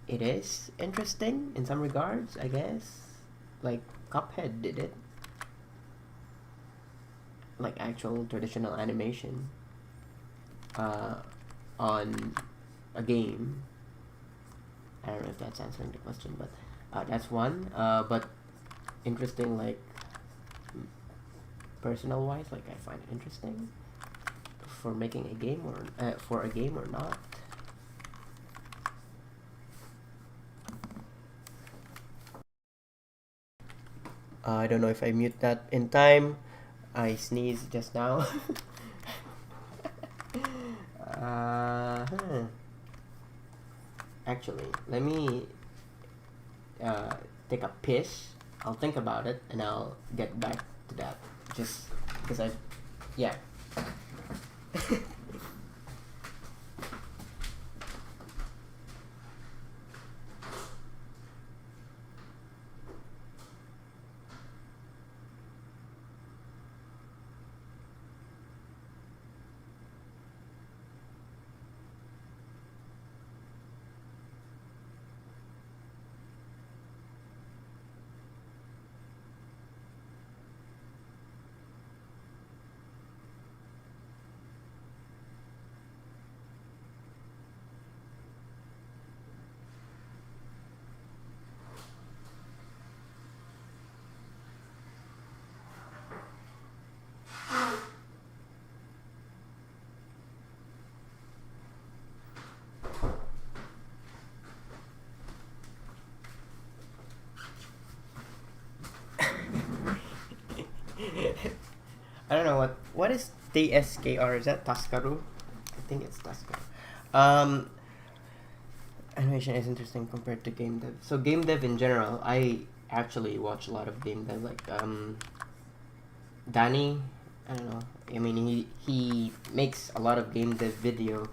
It is interesting in some regards, I guess. Like Cuphead did it. Like actual traditional animation on a game. I don't know if that's answering the question, but that's one. But interesting, like personal wise, like I find it interesting for making a game or for a game or not. I don't know if I mute that in time. I sneezed just now. Actually, let me take a piss. I'll think about it and I'll get back to that. just because yeah. I don't know what is TSKR. Is that Taskaru? I think it's Taskaru. Animation is interesting compared to game dev. So game dev in general, I actually watch a lot of game dev, like Danny. I don't know. I mean, he makes a lot of game dev video,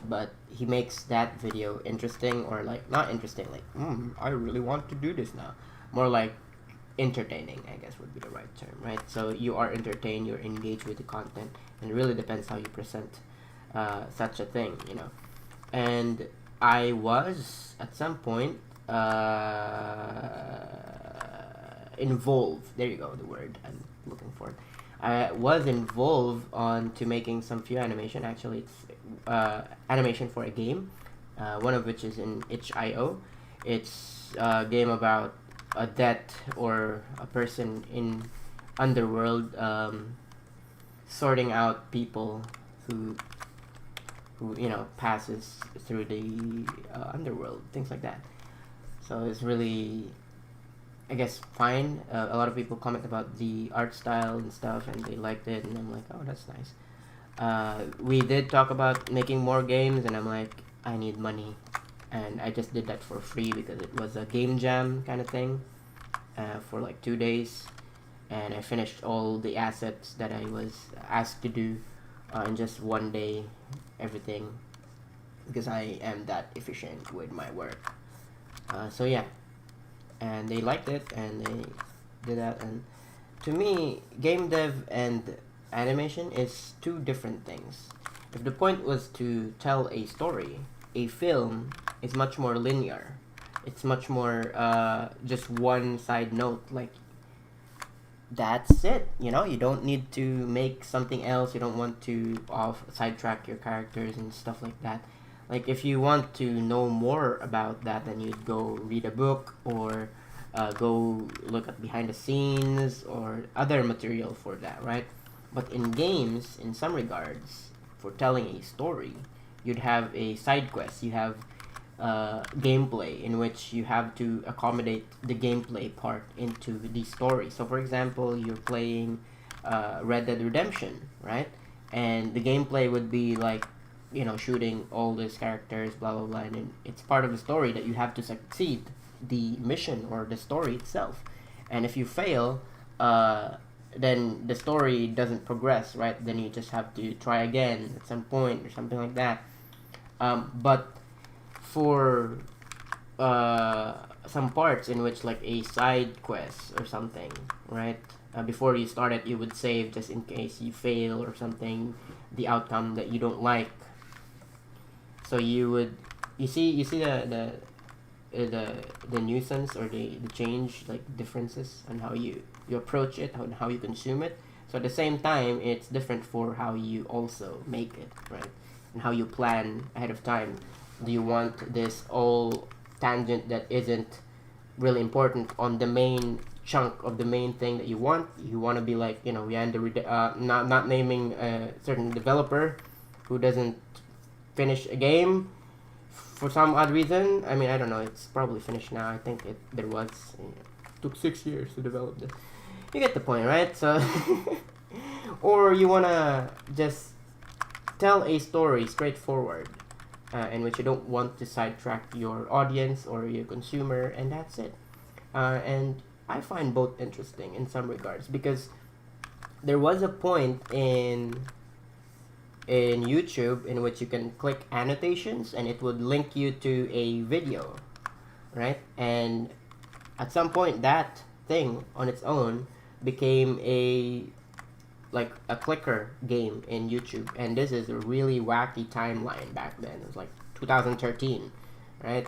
but he makes that video interesting, or like not interesting, like I really want to do this now. More like entertaining, I guess would be the right term, right? So you are entertained, you're engaged with the content, and it really depends how you present such a thing, you know. And I was at some point involved. There you go, the word I'm looking for. I was involved on to making some few animation. Actually, it's animation for a game, one of which is in itch.io. It's a game about a death or a person in underworld sorting out people who you know passes through the underworld, things like that. So it's really, I guess, fine. A lot of people comment about the art style and stuff, and they liked it, and I'm like, oh, that's nice. We did talk about making more games, and I'm like, I need money, and I just did that for free because it was a game jam kind of thing for like 2 days, and I finished all the assets that I was asked to do in just 1 day, everything, because I am that efficient with my work. So yeah, and they liked it, and they did that. And to me, game dev and animation is two different things. If the point was to tell a story, a film is much more linear. It's much more just one side note, like that's it, you know. You don't need to make something else. You don't want to sidetrack your characters and stuff like that. Like if you want to know more about that, then you'd go read a book, or go look at behind the scenes or other material for that, right? But in games, in some regards, for telling a story, you'd have a side quest. You have gameplay in which you have to accommodate the gameplay part into the story. So for example, you're playing Red Dead Redemption, right? And the gameplay would be like, you know, shooting all these characters, blah blah blah, and it's part of the story that you have to succeed the mission or the story itself. And if you fail, then the story doesn't progress, right? Then you just have to try again at some point or something like that. But for some parts in which like a side quest or something, right? Before you start it, you would save just in case you fail or something, the outcome that you don't like. So you see the nuisance or the change, like differences on how you approach it, how you consume it. So at the same time, it's different for how you also make it, right? And how you plan ahead of time. Do you want this all tangent that isn't really important on the main chunk of the main thing that you want? You want to be like, you know, not naming a certain developer who doesn't finish a game for some odd reason. I mean, I don't know. It's probably finished now. I think it took 6 years to develop this. You get the point, right? So, or you wanna just tell a story straightforward, in which you don't want to sidetrack your audience or your consumer, and that's it. And I find both interesting in some regards, because there was a point in YouTube in which you can click annotations and it would link you to a video, right? And at some point that thing on its own became a clicker game in YouTube, and this is a really wacky timeline back then. It was like 2013, right?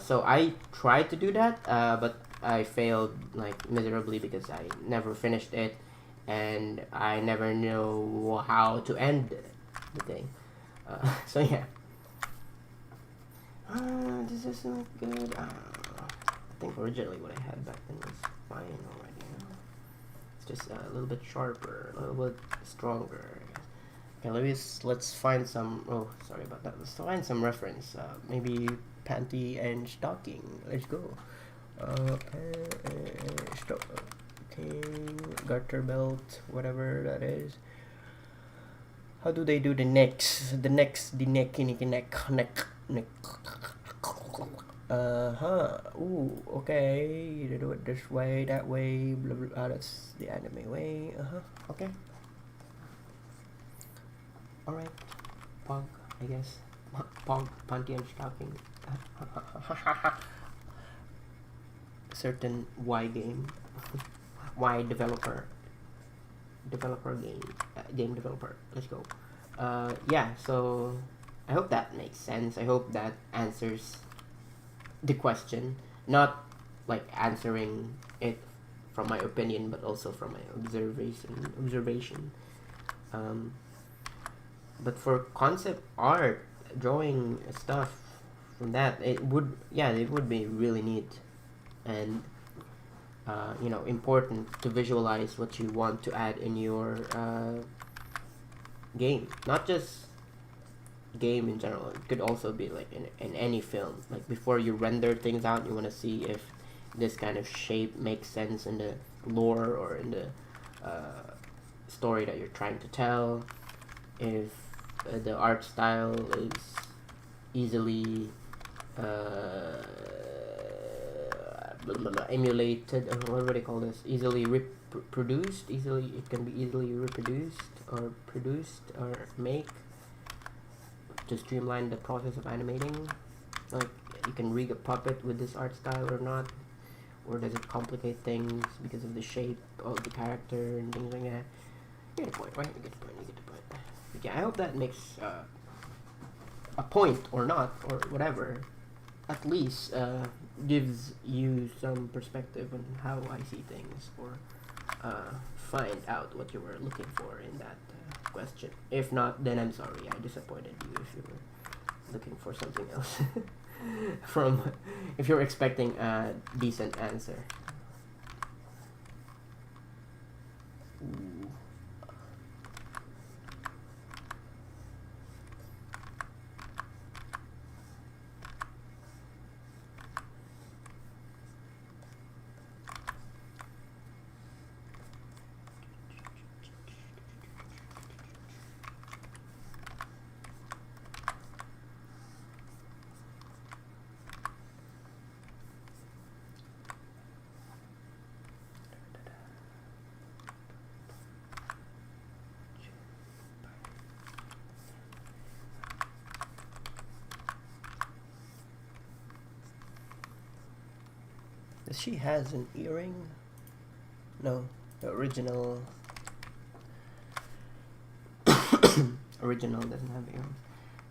So I tried to do that, but I failed like miserably because I never finished it, and I never know how to end the thing. So yeah. This isn't good. I think originally what I had back then was fine already. It's just a little bit sharper, a little bit stronger. Okay, let's find some. Oh, sorry about that. Let's find some reference. Maybe panty and stocking. Let's go. Stocking, garter belt, whatever that is. How do they do the necks? The neck. Ooh, okay. You do it this way, that way, blah blah. That's the anime way. Okay. Alright. Pog, I guess. Pog, panty and stocking. Certain Y game. Y developer. Game developer. Let's go. Yeah, so I hope that makes sense. I hope that answers the question. Not like answering it from my opinion, but also from my observation. But for concept art, drawing stuff from that, it would be really neat and important to visualize what you want to add in your game. Not just game in general. It could also be like in any film. Like before you render things out, you want to see if this kind of shape makes sense in the lore or in the story that you're trying to tell. If the art style is easily emulated, what would I call this? Easily reproduced. It can be easily reproduced or produced or make to streamline the process of animating. Like you can rig a puppet with this art style or not, or does it complicate things because of the shape of the character and things like that? You get the point, right? You get the point. But yeah, I hope that makes a point or not or whatever. At least gives you some perspective on how I see things, or find out what you were looking for in that question. If not, then I'm sorry, I disappointed you if you were looking for something else. If you're expecting a decent answer. Ooh. She has an earring? No, the original original doesn't have earrings.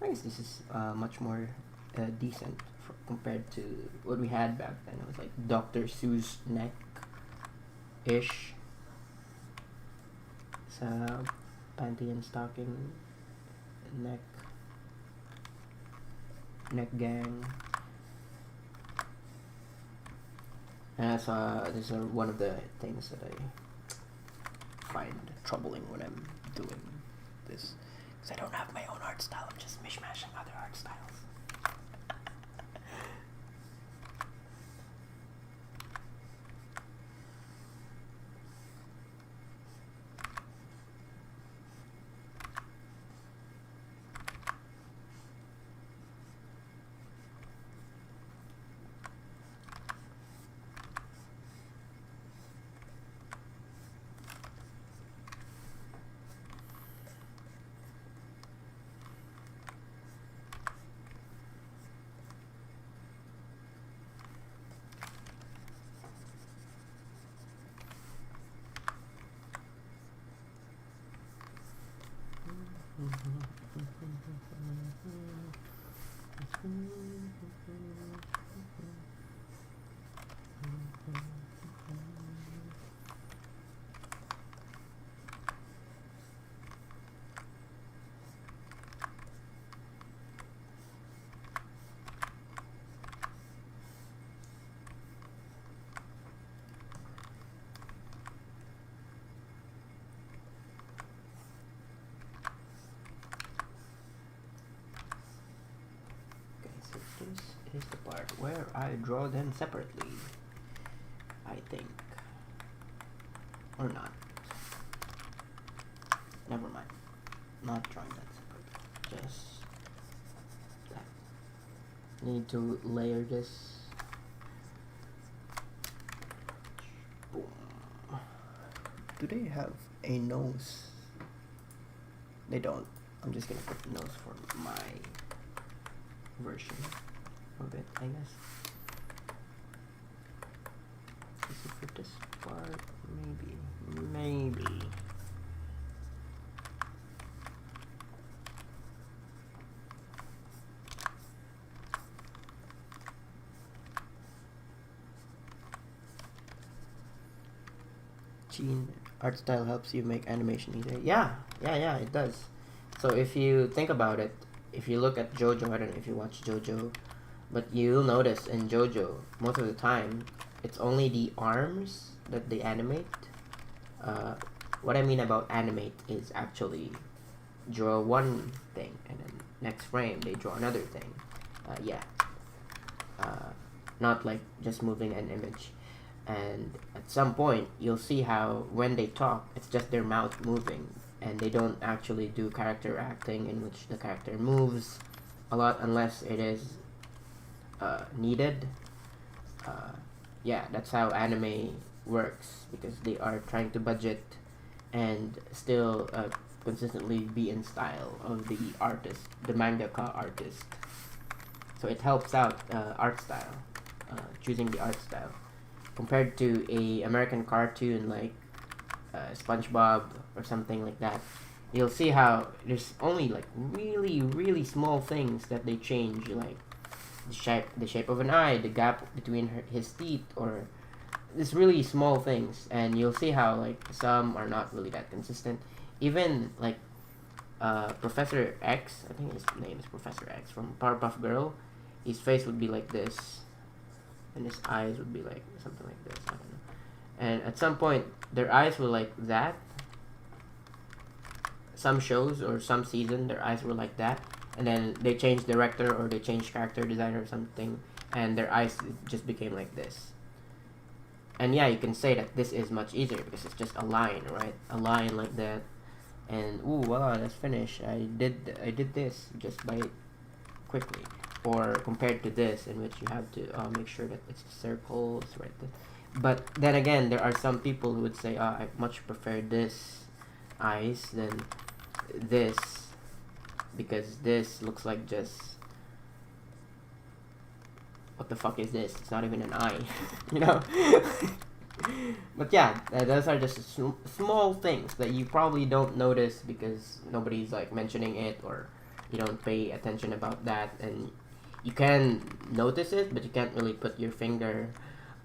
I guess this is much more decent compared to what we had back then. It was like Dr. Seuss neck-ish. It's panty and stocking neck gang. And these are one of the things that I find troubling when I'm doing this, because I don't have my own art style. I'm just mishmashing other art styles. This is the part where I draw them separately, I think. Or not. Never mind. Not drawing that separately. Just that. Need to layer this. Boom. Do they have a nose? They don't. I'm just gonna put the nose for my version of it, I guess. Is it for this part? Maybe. Gene art style helps you make animation easier. Yeah, it does. So if you think about it, if you look at JoJo, I don't know if you watch JoJo, but you'll notice in JoJo, most of the time, it's only the arms that they animate. What I mean about animate is actually draw one thing, and then next frame, they draw another thing. Not like just moving an image. And at some point, you'll see how when they talk, it's just their mouth moving, and they don't actually do character acting in which the character moves a lot unless it is needed. That's how anime works, because they are trying to budget and still consistently be in style of the artist, the mangaka artist. So it helps out art style, choosing the art style. Compared to a American cartoon like SpongeBob or something like that, you'll see how there's only like really small things that they change, like the shape of an eye, the gap between his teeth, or this really small things. And you'll see how like some are not really that consistent. Even like Professor X, I think his name is Professor X from Powerpuff Girl, his face would be like this, and his eyes would be like something like this. I don't know. And at some point, their eyes were like that. Some shows or some season, their eyes were like that, and then they changed director or they changed character designer or something, and their eyes just became like this. And yeah, you can say that this is much easier because it's just a line, right? A line like that, and ooh, voila, that's finished. I did this just by quickly. Or compared to this, in which you have to make sure that it's circles right there. But then again, there are some people who would say, I much prefer this eyes than this, because this looks like just, what the fuck is this? It's not even an eye, you know? But yeah, those are just small things that you probably don't notice because nobody's like mentioning it, or you don't pay attention about that, and you can notice it, but you can't really put your finger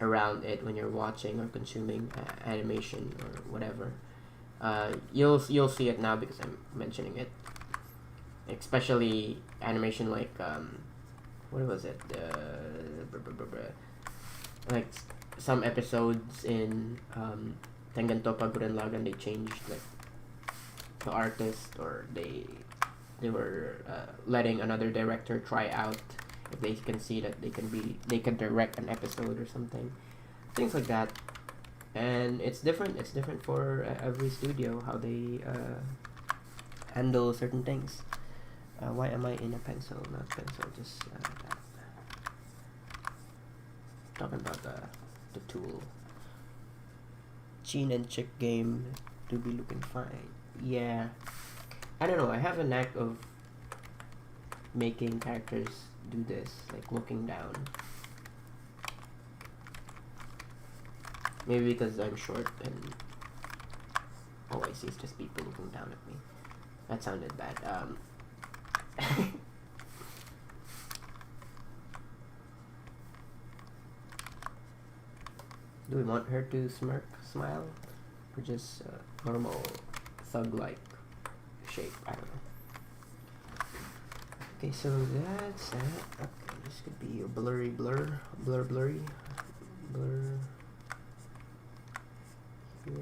around it when you're watching or consuming animation or whatever. You'll see it now because I'm mentioning it. Especially animation like what was it? Like some episodes in Tengen Toppa Gurren Lagann, they changed like the artist, or they were letting another director try out if they can see that they can direct an episode or something, things like that. And it's different for every studio how they handle certain things. Why am I in a pencil, not pencil, just that. Talking about the tool. Chin and chick game to be looking fine. Yeah, I don't know, I have a knack of making characters do this, like looking down. Maybe because I'm short and all I see is just people looking down at me. That sounded bad. Do we want her to smirk, smile, or just normal thug-like shape? I don't know. Okay, so that's that. Okay, this could be a blurry blur, blurry, blur here.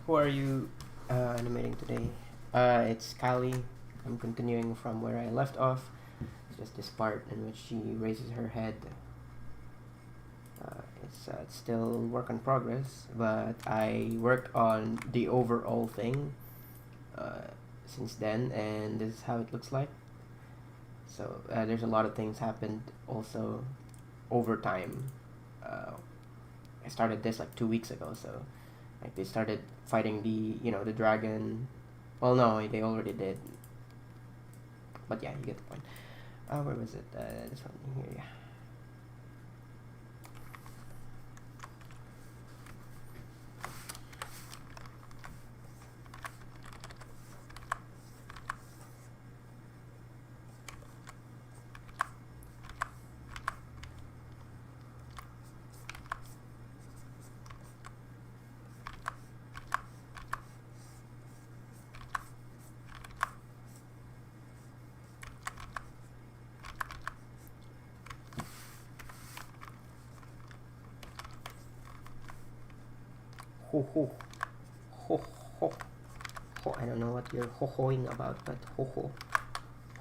Who are you animating today? It's Kylie. I'm continuing from where I left off. It's just this part in which she raises her head. It's still work in progress, but I worked on the overall thing since then, and this is how it looks like. So there's a lot of things happened also over time. I started this like 2 weeks ago, so like they started fighting the dragon. Well, no, they already did. But yeah, you get the point. Where was it? This one here, yeah. Ho ho ho ho ho. I don't know what you're ho-hoing about, but ho ho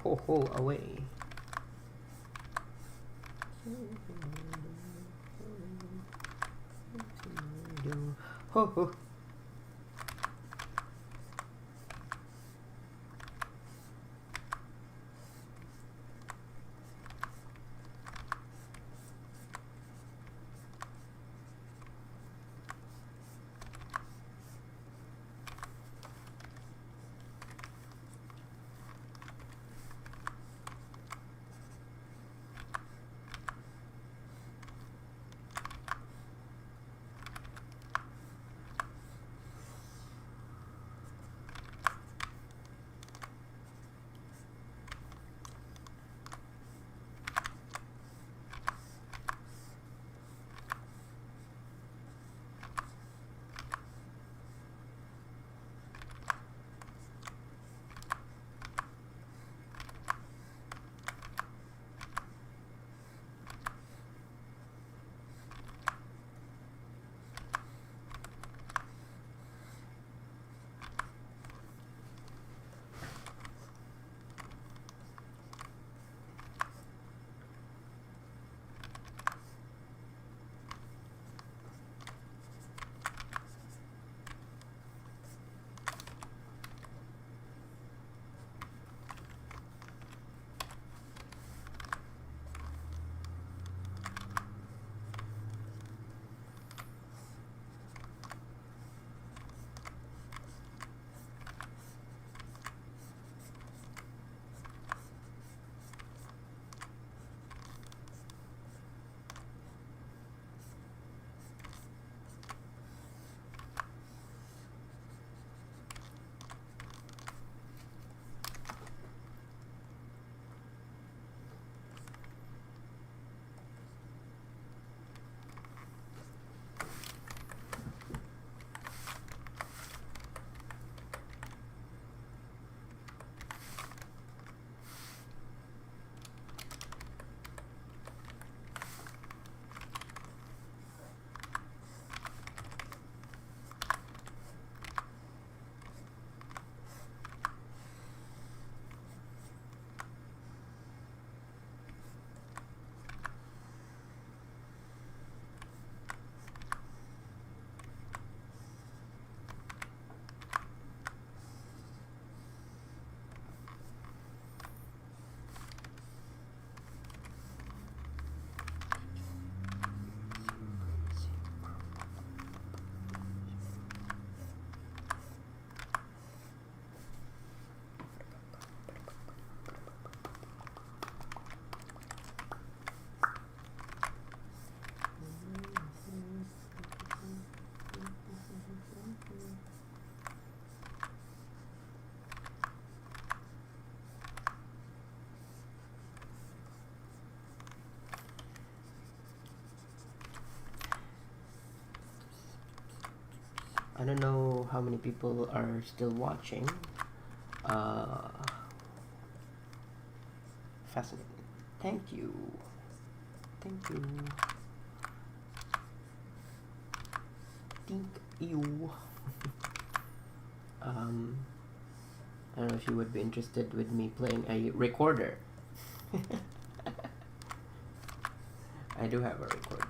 ho ho away. Ho ho. I don't know how many people are still watching. Fascinating. Thank you. Thank you. Thank you. I don't know if you would be interested with me playing a recorder. I do have a recorder.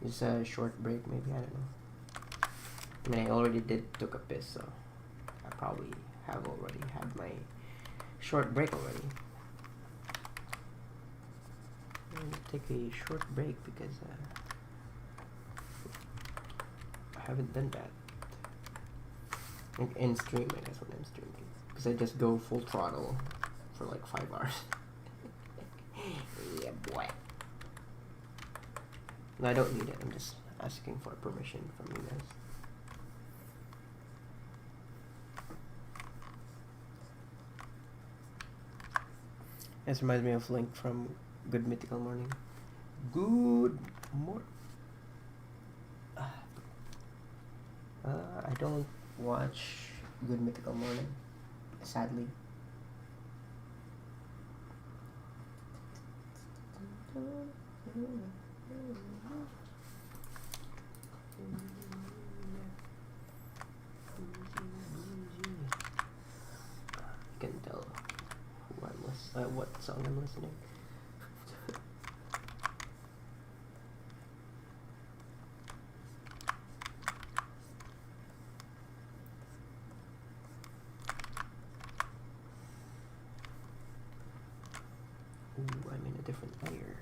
It's a short break, maybe, I don't know. I mean, I already took a piss, so I probably have already had my short break already. I'm gonna take a short break because I haven't done that. In stream, I guess, when I'm streaming. Because I just go full throttle for like 5 hours. Yeah, boy. No, I don't need it. I'm just asking for permission from you guys. This reminds me of Link from Good Mythical Morning. Good morning. I don't watch Good Mythical Morning, sadly. You can tell who what song I'm listening. Ooh, I'm in a different layer.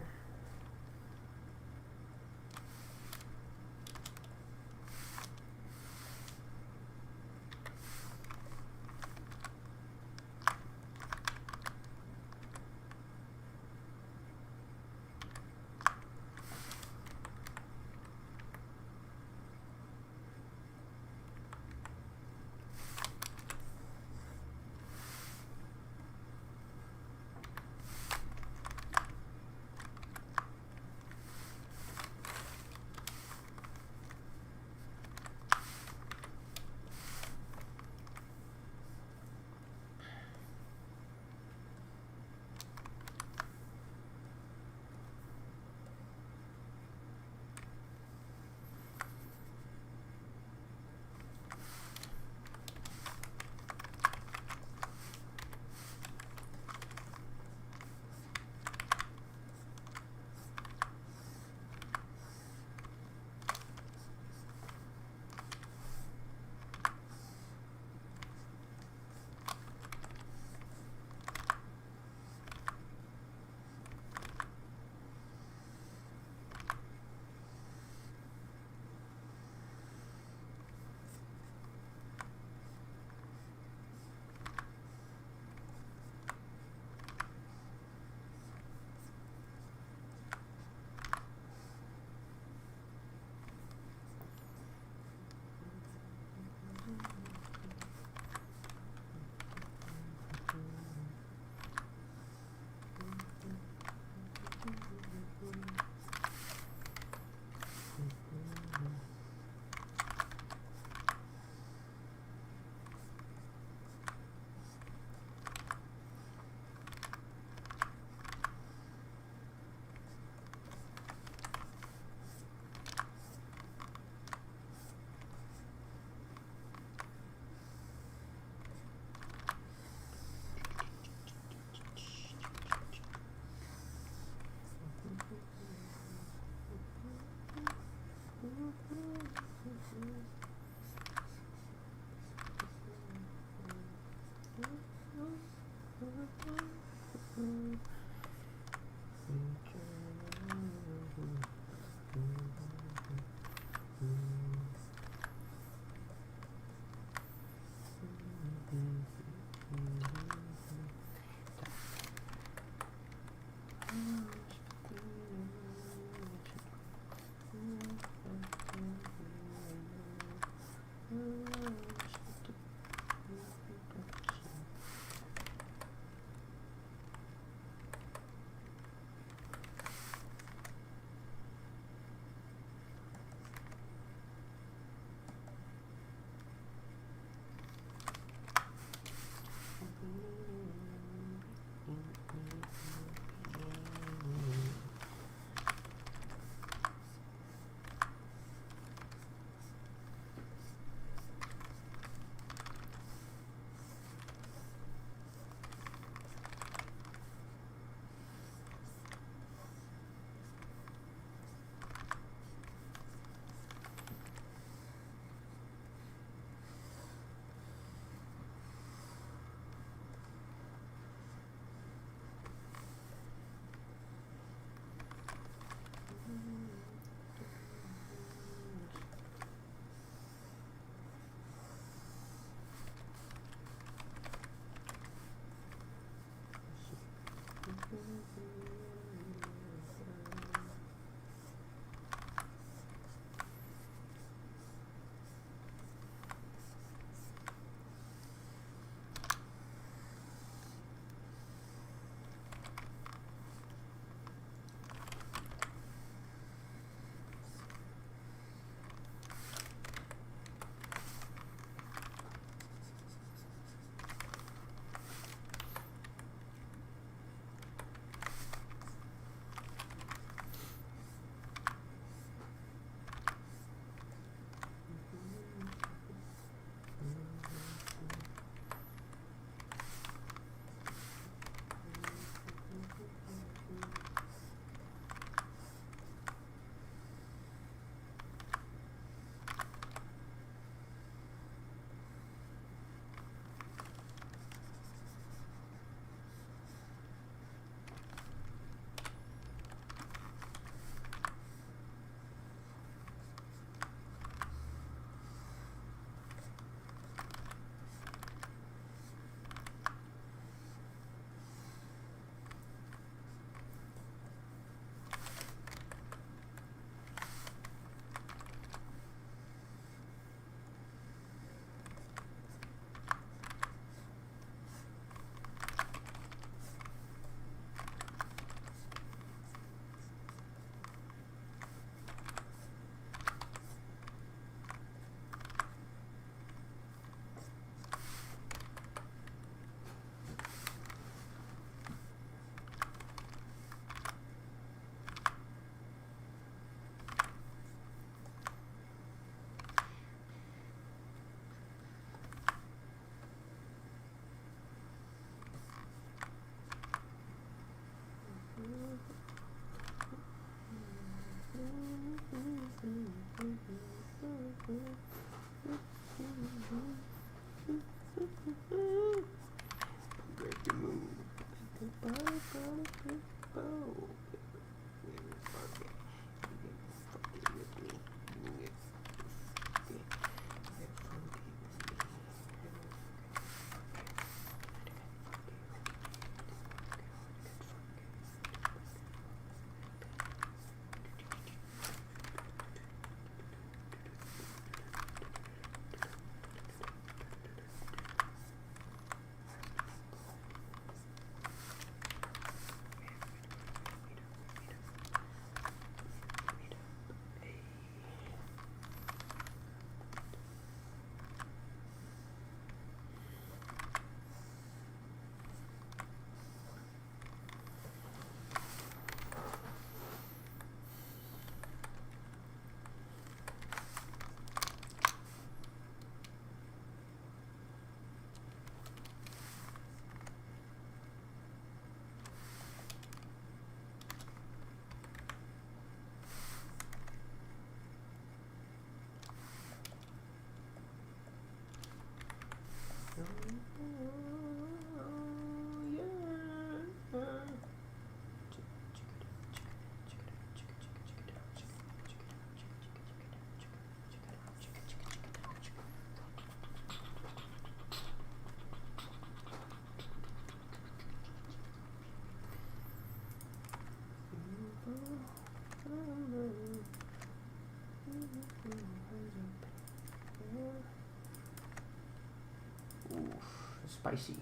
Spicy.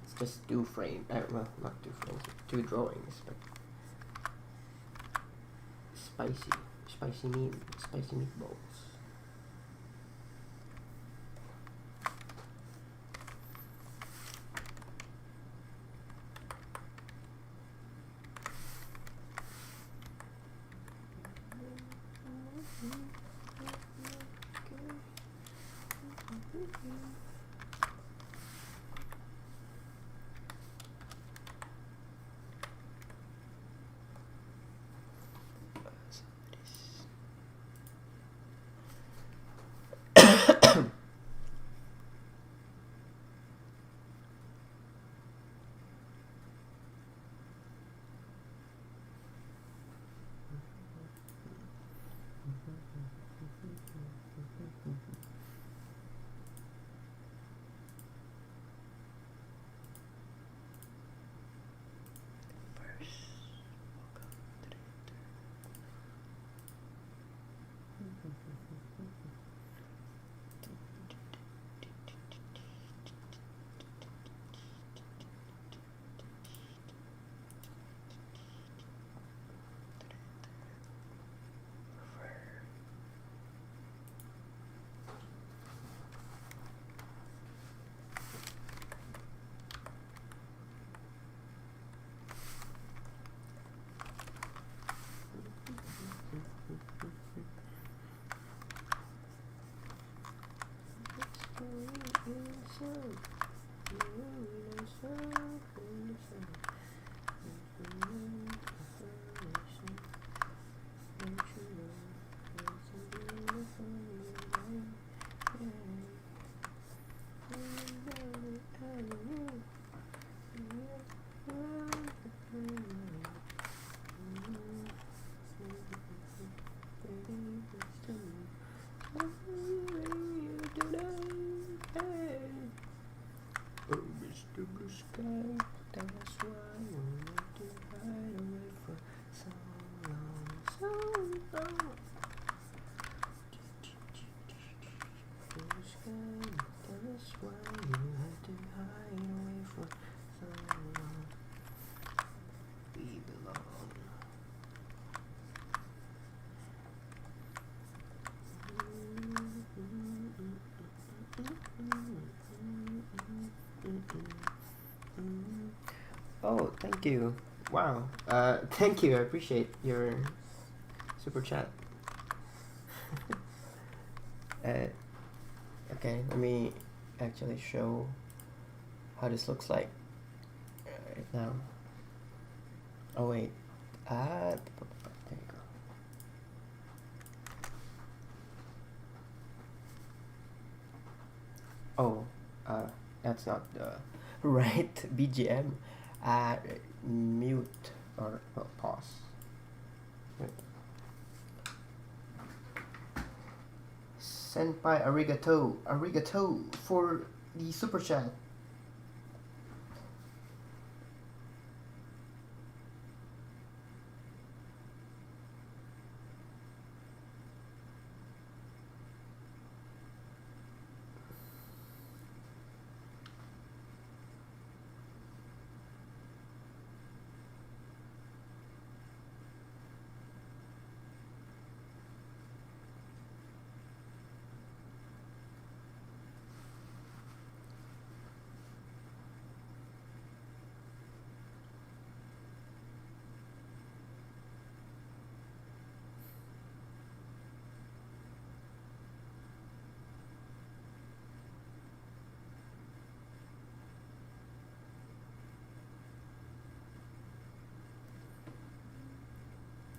It's just two frame. Well, not two frames. Two drawings, but spicy. Spicy meatballs. Oh, thank you. Wow. Thank you. I appreciate your super chat. Okay, let me actually show how this looks like right now. Oh wait. There you go. Oh, that's not the. Right, BGM. Mute or pause. Wait. Senpai arigato for the super chat.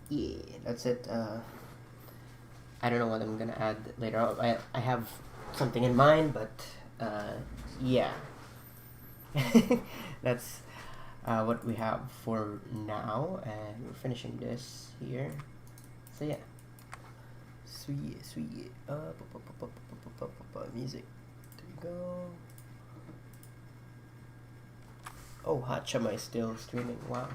Yeah, that's it. I don't know what I'm gonna add later on. I have something in mind, but yeah. That's what we have for now, and we're finishing this here. So yeah. Sweet. Music. There you go. Oh, Hachama is still streaming. Wow.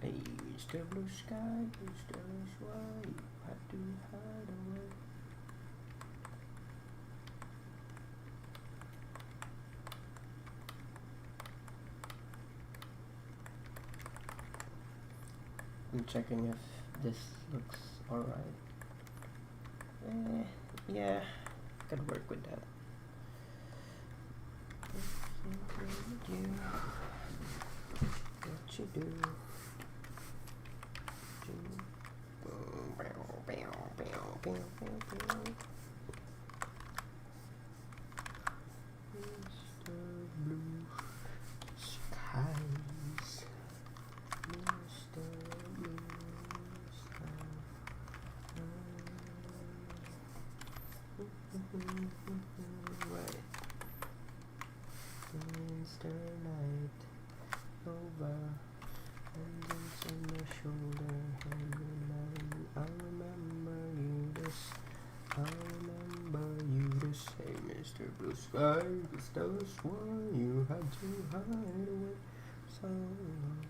Hey, Mr. Blue Sky, Mr. Why you had to hide away. I'm checking if this looks alright. Yeah, could work with that. What you do? Mr. Blue Skies, Mr. Blue Skies. Right. Mr. Night over, and it's on my shoulder, and I'll remember you this. I'll remember you to say, Mr. Blue Sky, 'cause that's why you had to hide away so long.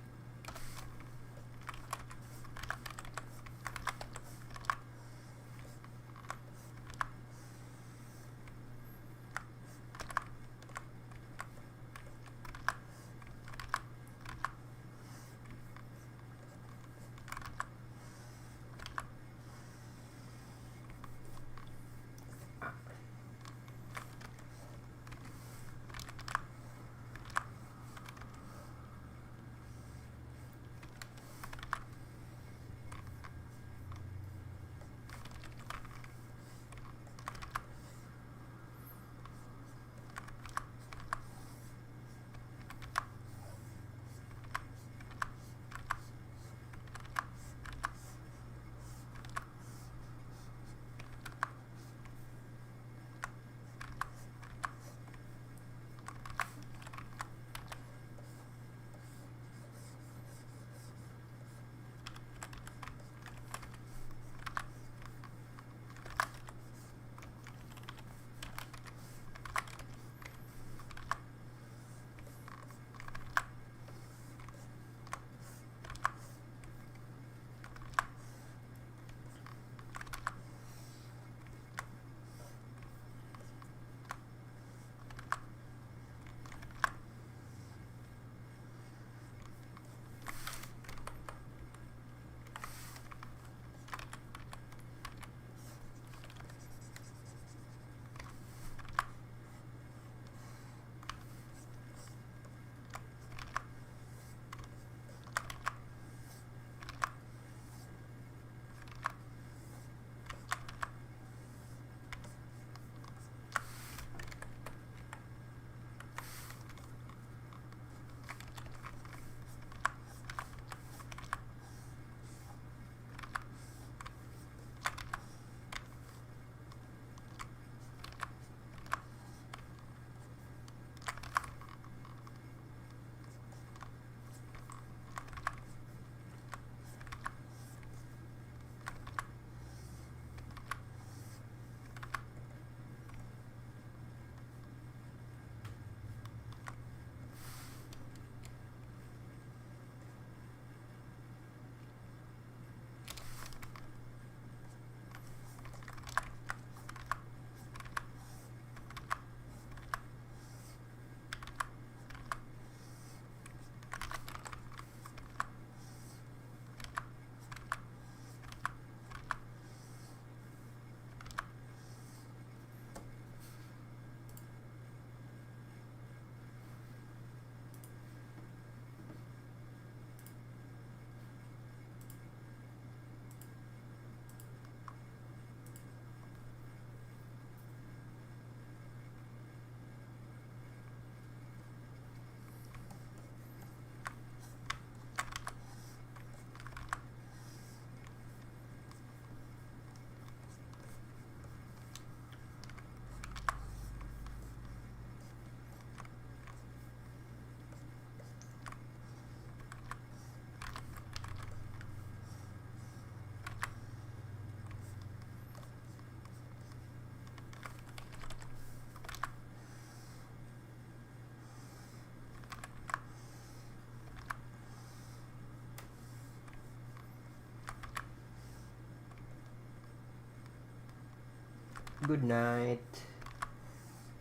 Good night.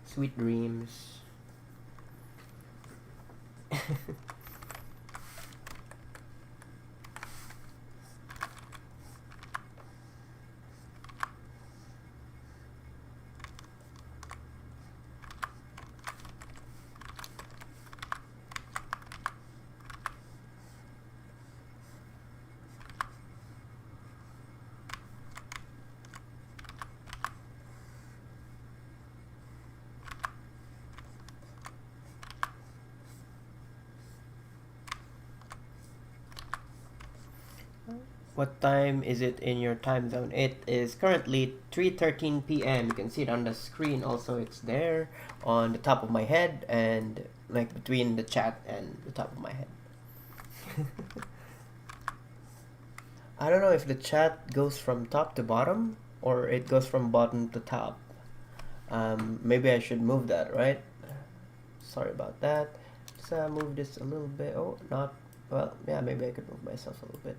Sweet dreams. What time is it in your time zone? It is currently 3:13 p.m. You can see it on the screen. Also, it's there on the top of my head and like between the chat and the top of my head. I don't know if the chat goes from top to bottom or it goes from bottom to top. Maybe I should move that, right? Sorry about that. Let's move this a little bit. Oh, not well. Yeah, maybe I could move myself a little bit.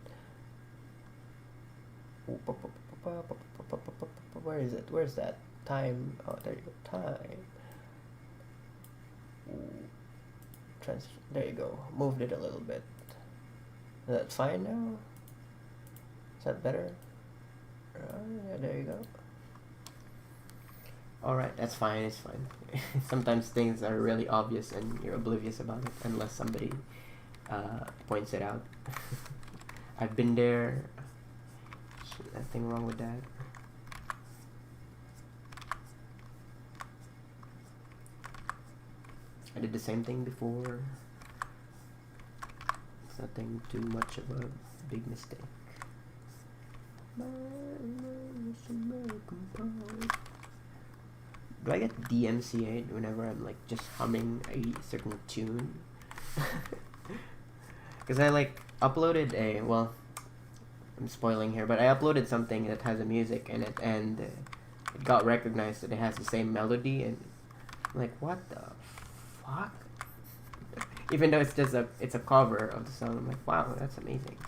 Where is it? Where's that? Time. Oh, there you go. Time. There you go. Moved it a little bit. Is that fine now? Is that better? Yeah, there you go. Alright, that's fine. It's fine. Sometimes things are really obvious and you're oblivious about it unless somebody points it out. I've been there. Nothing wrong with that. I did the same thing before. It's nothing too much of a big mistake. Do I get DMCA'd whenever I'm like just humming a certain tune? Because I like uploaded a, well, I'm spoiling here, but I uploaded something that has a music in it, and it got recognized that it has the same melody, and I'm like, what the fuck? Even though it's just it's a cover of the song, I'm like, wow, that's amazing.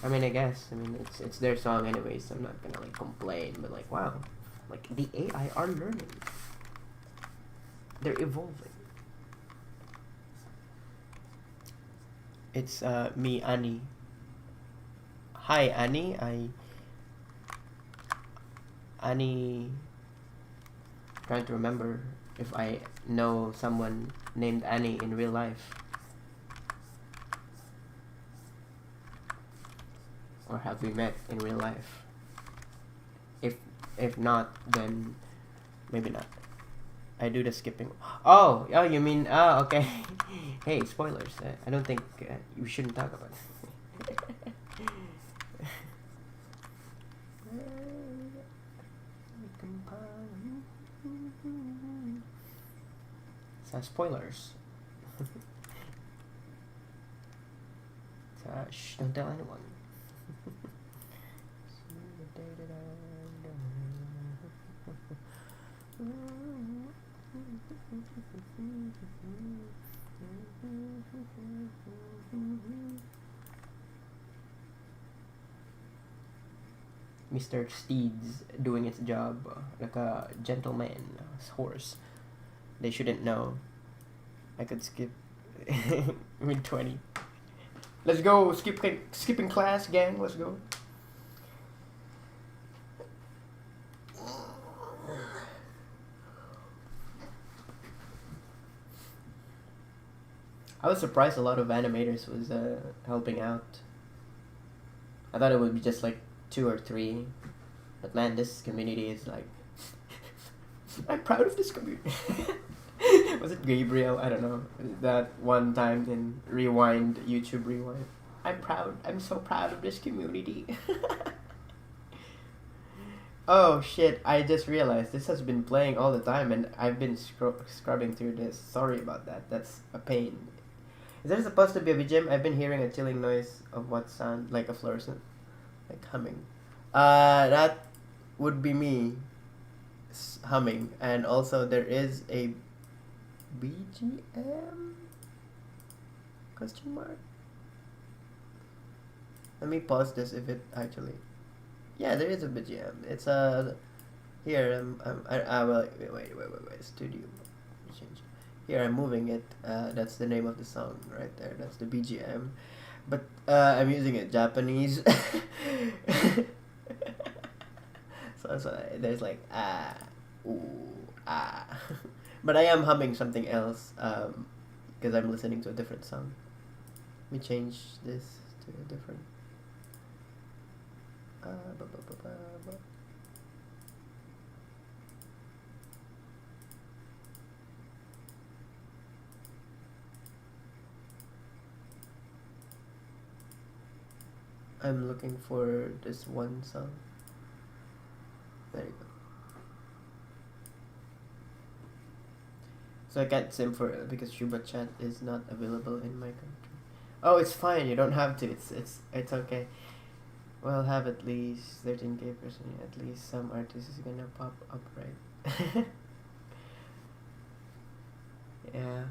I mean, it's their song anyway, so I'm not gonna like complain, but like, wow, like the AI are learning, they're evolving. It's me, Annie. Hi, Annie. Annie. Trying to remember if I know someone named Annie in real life, or have we met in real life? If not, then maybe not. I do the skipping. Oh, you mean? Oh, okay. Hey, spoilers. I don't think we shouldn't talk about it. So spoilers. So, shh, don't tell anyone. Mr. Steed's doing its job like a gentleman horse. They shouldn't know. I could skip mid 20. Let's go, skipping class, gang. Let's go. I was surprised a lot of animators was helping out. I thought it would be just like 2 or 3, but man, this community is like I'm proud of this community. Was it Gabriel? I don't know. That one time in YouTube Rewind. I'm so proud of this community. Oh shit, I just realized this has been playing all the time and I've been scrubbing through this. Sorry about that. That's a pain. Is there supposed to be a BGM? I've been hearing a chilling noise of what sound like a fluorescent, like humming. That would be me humming, and also there is a BGM? Question mark? Let me pause this if it actually... Yeah, there is a BGM. It's a Here well, wait. Studio. Change. Here I'm moving it. That's the name of the song right there. That's the BGM. But I'm using it Japanese. So there's like ooh, but I am humming something else because I'm listening to a different song. Let me change this to a different. Ba, ba, ba, ba, ba. I'm looking for this one song. There you go. So I can't sim for it because Shuba Chat is not available in my country. Oh, it's fine. You don't have to. It's okay. Well, have at least 13K person. At least some artist is gonna pop up, right? Yeah.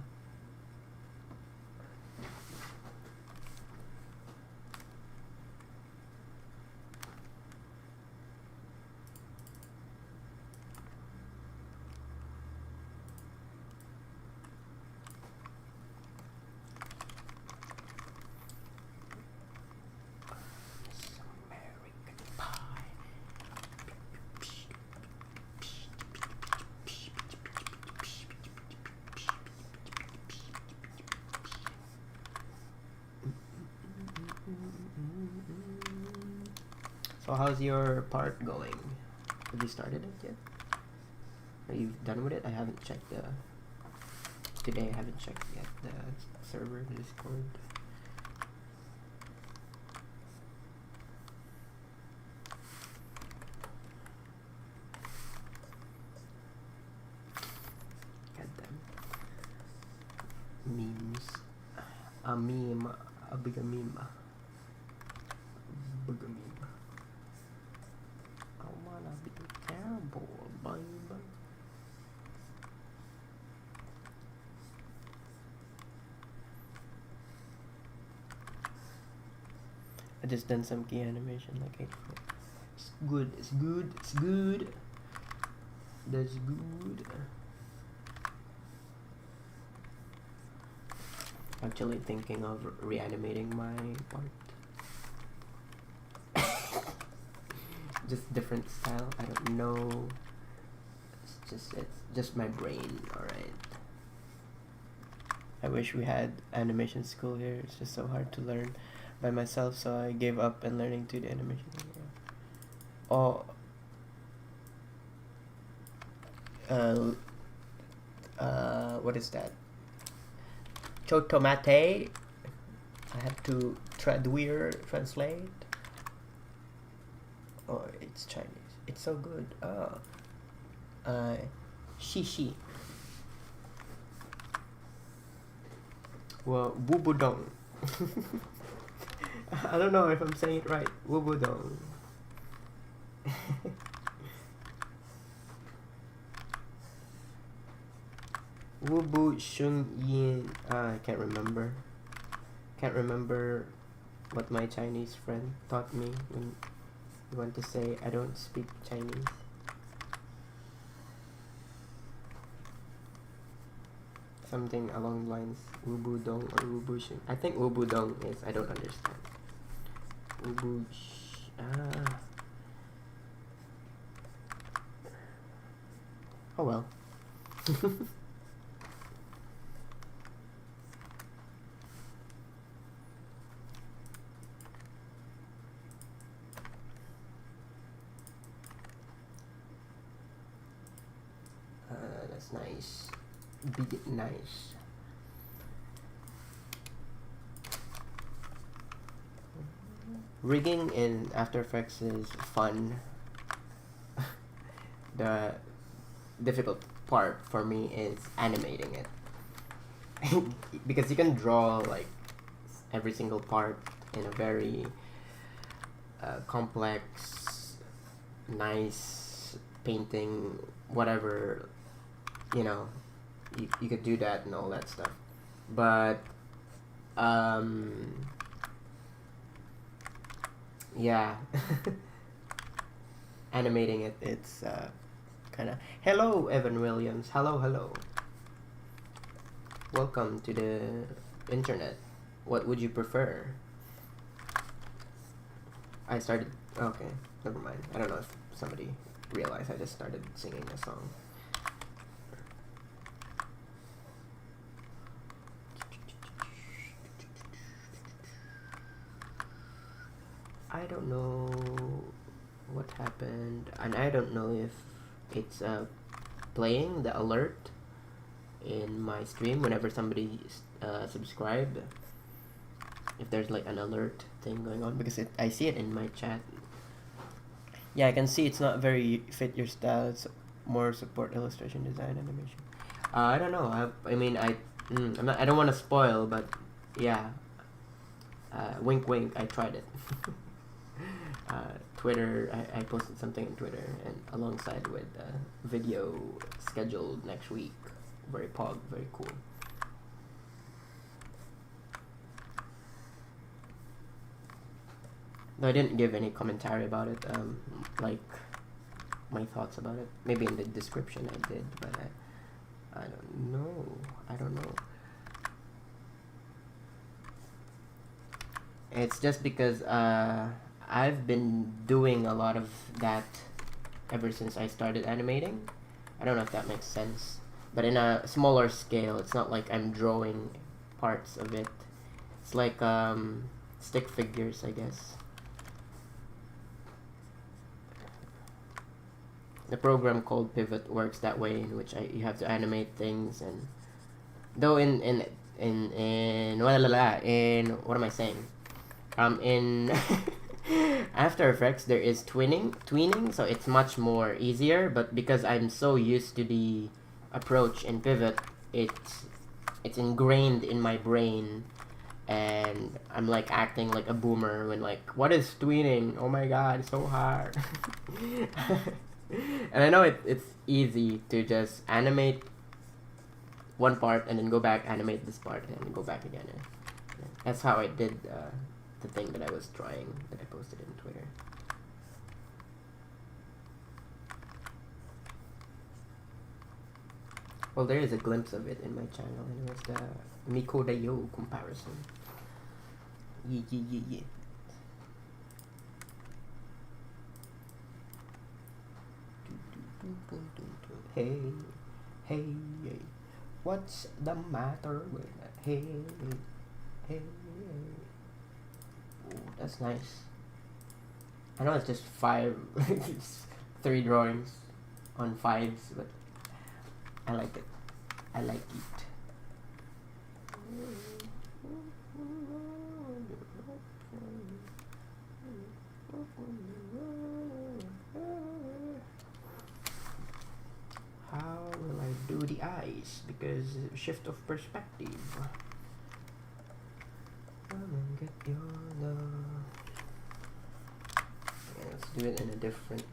So how's your part going? Have you started it yet? Are you done with it? I haven't checked today I haven't checked yet the server, the Discord. Goddamn. Memes. A meme. A big meme. Big meme. I wanna be a cowboy, baby. I just done some key animation like 8. It's good, it's good, it's good. That's good. Actually thinking of reanimating my part. Just different style. I don't know. It's just my brain. All right. I wish we had animation school here. It's just so hard to learn by myself, so I gave up and learning to the animation. Oh. What is that? Chotomate. I have to translate. Oh, it's Chinese. It's so good. Shishi. Well, wubudong. I don't know if I'm saying it right. Wubudong. Wubu Shung Yin. I can't remember. Can't remember what my Chinese friend taught me when you want to say I don't speak Chinese. Something along the lines Wubu Dong or Wubu Shung. I think Wubu Dong is I don't understand. Wubu Oh well. That's nice. Big nice. Rigging in After Effects is fun. The difficult part for me is animating it. Because you can draw like every single part in a very complex, nice painting, whatever, you know, you could do that and all that stuff. But yeah. Animating it's kind of. Hello, Evan Williams. Hello, hello. Welcome to the internet. What would you prefer? I started. Okay, never mind. I don't know if somebody realized I just started singing a song. I don't know what happened, and I don't know if it's playing the alert in my stream whenever somebody subscribed. If there's like an alert thing going on, because I see it in my chat. Yeah, I can see it's not very fit your style. It's more support illustration, design, animation. I don't know. I mean, I'm not. I don't want to spoil, but yeah. Wink, wink. I tried it. Twitter. I posted something on Twitter, and alongside with video scheduled next week. Very pog. Very cool. Though I didn't give any commentary about it, like my thoughts about it. Maybe in the description I did, but I don't know. I don't know. It's just because I've been doing a lot of that ever since I started animating. I don't know if that makes sense, but in a smaller scale. It's not like I'm drawing parts of it. It's like stick figures, I guess. The program called Pivot works that way, in which you have to animate things, and though in what am I saying? In After Effects there is tweening, so it's much more easier. But because I'm so used to the approach in Pivot, it's ingrained in my brain, and I'm like acting like a boomer when like, what is tweening? Oh my god, it's so hard. And I know it's easy to just animate one part and then go back, animate this part, and then go back again. That's how I did the thing that I was drawing that I posted in Twitter. Well, there is a glimpse of it in my channel, and it was the Miko Dayo comparison. Yeah. Hey, what's the matter with that? Hey. Ooh, that's nice. I know it's just it's 3 drawings on 5s, but I like it. I like it. How will I do the eyes? Because shift of perspective. Come and get your love. Yeah, let's do it in a different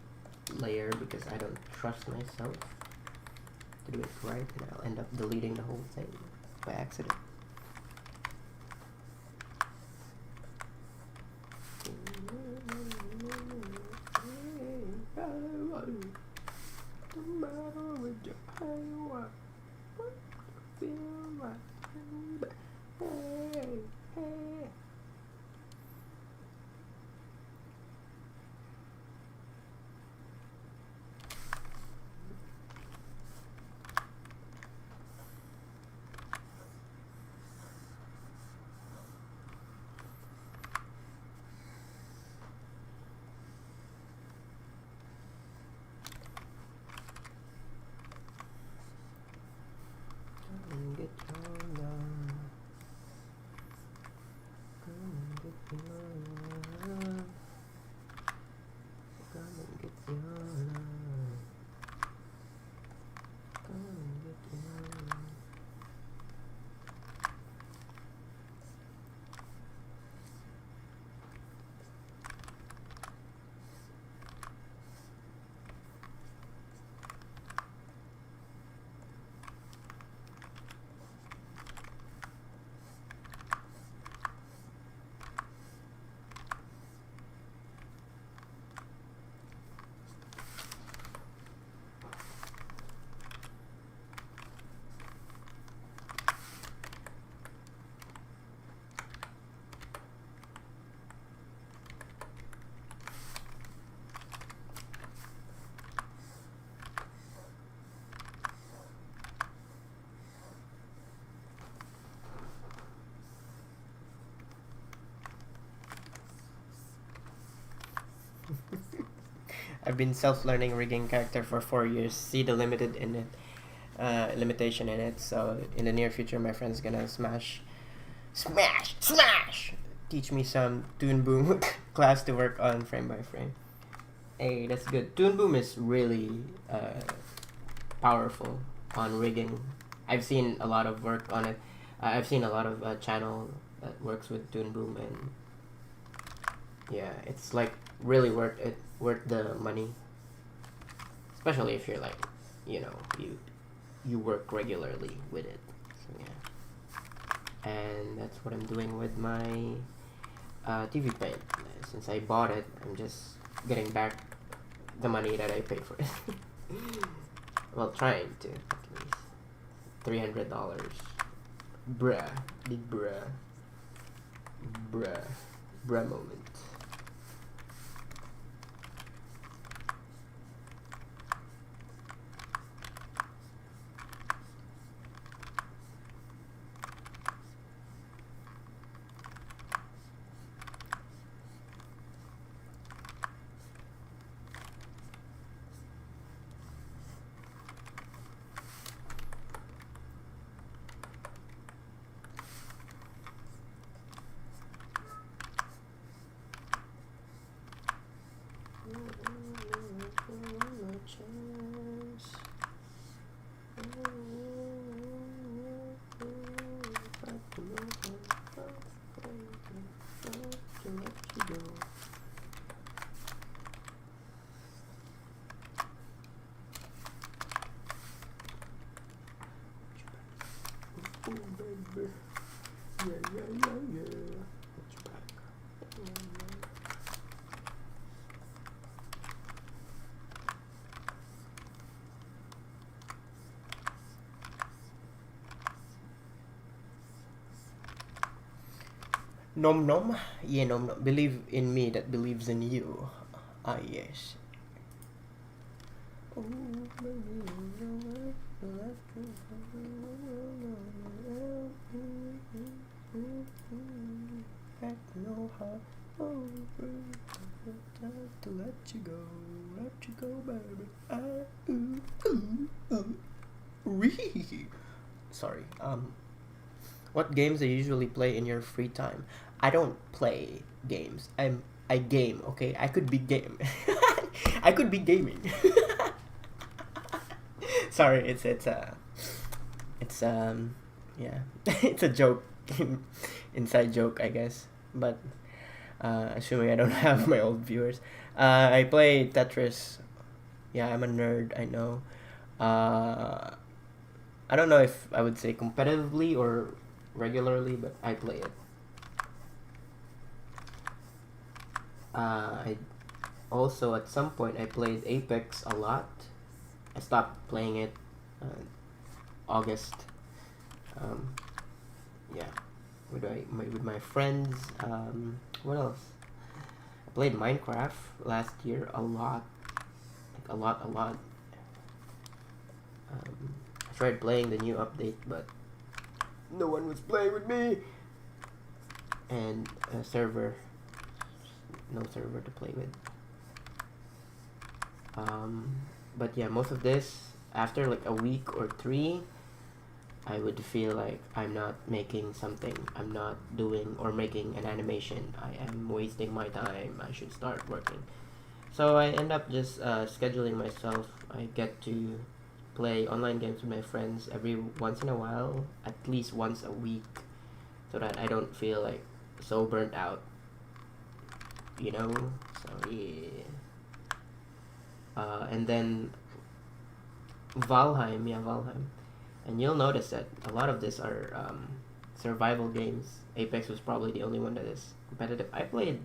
layer because I don't trust myself to do it right, and I'll end up deleting the whole thing by accident. Get your love. I've been self-learning rigging character for 4 years. See the limitation in it. So in the near future, my friend's gonna smash, teach me some Toon Boom class to work on frame by frame. Hey, that's good. Toon Boom is really powerful on rigging. I've seen a lot of work on it. I've seen a lot of channel that works with Toon Boom, and yeah, it's like really worth the money, especially if you're like, you work regularly with it. So yeah, and that's what I'm doing with my TV paint. Since I bought it, I'm just getting back the money that I paid for it. Well, trying to at least $300. Bruh, big bruh moment. Nom nom, yeah, nom nom. Believe in me that believes in you. Ah, yes. To let you go, baby. Sorry. What games do you usually play in your free time? I don't play games. I game. Okay, I could be game. I could be gaming. Sorry, it's yeah, it's a joke, inside joke, I guess. But assuming I don't have my old viewers, I play Tetris. Yeah, I'm a nerd. I know. I don't know if I would say competitively or regularly, but I play it. I also at some point I played Apex a lot. I stopped playing it August. Yeah, with my friends. What else? I played Minecraft last year a lot, like a lot. I tried playing the new update, but no one was playing with me, and no server to play with. But yeah, most of this, after like a week or 3, I would feel like I'm not making something, I'm not doing or making an animation, I am wasting my time, I should start working. So I end up just scheduling myself. I get to play online games with my friends every once in a while, at least once a week, so that I don't feel like so burnt out, so yeah. And then Valheim, and you'll notice that a lot of these are survival games. Apex was probably the only one that is competitive. I played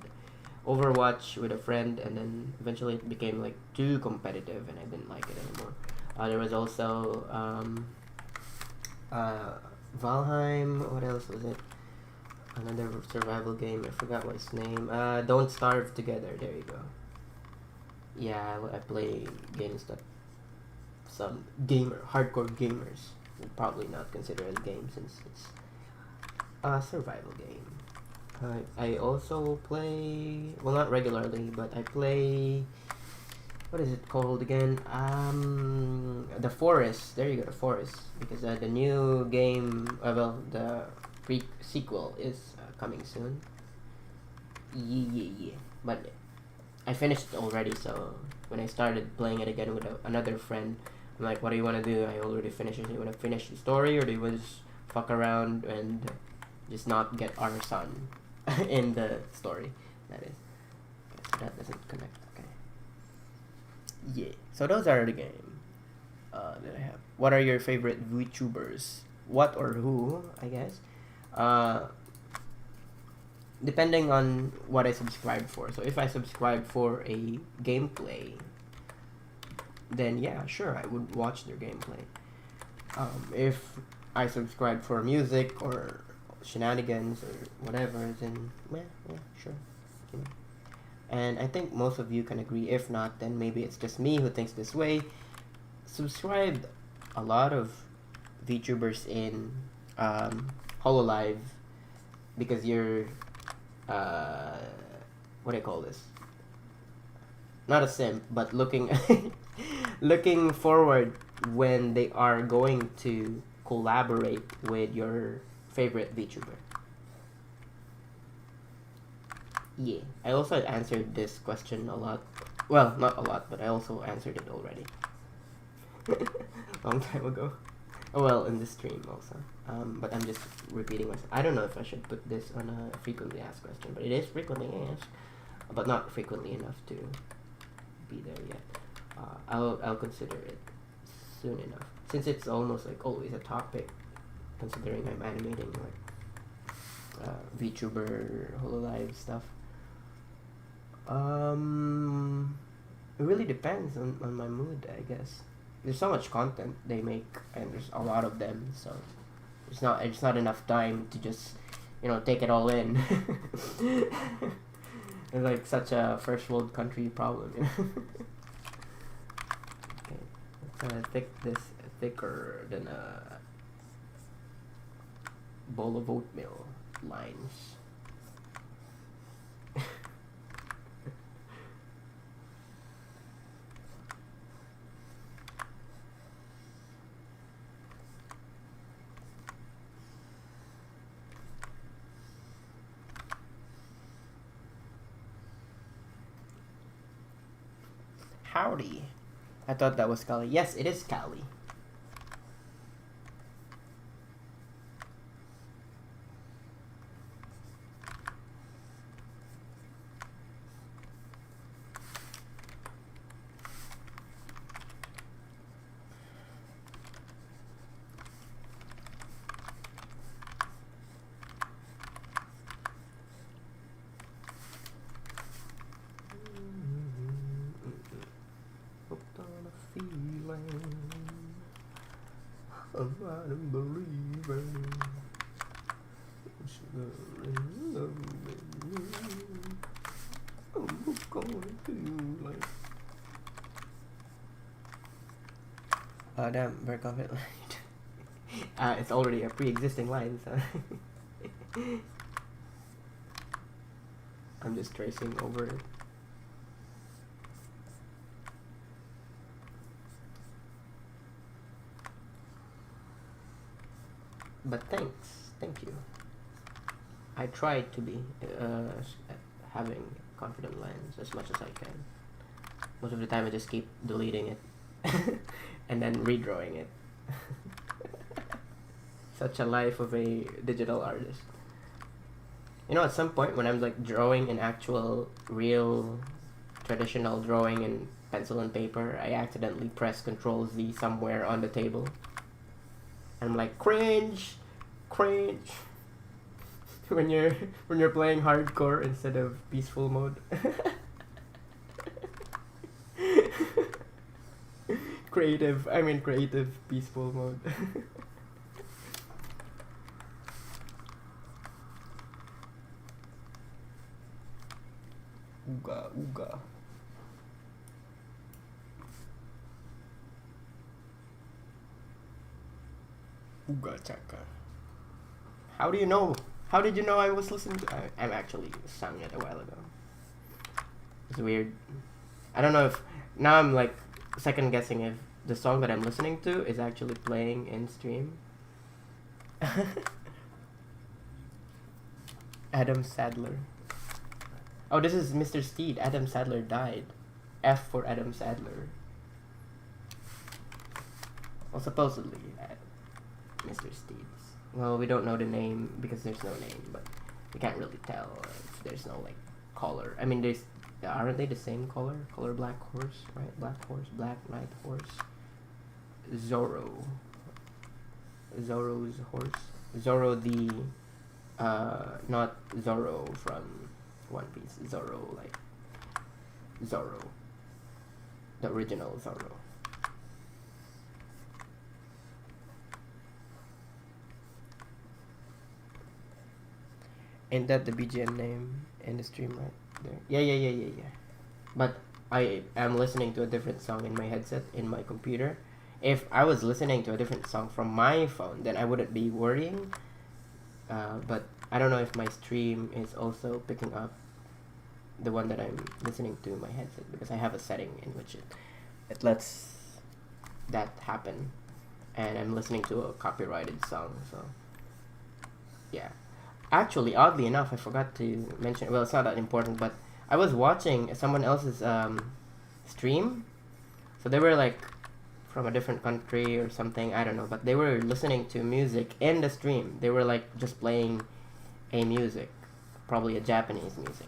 Overwatch with a friend, and then eventually it became like too competitive and I didn't like it anymore. There was also Valheim. What else was it? Another survival game. I forgot what its name. Don't Starve Together. There you go. Yeah, I play games that some hardcore gamers would probably not consider as a game, since it's a survival game. I also play, well, not regularly, but I play what is it called again? The Forest. There you go, the Forest. Because the new game, the sequel is coming soon. Yeah. But I finished it already, so when I started playing it again with another friend, I'm like, what do you want to do? I already finished it. Do you want to finish the story, or do you want to just fuck around and just not get our son in the story? That is. Okay, so that doesn't connect. Okay. Yeah. So those are the game that I have. What are your favorite VTubers? What or who, I guess. Depending on what I subscribe for. So if I subscribe for a gameplay, then yeah, sure, I would watch their gameplay. If I subscribe for music or shenanigans or whatever, then yeah, sure. You know. And I think most of you can agree. If not, then maybe it's just me who thinks this way. Subscribe a lot of VTubers in HoloLive because you're what do I call this? Not a simp, but looking looking forward when they are going to collaborate with your favorite VTuber. Yeah, I also answered this question a lot. Well, not a lot, but I also answered it already. Long time ago. Oh, well, in this stream also. But I'm just repeating myself. I don't know if I should put this on a frequently asked question, but it is frequently asked, but not frequently enough to be there yet. I'll consider it soon enough, since it's almost like always a topic, considering I'm animating like VTuber HoloLive stuff. It really depends on my mood, I guess. There's so much content they make, and there's a lot of them, so it's not enough time to just, take it all in. It's like such a first world country problem, Okay, let's thicker than a bowl of oatmeal lines. Howdy. I thought that was Kali. Yes, it is Kali. I'm not a believer. I'm going to like. Damn, very confident line. It's already a pre-existing line, so I'm just tracing over it. But thank you. I try to be having confident lines as much as I can. Most of the time I just keep deleting it and then redrawing it. Such a life of a digital artist. At some point when I'm like drawing an actual real traditional drawing in pencil and paper, I accidentally press Ctrl-Z somewhere on the table. I'm like, cringe. when you're playing hardcore instead of peaceful mode. creative peaceful mode. Ooga. Ooga chaka. How do you know? How did you know I was listening to? I'm actually sang it a while ago. It's weird. I don't know if now I'm like second guessing if the song that I'm listening to is actually playing in stream. Adam Sandler. Oh, this is Mr. Steed. Adam Sandler died. F for Adam Sandler. Well, supposedly, Mr. Steeds. Well, we don't know the name because there's no name, but we can't really tell if there's no like color. I mean, aren't they the same color? Color black horse, right? Black horse, black knight horse. Zorro's horse. Zorro the, not Zorro from One Piece. Zorro, like Zorro, the original Zorro. Ain't that the BGM name in the stream right there? Yeah. But I am listening to a different song in my headset, in my computer. If I was listening to a different song from my phone, then I wouldn't be worrying. But I don't know if my stream is also picking up the one that I'm listening to in my headset, because I have a setting in which it lets that happen. And I'm listening to a copyrighted song, so yeah. Actually, oddly enough, I forgot to mention, well, it's not that important, but I was watching someone else's stream. So they were like from a different country or something, I don't know, but they were listening to music in the stream. They were like just playing a music, probably a Japanese music.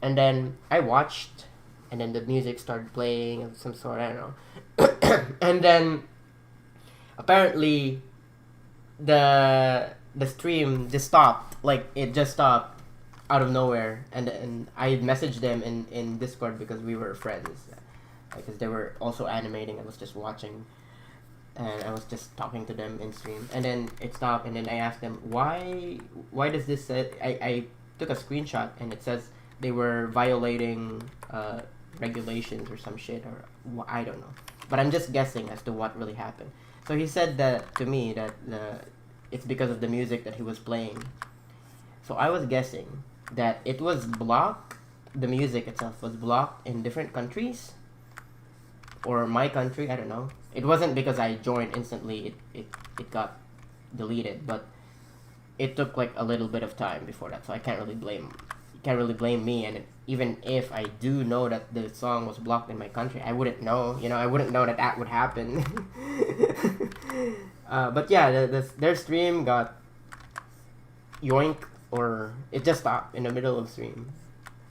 And then I watched, and then the music started playing of some sort, I don't know. And then apparently the stream just stopped, like it just stopped out of nowhere, and I messaged them in Discord because we were friends, because they were also animating. I was just watching, and I was just talking to them in stream, and then it stopped, and then I asked them why does this say, I took a screenshot, and it says they were violating regulations or some shit, or I don't know, but I'm just guessing as to what really happened. So he said that to me that it's because of the music that he was playing. So I was guessing that it was blocked, the music itself was blocked in different countries, or my country, I don't know. It wasn't because I joined instantly, it got deleted, but it took like a little bit of time before that, so I can't really blame me. And even if I do know that the song was blocked in my country, I wouldn't know, I wouldn't know that would happen. But yeah, their stream got yoink, or it just stopped in the middle of stream,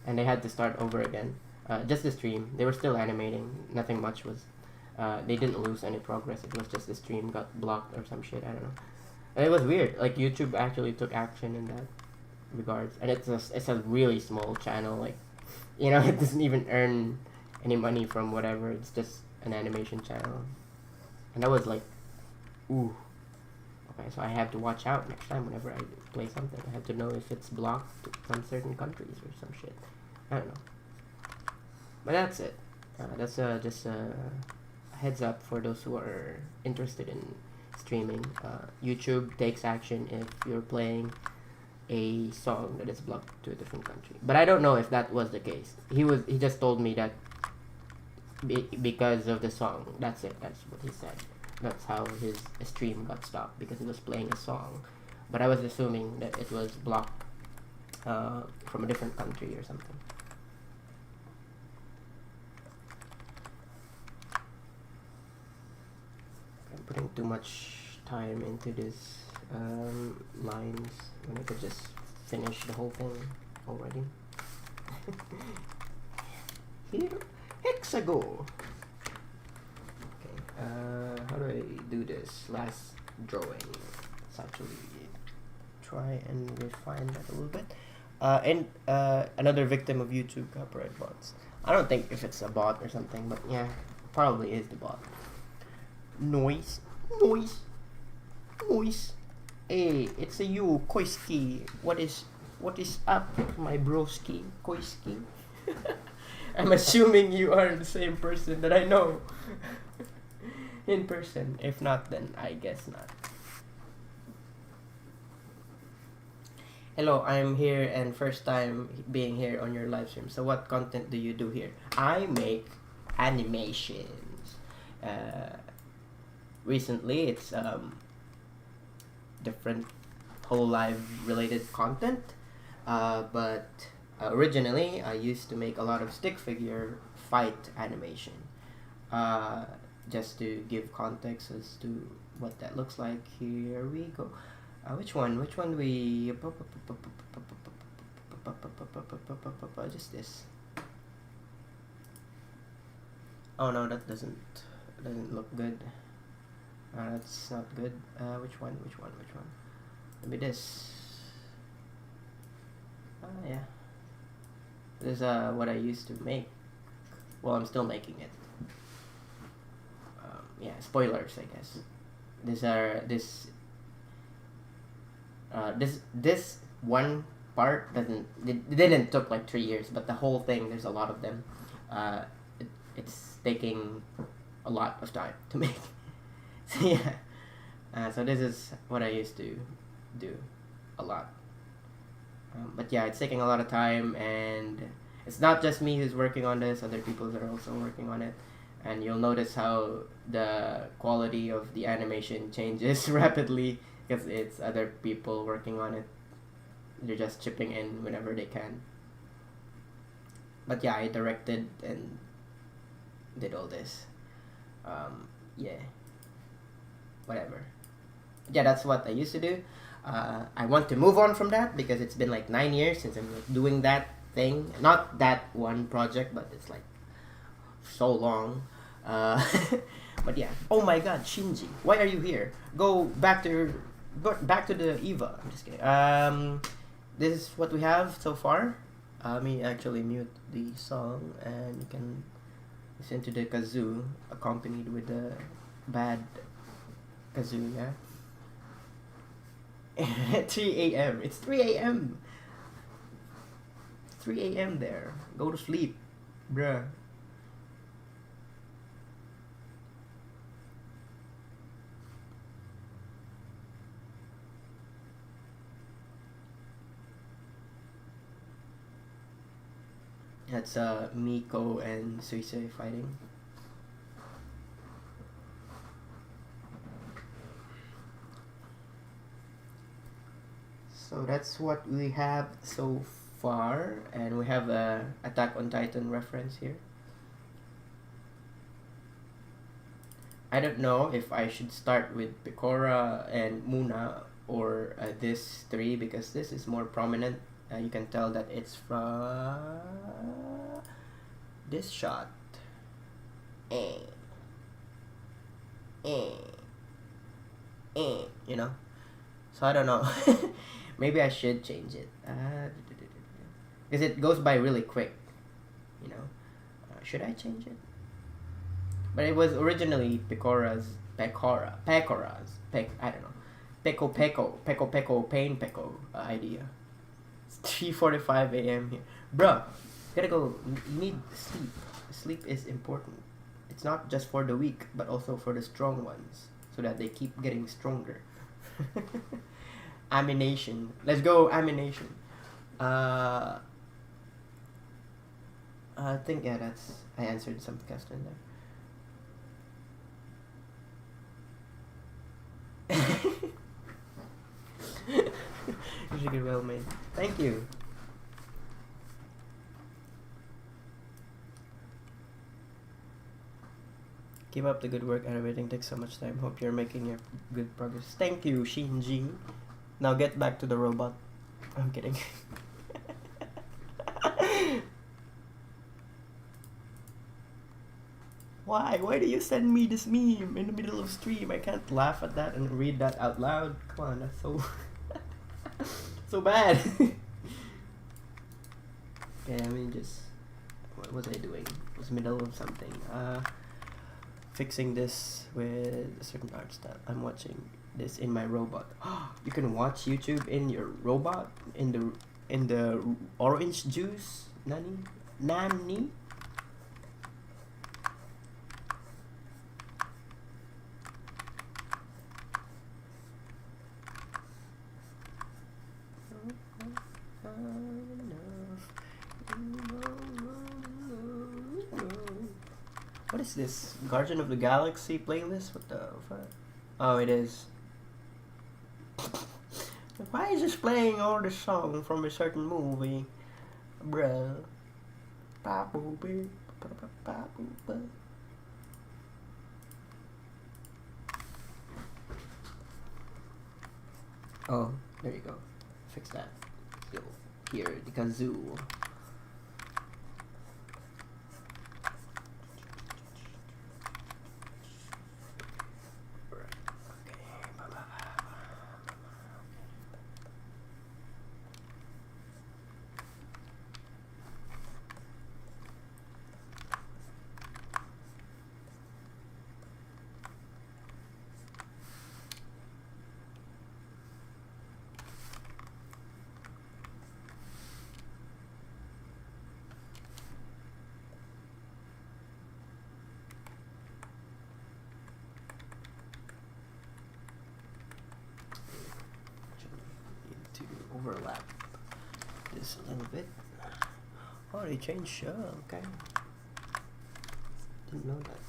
and they had to start over again. Just the stream, they were still animating. Nothing much was. They didn't lose any progress. It was just the stream got blocked or some shit. I don't know. And it was weird. Like YouTube actually took action in that regards, and it's a really small channel. Like, it doesn't even earn any money from whatever. It's just an animation channel, and I was like, ooh. Okay, so I have to watch out next time whenever I play something. I have to know if it's blocked from certain countries or some shit. I don't know. But that's it. That's just a heads up for those who are interested in streaming. YouTube takes action if you're playing a song that is blocked to a different country. But I don't know if that was the case. He just told me that because of the song. That's it. That's what he said. That's how his stream got stopped, because he was playing a song. But I was assuming that it was blocked from a different country or something. I'm putting too much time into this lines when I could just finish the whole thing already. Here, hexago. How do I do this last drawing? Let's actually try and refine that a little bit. And another victim of YouTube copyright bots. I don't think if it's a bot or something, but yeah, probably is the bot. Noise. Hey, it's a you, Koiski. What is up, my broski, Koiski? I'm assuming you are the same person that I know. In person. If not, then I guess not. Hello, I'm here and first time being here on your live stream. So what content do you do here? I make animations. Recently, it's different whole life related content, but originally I used to make a lot of stick figure fight animation. Just to give context as to what that looks like, here we go. Which one we just this. Oh no, that doesn't look good. That's not good. Which one? Maybe this. Yeah. This is what I used to make. Well, I'm still making it. Yeah, spoilers, I guess. This one part didn't took like 3 years, but the whole thing, there's a lot of them. It's taking a lot of time to make. So yeah, so this is what I used to do a lot. But yeah, it's taking a lot of time, and it's not just me who's working on this. Other people are also working on it, and you'll notice how the quality of the animation changes rapidly because it's other people working on it. They're just chipping in whenever they can. But yeah, I directed and did all this. Yeah, whatever. Yeah, that's what I used to do. I want to move on from that because it's been like 9 years since I'm like doing that thing. Not that one project, but it's like so long. But yeah. Oh my God, Shinji, why are you here? Go back to the Eva. I'm just kidding. This is what we have so far. Let me actually mute the song, and you can listen to the kazoo accompanied with the bad kazoo. Yeah. 3 a.m. It's 3 a.m. 3 a.m. there. Go to sleep, bruh. That's Miko and Suisei fighting. So that's what we have so far, and we have a Attack on Titan reference here. I don't know if I should start with Picora and Muna or this three, because this is more prominent. You can tell that it's from this shot. You know? So I don't know. Maybe I should change it. Because it goes by really quick. You know? Should I change it? But it was originally I don't know. Peko, Pain Peko idea. It's 3:45 a.m. here. Bruh, gotta go. You need sleep. Sleep is important. It's not just for the weak, but also for the strong ones, so that they keep getting stronger. Amination. Let's go, Amination. I think, yeah, I answered some question there. You should get well made. Thank you. Keep up the good work. Animating takes so much time. Hope you're making your good progress. Thank you, Shinji. Now get back to the robot. I'm kidding. Why? Why do you send me this meme in the middle of stream? I can't laugh at that and read that out loud. Come on, that's so so bad. Okay, I mean, just what was I doing? It was middle of something. Fixing this with a certain art style. I'm watching this in my robot. You can watch YouTube in your robot in the orange juice. Nani? What is this? Guardian of the Galaxy playlist? What the fuck? Oh, it is. Why is this playing all the song from a certain movie? Bruh. Oh, there you go. Fix that. You'll hear the kazoo. Overlap this a little bit. Oh, they changed. Okay. Didn't know that.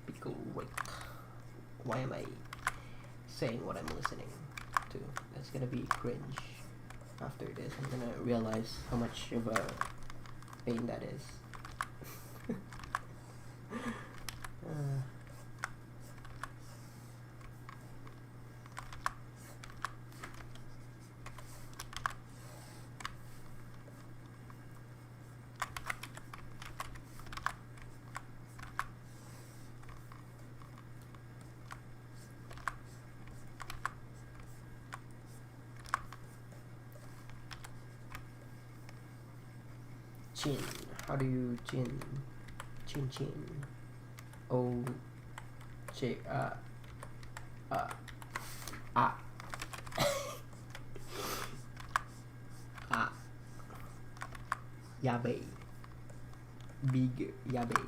Pickle Rick. Why am I saying what I'm listening to? That's gonna be cringe. After this, I'm gonna realize how much of a pain that is. Chin. How do you chin? Chin chin. Oh. Che. Yabe. Big yabe.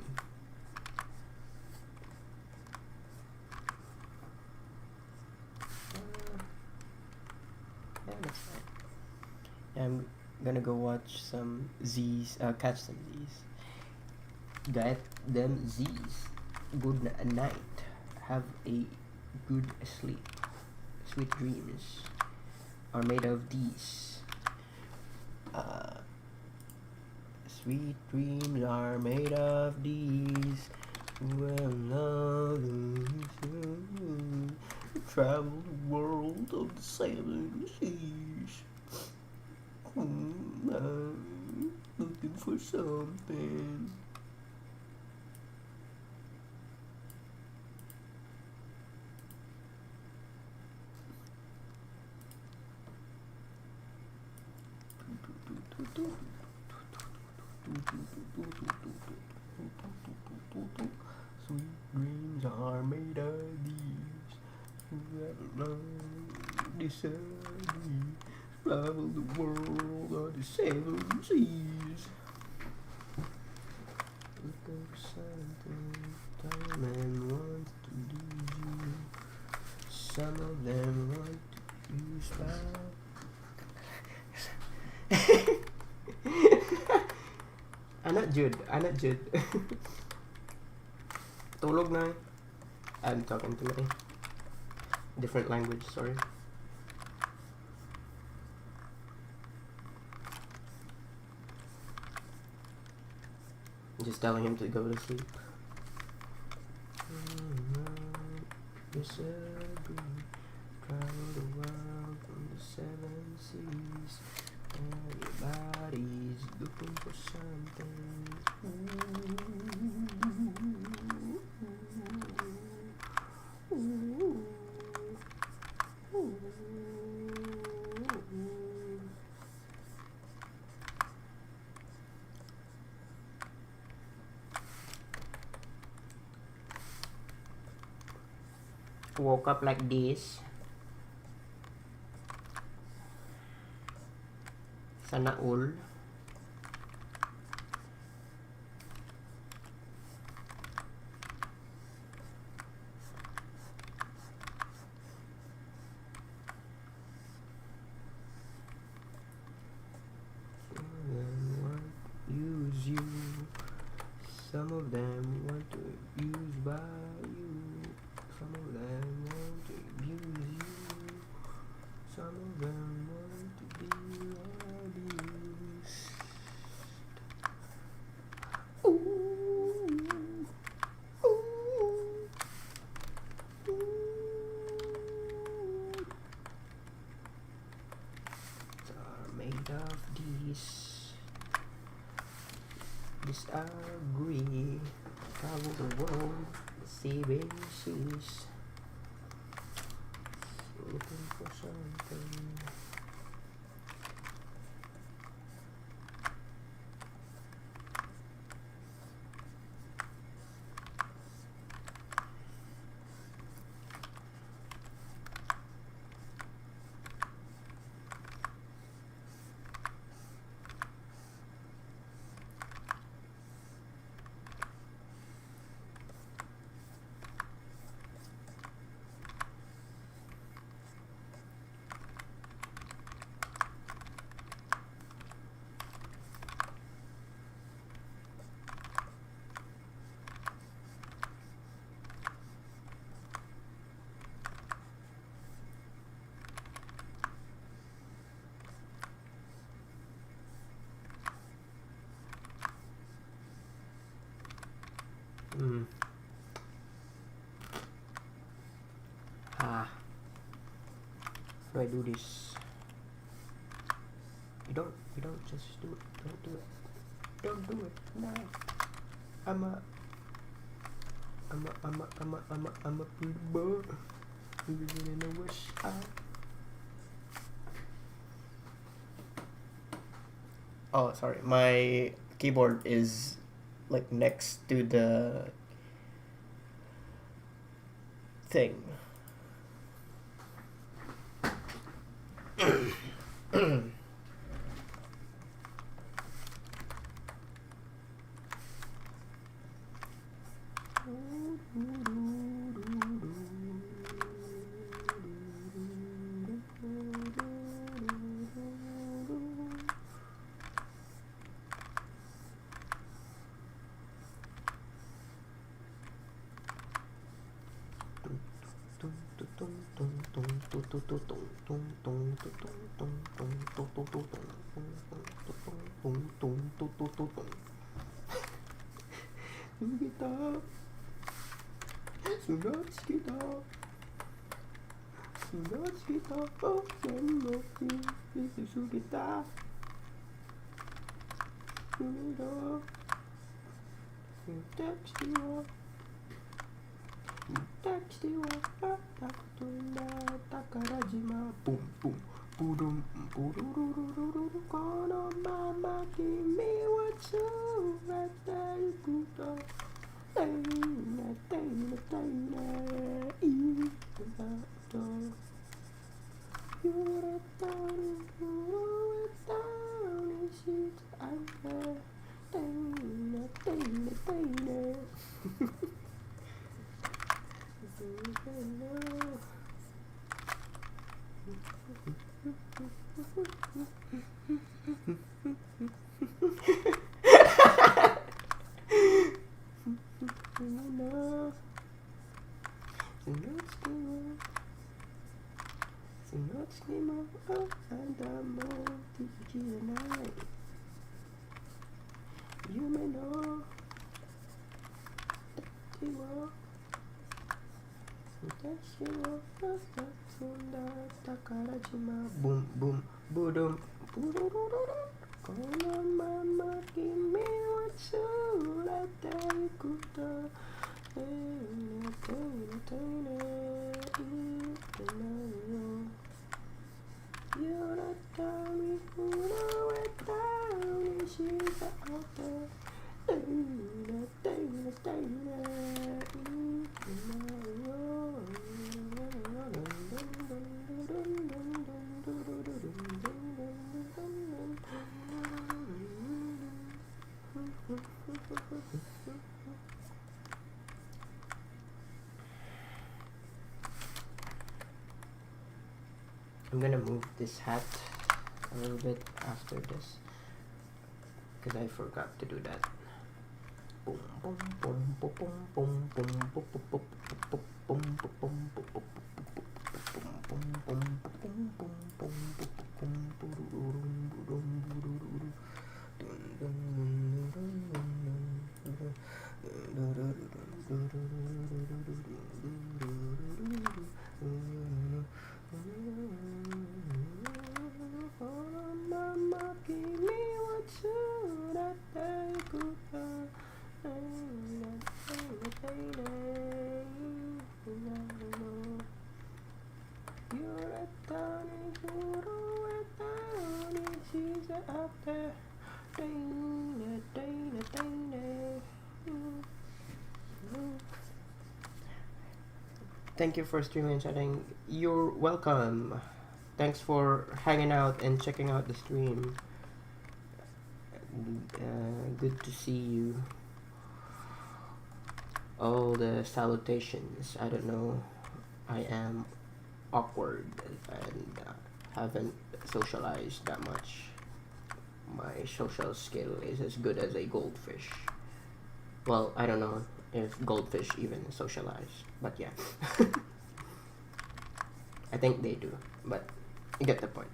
Yeah, that's fine. I'm gonna go watch some Z's, catch some Z's. Get them Z's. Good night. Have a good sleep. Sweet dreams are made of these. Sweet dreams are made of these. Well, love travel the world of the seven seas. I'm looking for something. Sweet dreams are made of these. Whoever disagree, travel the world of the seven seas. Looking for something, time man wants to leave you. Some of them want to use Anak Jude. Tulog na. I'm talking to me. Different language, sorry. Just telling him to go to sleep. Disagree. Travel the world from the seven seas. Everybody's looking for something. woke up like this. Sana all. Use you. Some of them want to use by you. Some of them want to abuse you. Some of them want to be abused. Ooh. Ooh. Ooh. Are made of disagree. Travel the world, saving seas, looking for something. How do I do this? You don't just do it. Don't do it. Don't do it. No. I'm a pretty boy. Living in the west side. Oh, sorry. My keyboard is like next to the thing. Mama, give me what's right there, you could You may know that you are boom boom boom boom mama give me what's right there you could you're a tiny who down and she's out there. I'm gonna move this hat a little bit after this because I forgot to do that. Boom, boom, boom, boom, boom, boom, boom, boom, boom, boom, boom, boom, boom, Thank you for streaming and chatting. You're welcome. Thanks for hanging out and checking out the stream. Good to see you. All the salutations. I don't know. I am awkward and haven't socialized that much. My social skill is as good as a goldfish. Well, I don't know if goldfish even socialize, but yeah. I think they do, but you get the point.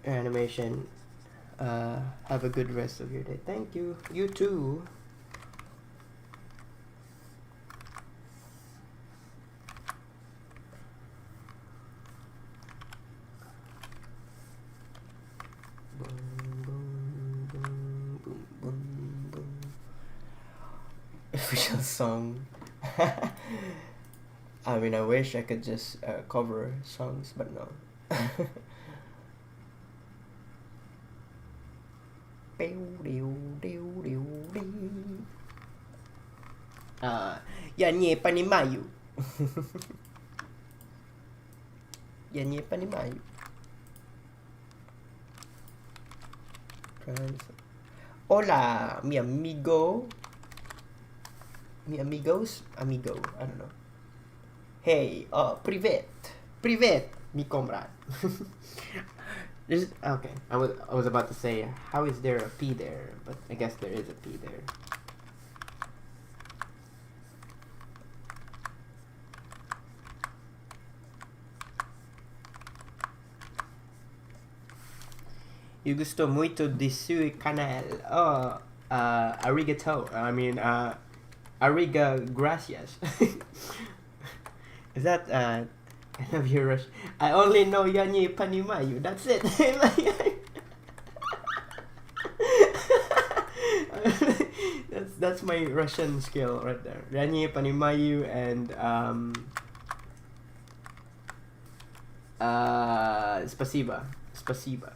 Animation. Have a good rest of your day. Thank you. You too. Official song. I mean, I wish I could just cover songs, but no. Ya nie panimayu. Ya nie panimayu. Hola, mi amigo. Mi amigos? Amigo, I don't know. Hey, privet. Privet, mi comrade. Okay, I was about to say, how is there a P there? But I guess there is a P there. You gusto muito de su canal. Oh, arigato. I mean, ariga gracias. Is that, I love your Russian. I only know я не понимаю. That's it. That's my Russian skill right there. Я не понимаю and спасибо. Спасибо.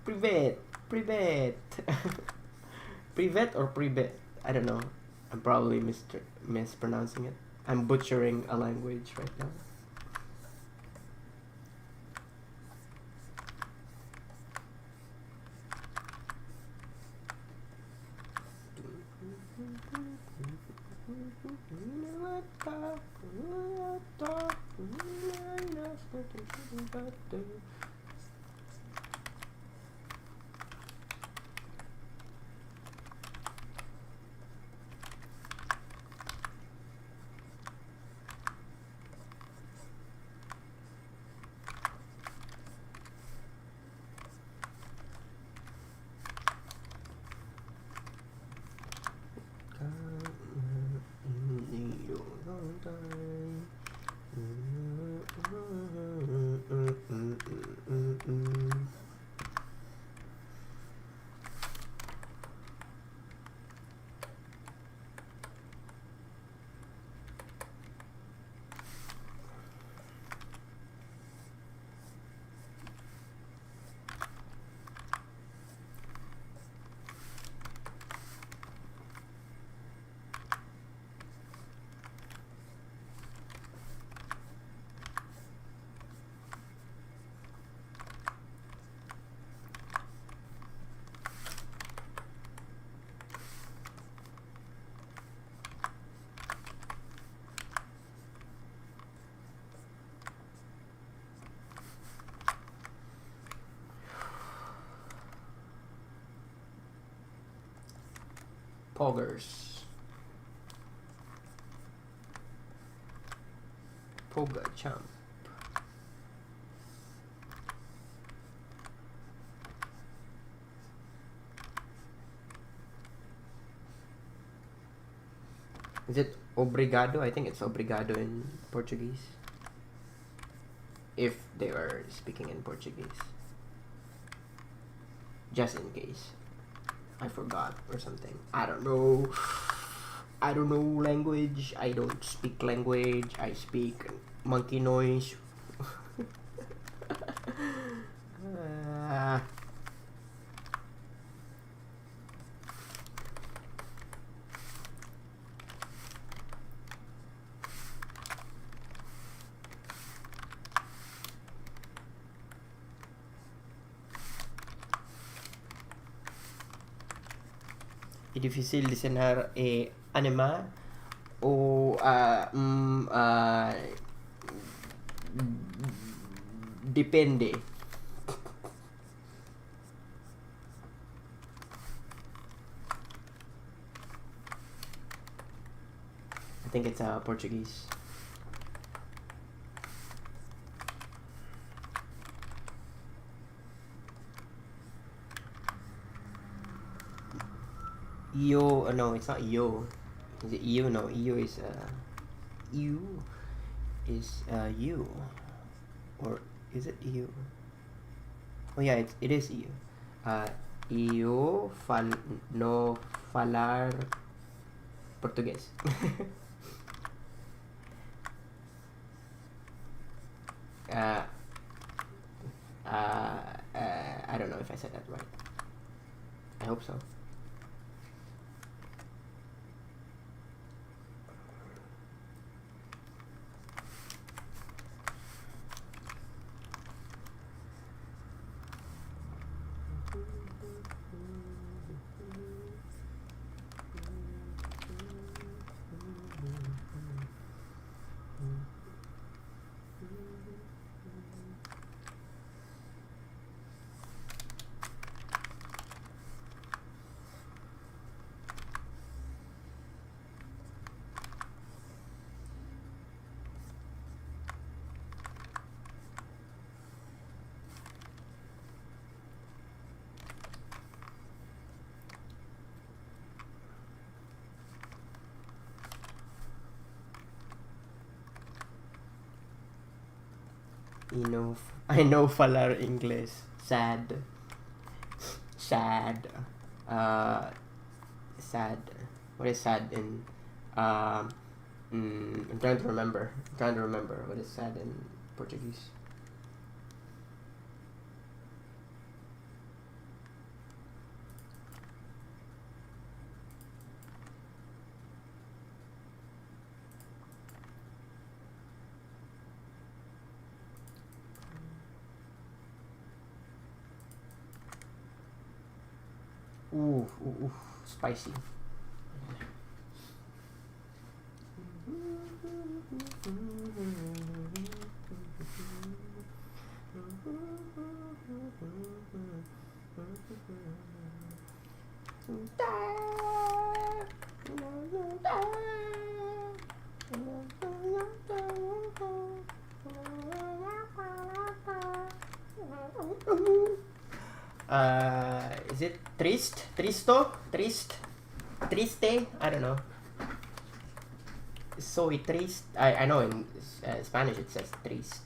Privet. Privet. Privet or privet? I don't know. I'm probably mispronouncing it. I'm butchering a language right now. Poggers. Poga champ. Is it obrigado? I think it's obrigado in Portuguese. If they are speaking in Portuguese. Just in case. I forgot or something. I don't know. I don't know language. I don't speak language. I speak monkey noise. Es difícil diseñar anime o depende. I think it's Portuguese. Yo, no, it's not yo. Is it you? No, you is you is you, or is it you? Oh yeah, it is you. No falar portugués. I don't know if I said that right. I hope so. I know falar English. Sad. Sad. Sad. What is sad in I'm trying to remember. What is sad in Portuguese. Ooh, spicy. Is it triste? Triste? I don't know. Soy triste. I know in Spanish it says triste.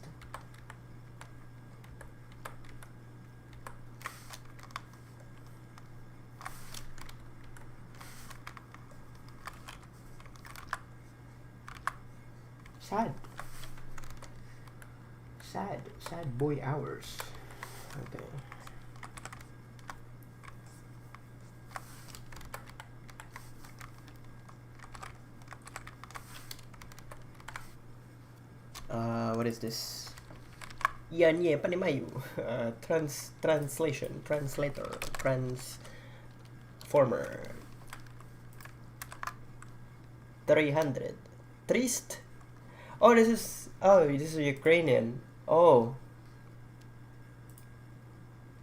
Sad boy hours. Okay. What is this? Yanye Panimayu. Translator, transformer. 300. Trist. Oh, this is Ukrainian. Oh,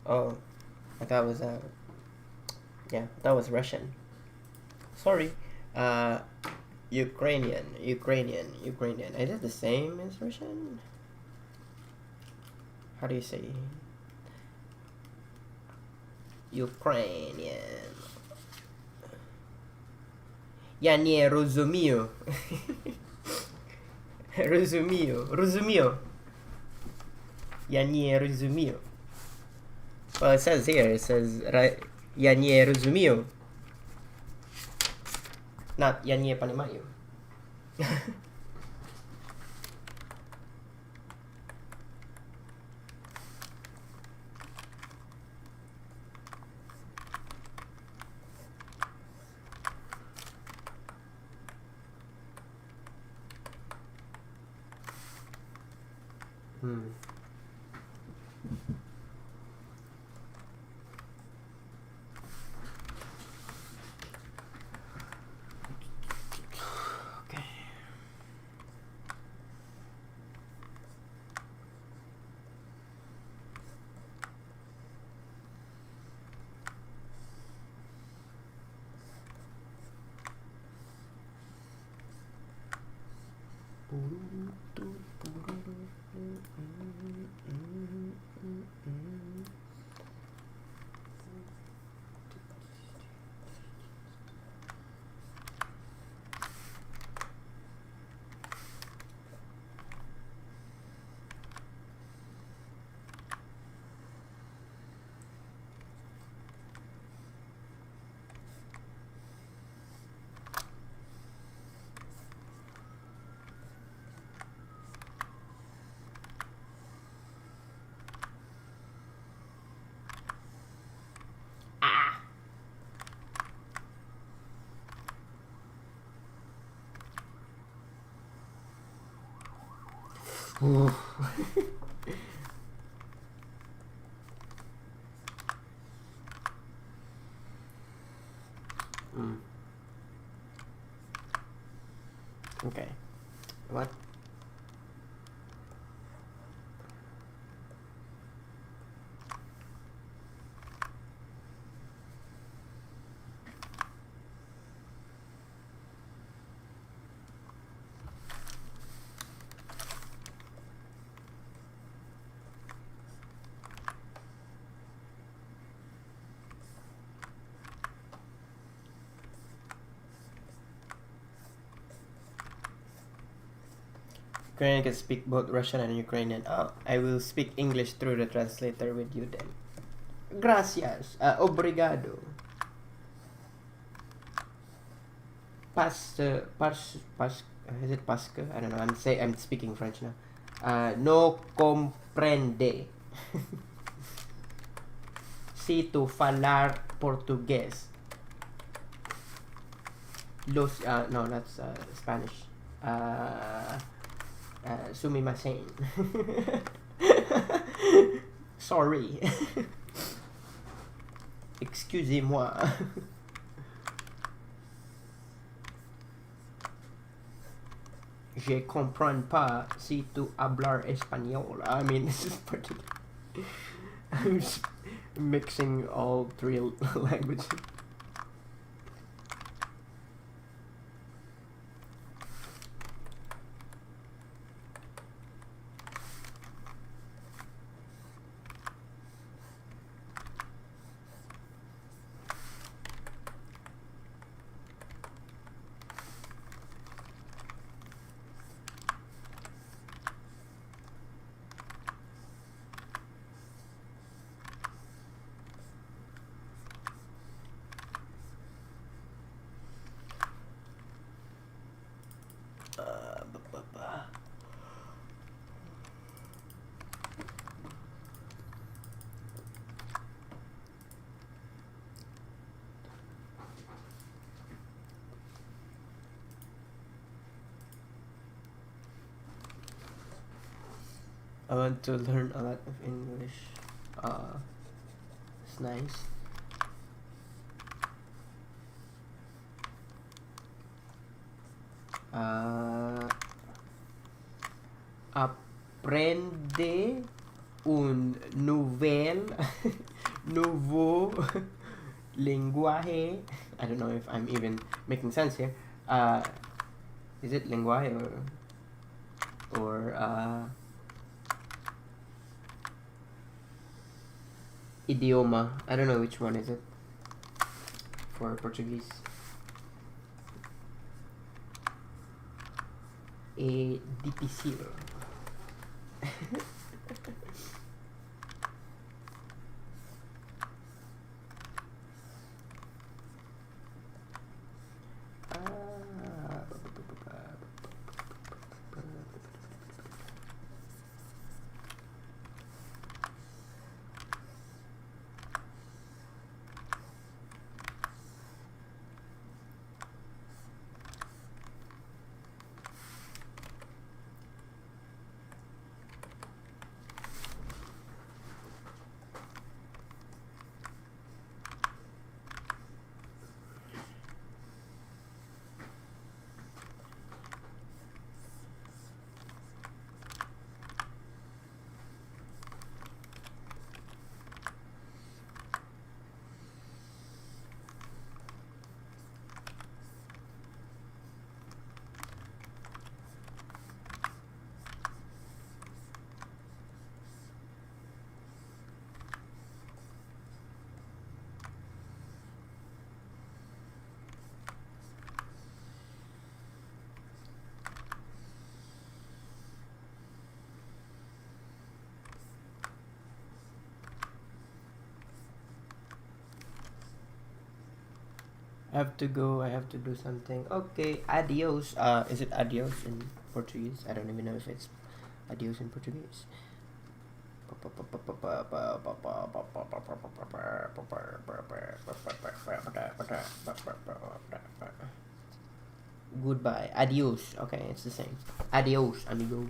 I thought it was that was Russian. Sorry. Ukrainian. Is it the same as Russian? How do you say Ukrainian? Я не розумію. Розумію. Я не розумію. Well, it says here, я не розумію. Not я не понимаю. Okay. Okay. What? Ukrainian can speak both Russian and Ukrainian. Oh, I will speak English through the translator with you then. Gracias. Obrigado. Is it Pasca? I don't know. I'm speaking French now. No comprende. Si tu falar portugués. No, that's Spanish. Sumimasen. Sorry. Excusez-moi. Je comprends pas si tu hablar español. I mean, this is Portuguese. I'm just mixing all three languages. I want to learn a lot of English. It's nice. Aprende un nouveau Linguaje. I don't know if I'm even making sense here. Is it linguaje or idioma? I don't know which one is it for Portuguese. Difícil. I have to go. I have to do something. Okay, adios. Is it adios in Portuguese? I don't even know if it's adios in Portuguese. Goodbye. Adios. Okay, it's the same. Adios, amigo.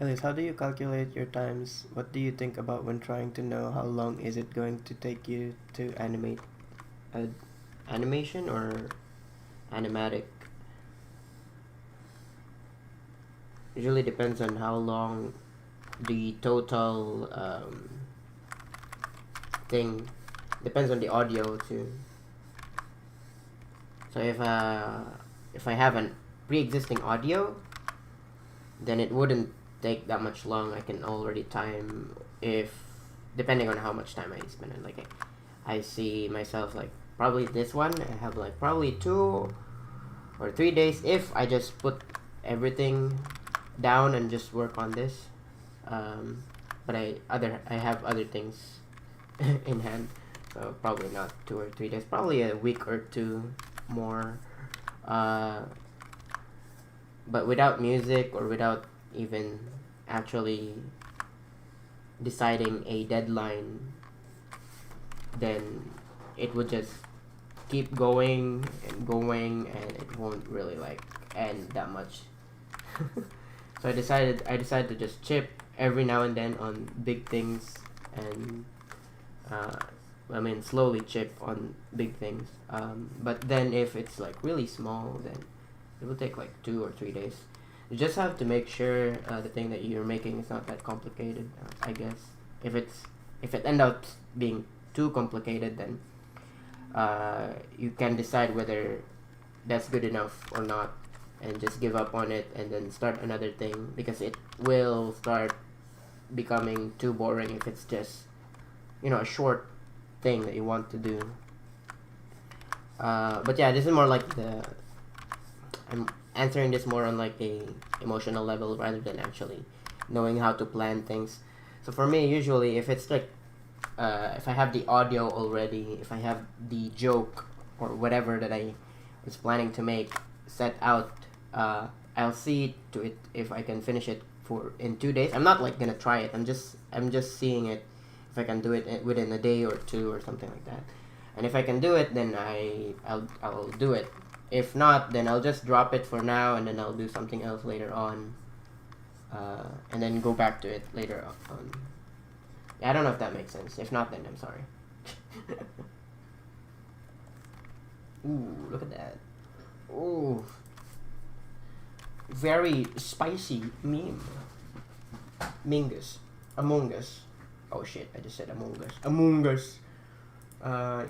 Elias, how do you calculate your times? What do you think about when trying to know how long is it going to take you to animate an animation or animatic. Usually depends on how long the total thing, depends on the audio too. So if I have an pre-existing audio, then it wouldn't take that much long. I can already time, if depending on how much time I spend on, like I see myself like probably this one I have like probably 2 or 3 days if I just put everything down and just work on this. But I have other things in hand, so probably not 2 or 3 days, probably a week or 2 more. But without music, or without even actually deciding a deadline, then it would just keep going and going, and it won't really like end that much. So I decided to just chip every now and then on big things, and slowly chip on big things. But then if it's like really small, then it will take like 2 or 3 days. You just have to make sure the thing that you're making is not that complicated. I guess if it ends up being too complicated, then you can decide whether that's good enough or not, and just give up on it and then start another thing, because it will start becoming too boring if it's just, a short thing that you want to do. But yeah, this is more like I'm answering this more on like a emotional level rather than actually knowing how to plan things. So for me, usually if it's like if I have the audio already, if I have the joke or whatever that I was planning to make set out, I'll see to it if I can finish it in 2 days. I'm not like gonna try it. I'm just seeing it if I can do it within a day or 2 or something like that. And if I can do it, then I'll do it. If not, then I'll just drop it for now, and then I'll do something else later on, and then go back to it later on. I don't know if that makes sense. If not, then I'm sorry. Ooh, look at that. Ooh. Very spicy meme. Mingus. Among Us. Oh shit, I just said Among Us. Among Us. Yeah.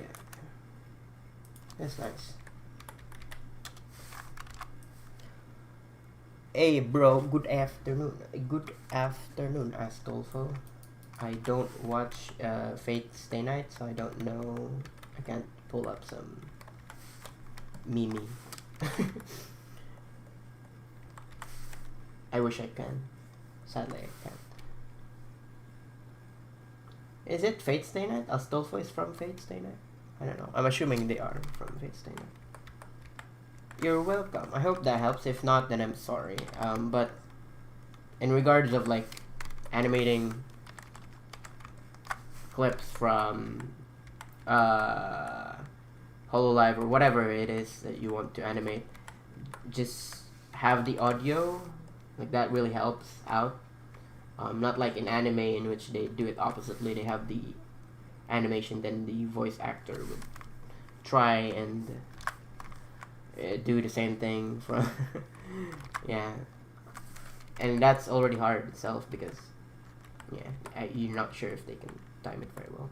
That's nice. Hey bro, good afternoon. Good afternoon, Astolfo. I don't watch Fate Stay Night, so I don't know. I can't pull up some meme. I wish I can. Sadly, I can't. Is it Fate Stay Night? Astolfo is from Fate Stay Night? I don't know. I'm assuming they are from Fate Stay Night. You're welcome. I hope that helps. If not, then I'm sorry. But in regards of like animating clips from HoloLive or whatever it is that you want to animate, just have the audio. Like that really helps out. Not like in anime, in which they do it oppositely. They have the animation, then the voice actor would try and do the same thing from yeah, and that's already hard itself, because you're not sure if they can time it very well.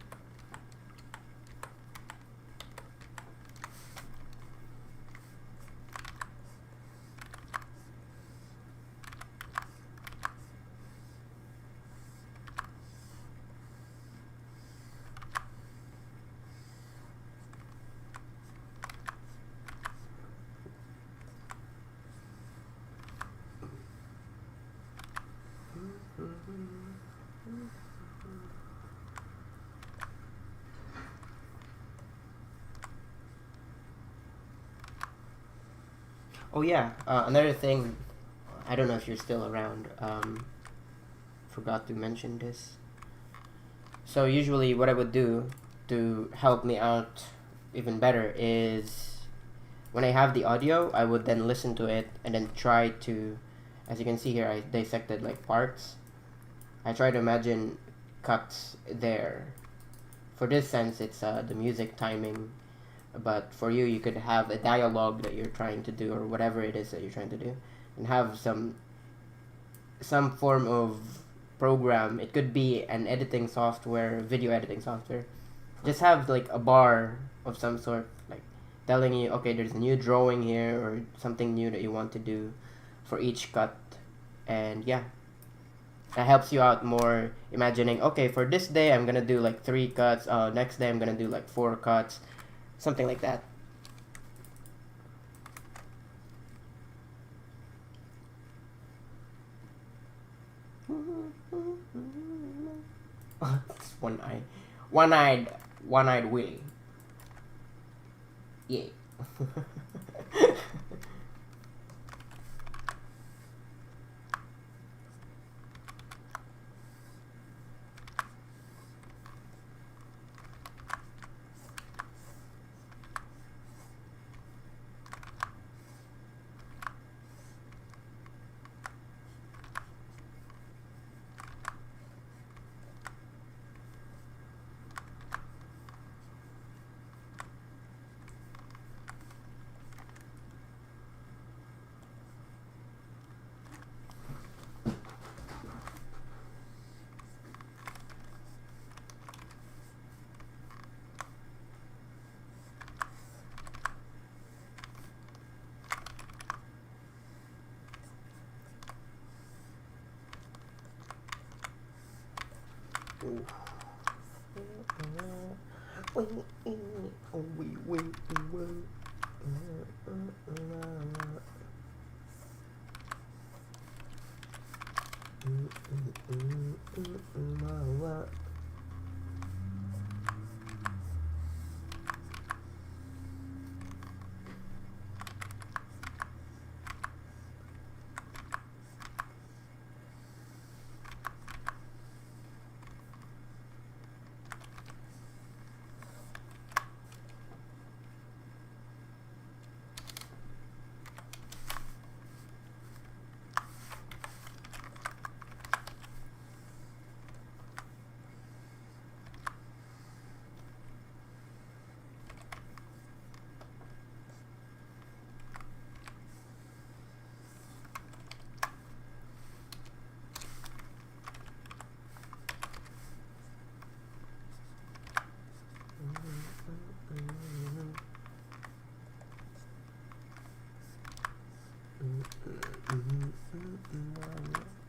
Oh yeah, another thing, I don't know if you're still around, forgot to mention this. So usually what I would do to help me out even better is, when I have the audio, I would then listen to it and then try to, as you can see here, I dissected like parts. I try to imagine cuts there. For this sense, it's the music timing. But for you, you could have a dialogue that you're trying to do, or whatever it is that you're trying to do, and have some form of program. It could be an editing software, video editing software. Just have like a bar of some sort, like telling you, okay, there's a new drawing here, or something new that you want to do for each cut. And yeah, that helps you out more, imagining, okay, for this day I'm gonna do like 3 cuts, next day I'm gonna do like 4 cuts, something like that. It's one-eyed Willy. Yeah.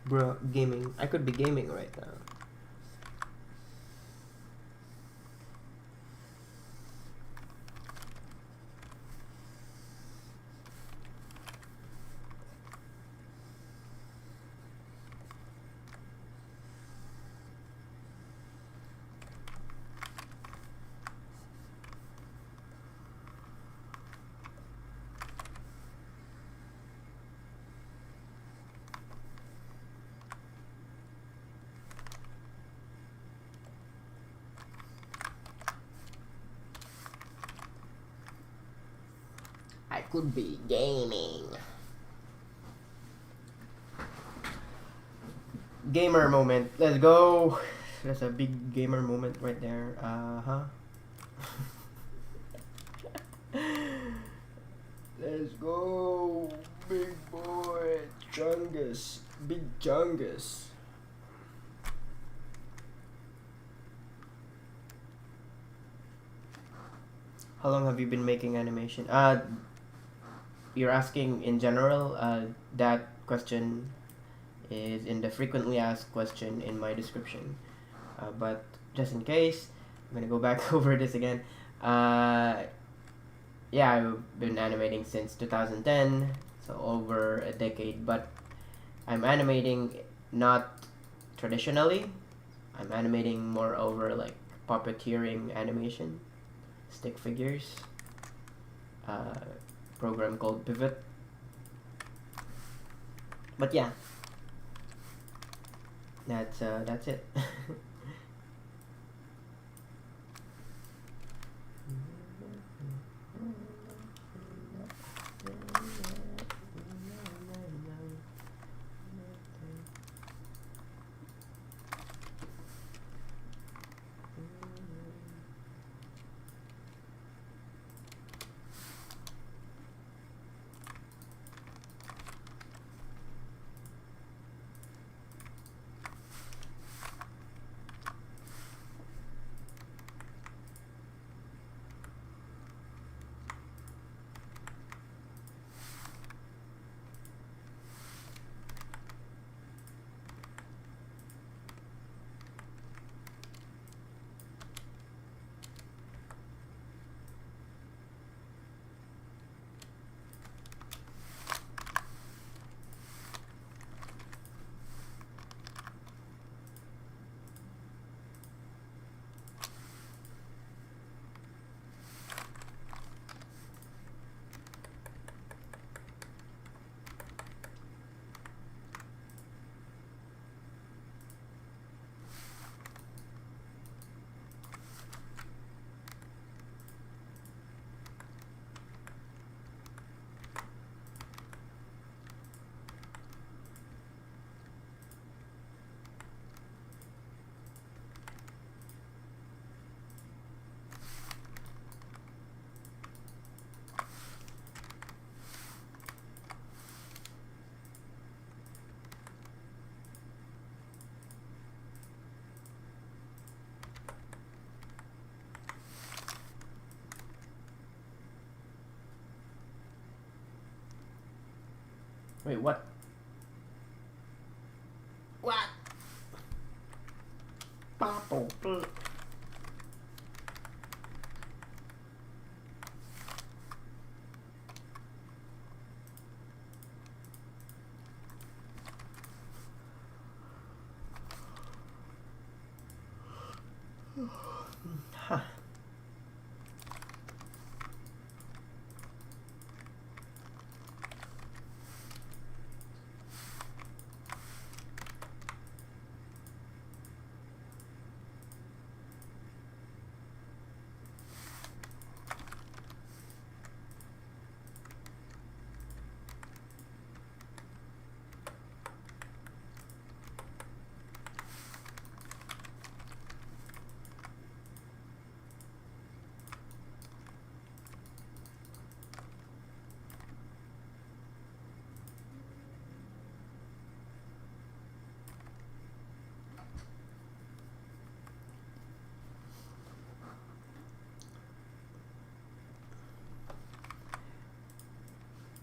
Bro, gaming. I could be gaming right now. I could be gaming. Gamer moment. Let's go. That's a big gamer moment right there. Let's go. Big boy. Chungus. Big Chungus. How long have you been making animation? You're asking in general. That question is in the frequently asked question in my description. But just in case, I'm gonna go back over this again. Yeah, I've been animating since 2010, so over a decade. But I'm animating not traditionally. I'm animating more over like puppeteering animation, stick figures. Program called Pivot. But yeah, that's it. Wait, what? What? Papo. Huh.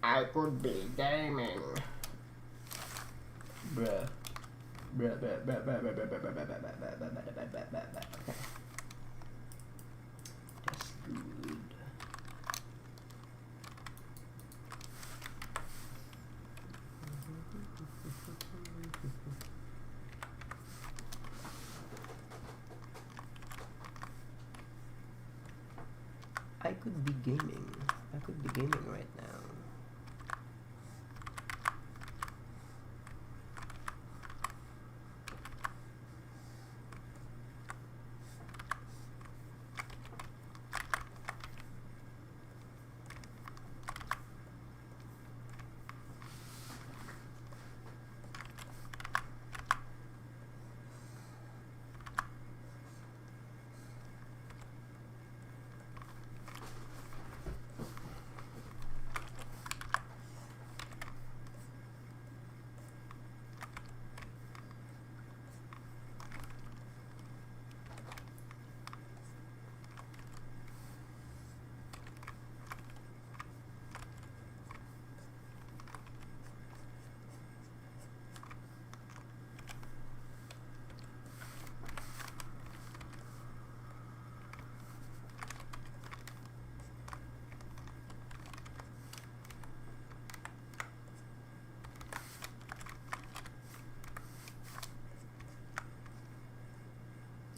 I could be gaming. Bruh. Bruh, bruh, bruh, bruh, bruh, bruh, bruh, bruh, bruh, bruh, bruh, bruh, bruh, bruh, bruh, bruh, bruh. Okay. That's good. I could be gaming. I could be gaming right now.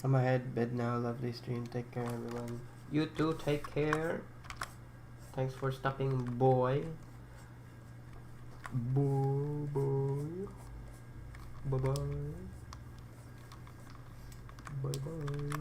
I'm ahead, bed now, lovely stream, take care everyone. You too, take care. Thanks for stopping boy. Boy. Bye bye. Bye bye.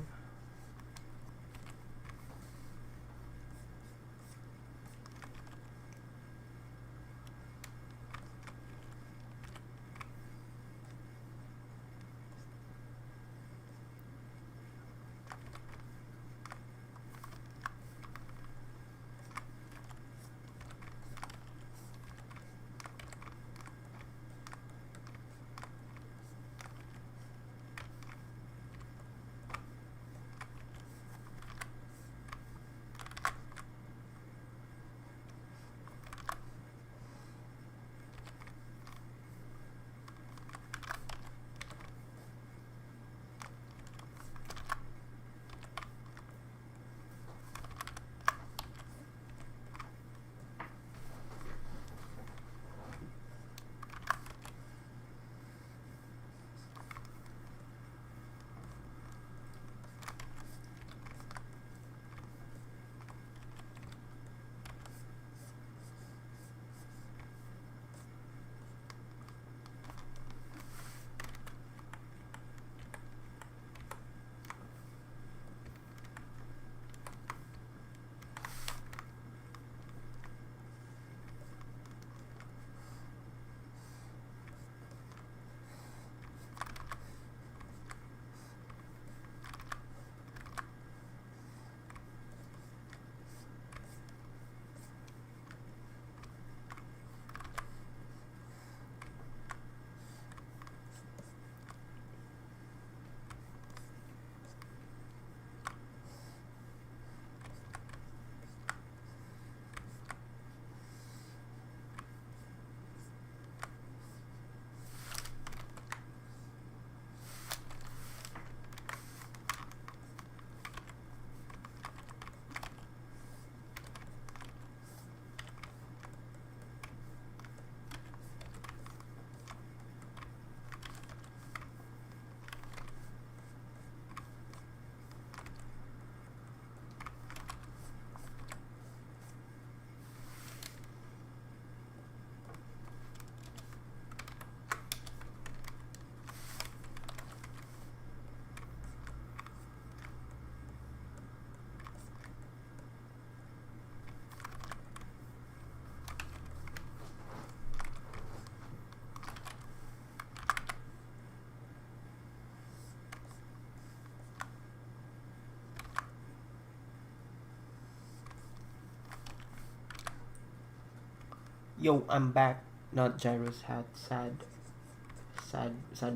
Yo, I'm back. Not Gyro's hat. Sad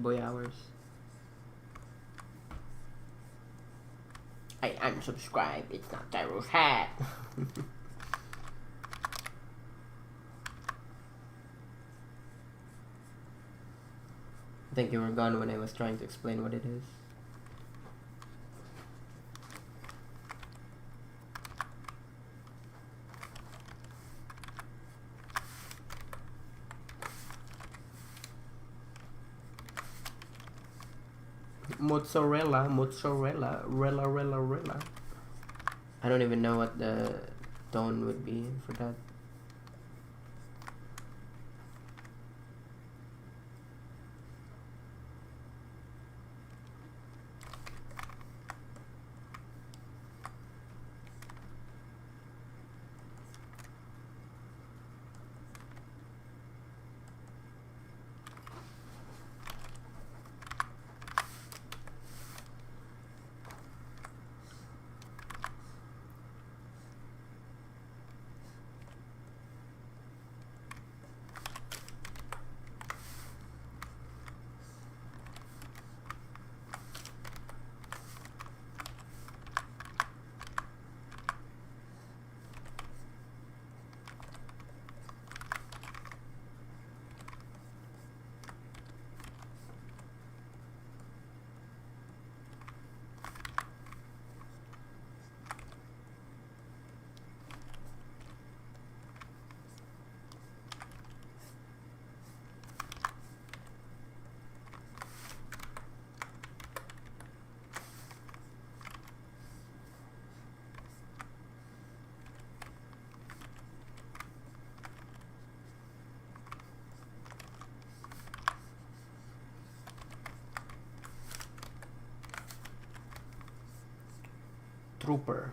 boy hours. I unsubscribe. It's not Gyro's hat. I think you were gone when I was trying to explain what it is. Mozzarella. Rella. I don't even know what the tone would be for that. Trooper.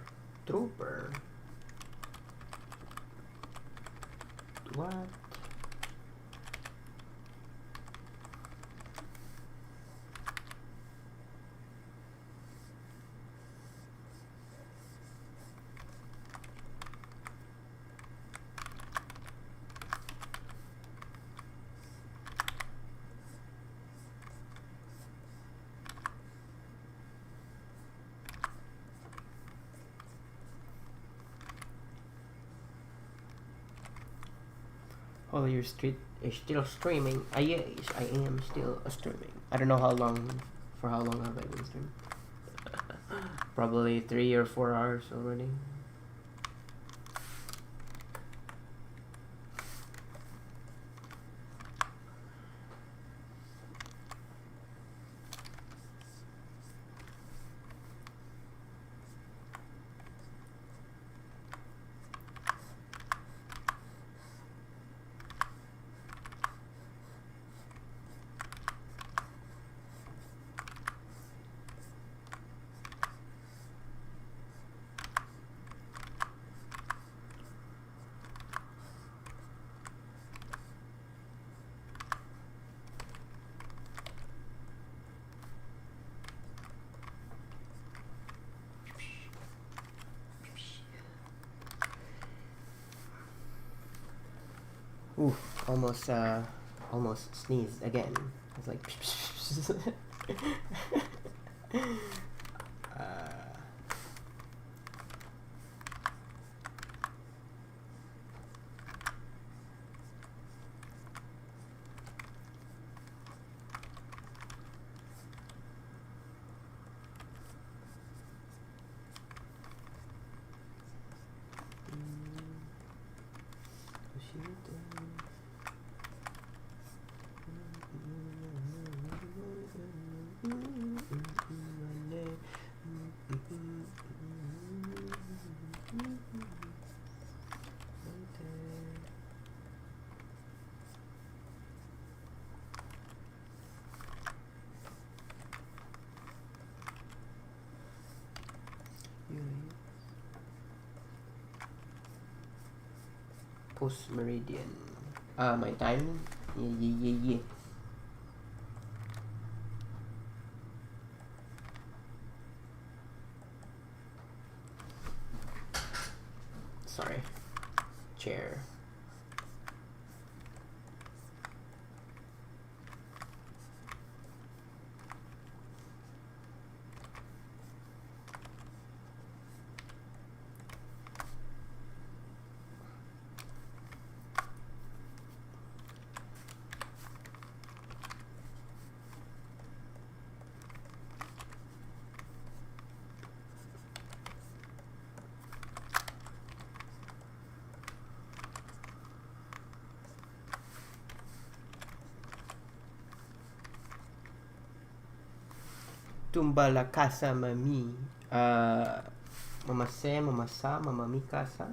What? Oh, your street is still streaming. Yes, I am still streaming. I don't know for how long have I been streaming. Probably 3 or 4 hours already. Ooh, almost sneezed again. I was like, post meridian. My time? Yeah. Sorry. Chair. Tumba la casa mami. Mamase, mamasa, mamami casa.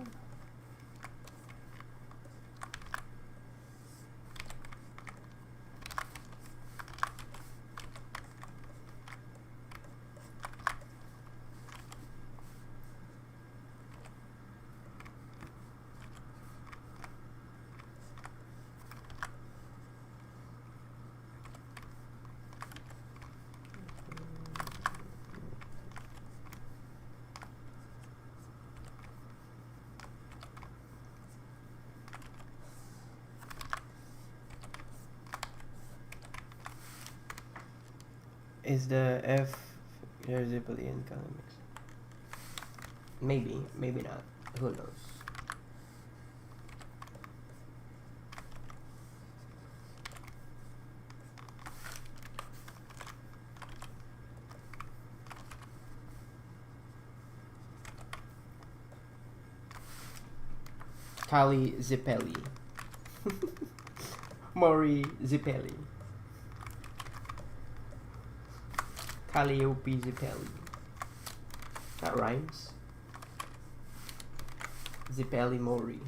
Is the F irreducibly in economics? Maybe, maybe not. Who knows? Kali Zipelli. Mori Zipelli. Calliope Zipelli. That rhymes. Zipelli Mori.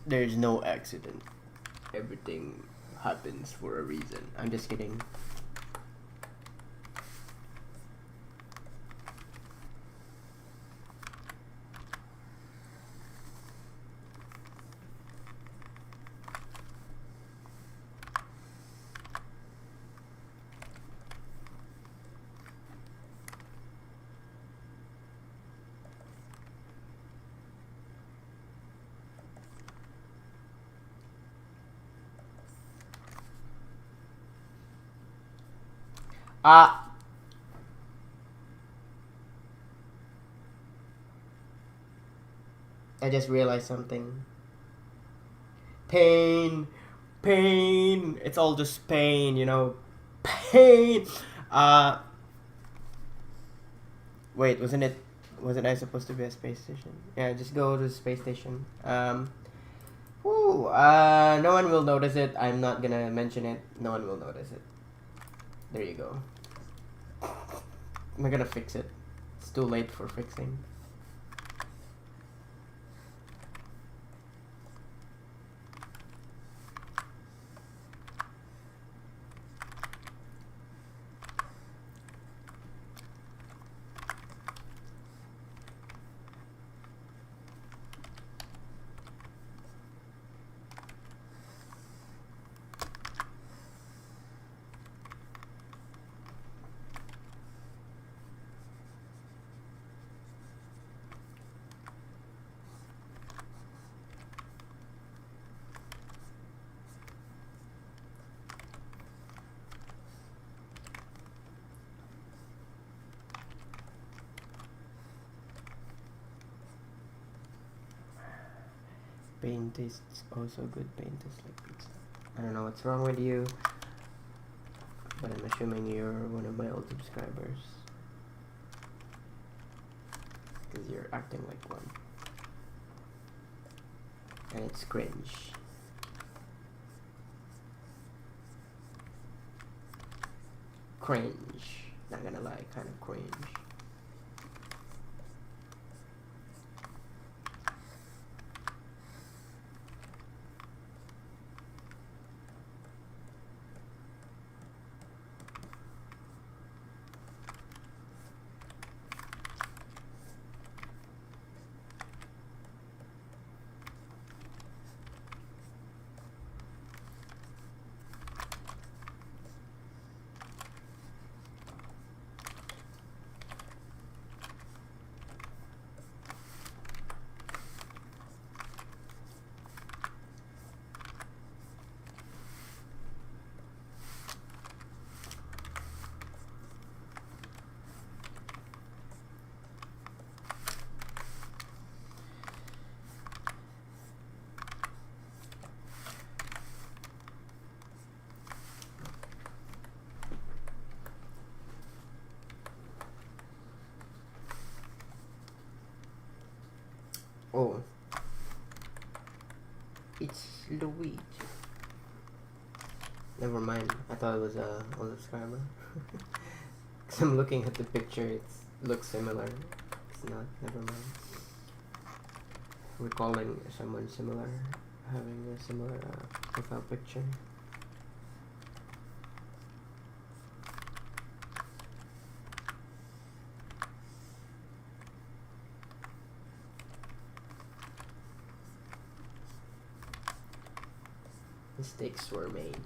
There's no accident. Everything happens for a reason. I'm just kidding. I just realized something. Pain. Pain. It's all just pain, you know. Pain. Wait, wasn't I supposed to be a space station? Yeah, just go to the space station. No one will notice it. I'm not gonna mention it. No one will notice it. There you go. Am I gonna fix it? It's too late for fixing. Pain tastes also good. Pain tastes like pizza. I don't know what's wrong with you, but I'm assuming you're one of my old subscribers. Because you're acting like one. And it's cringe. Cringe. Not gonna lie, kind of cringe. Oh, it's Luigi. Never mind. I thought it was a subscriber. Cause I'm looking at the picture. It looks similar. It's not. Never mind. Recalling someone similar, having a similar profile picture. Mistakes were made.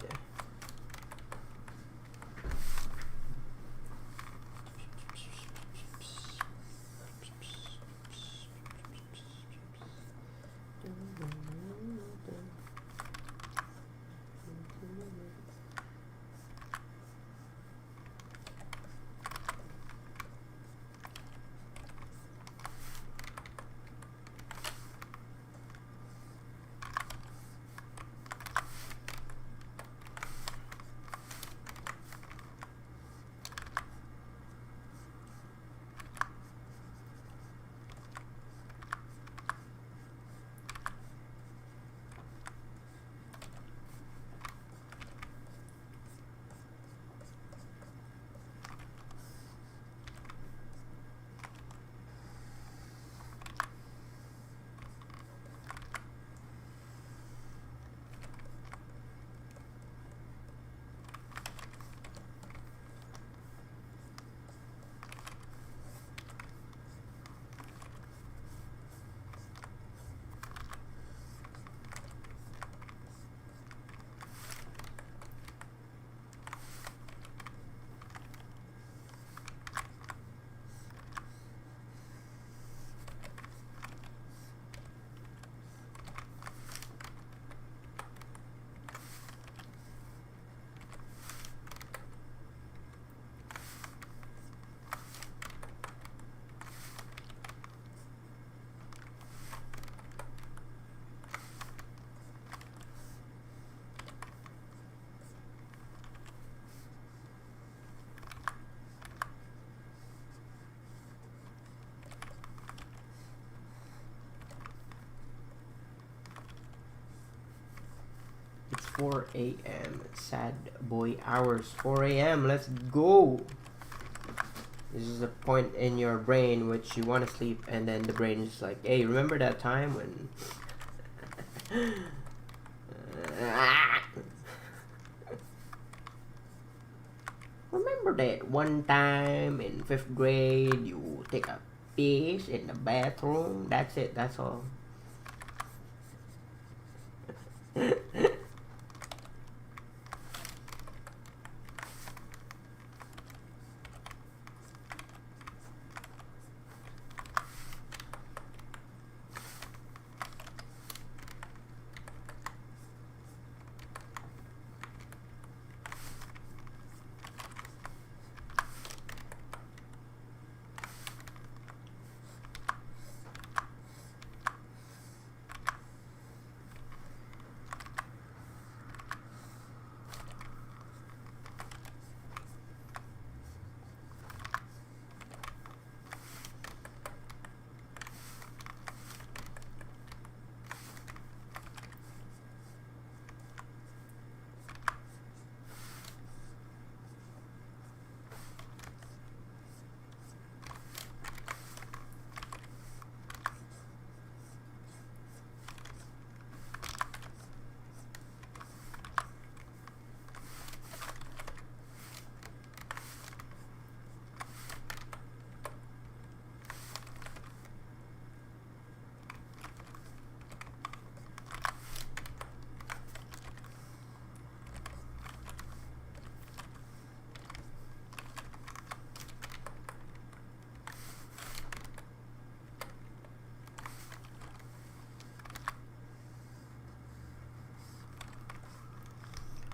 4 a.m. Sad boy hours. 4 a.m. Let's go. This is a point in your brain which you want to sleep, and then the brain is like, hey, remember that time when remember that one time in 5th grade you take a piss in the bathroom? That's it, that's all.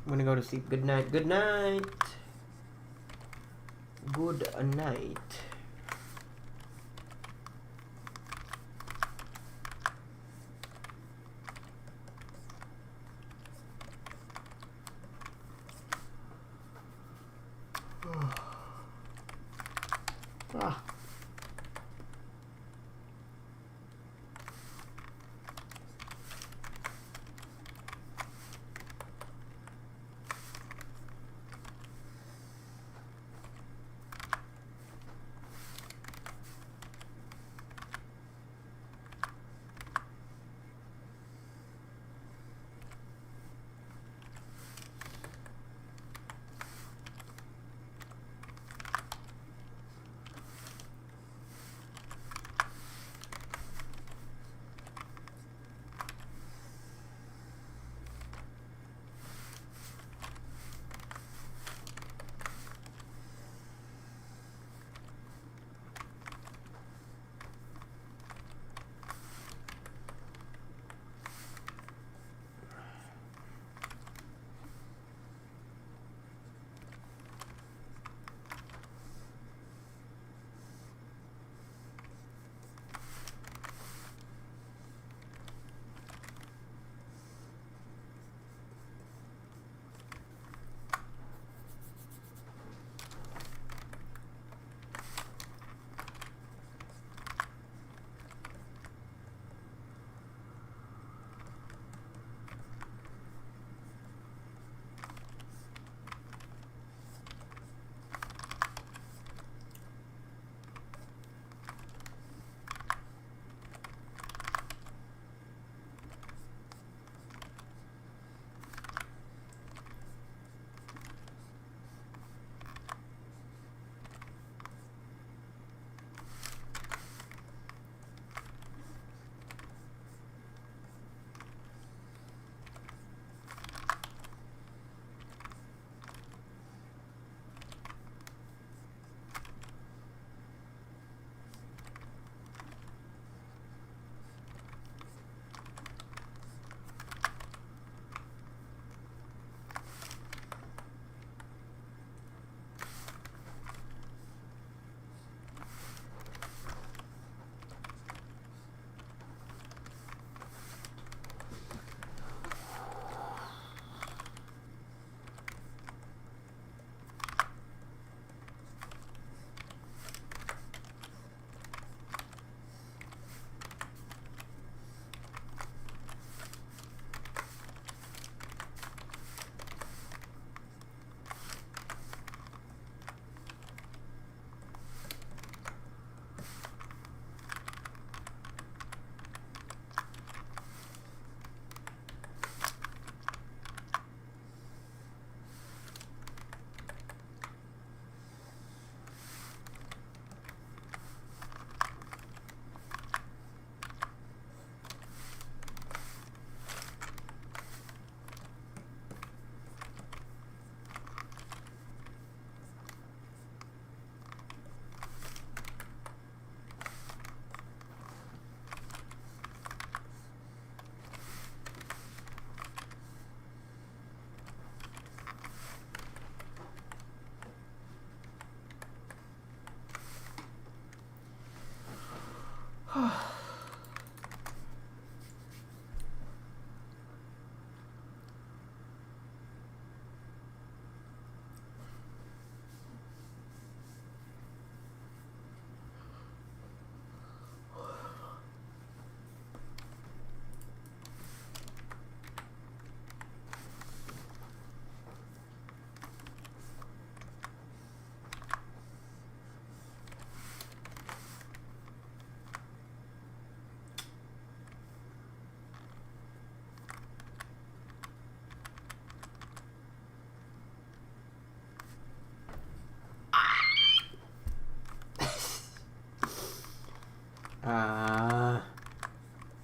I'm gonna go to sleep. Good night. Good night. Good night. Ah.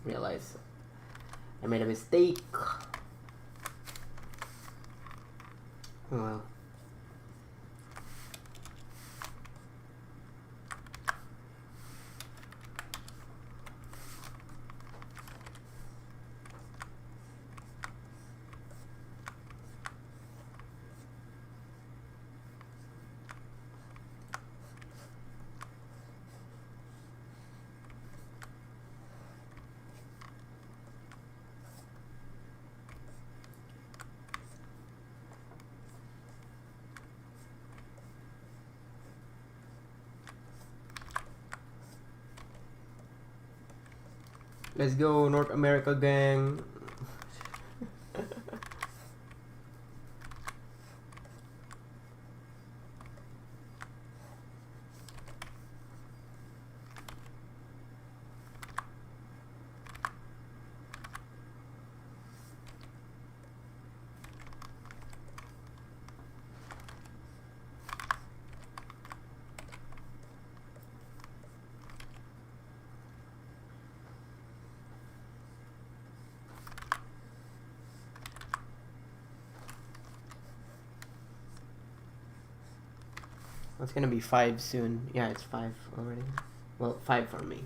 Realize I made a mistake. Oh well. Let's go, North America gang. It's gonna be 5 soon. Yeah, it's 5 already. Well, 5 for me.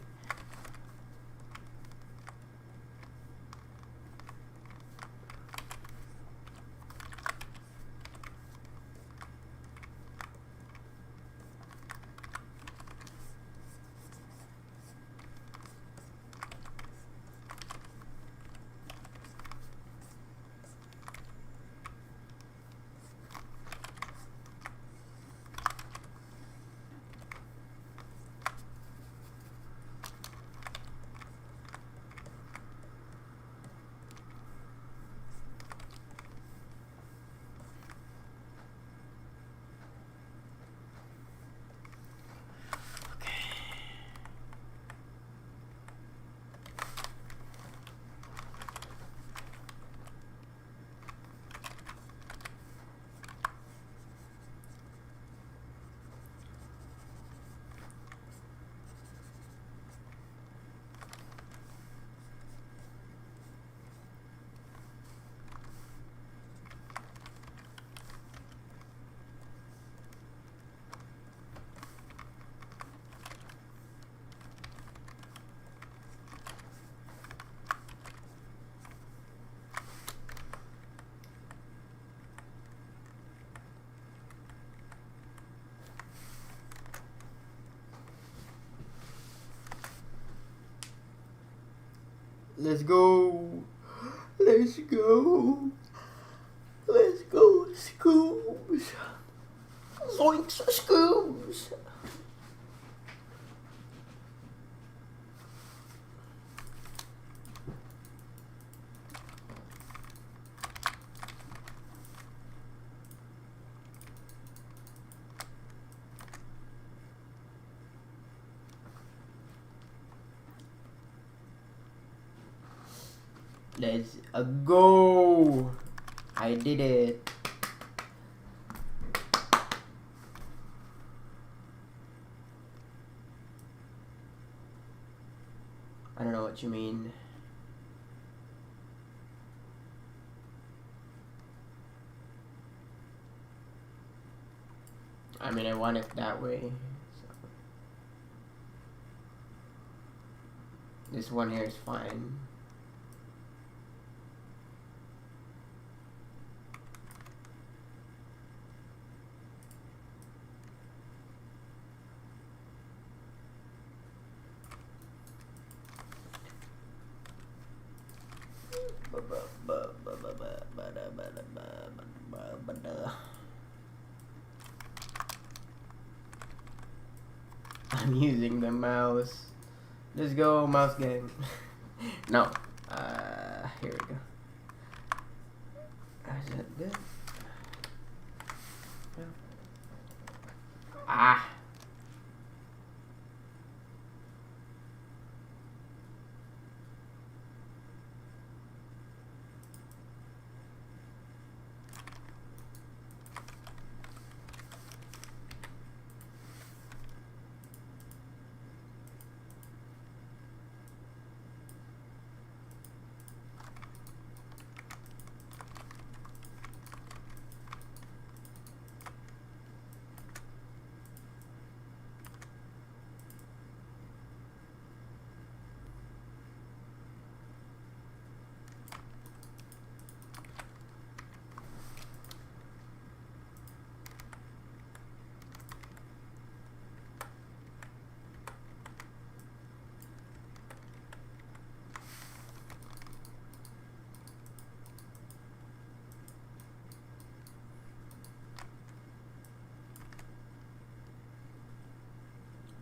Let's go. Let's go. Let's go, Scoobs. Zoinks, Scoobs. Let's go. I did it. I don't know what you mean. I mean, I want it that way. So. This one here is fine. I'm using the mouse. Let's go, mouse gang. No. Here we go. Is that good? No. Ah.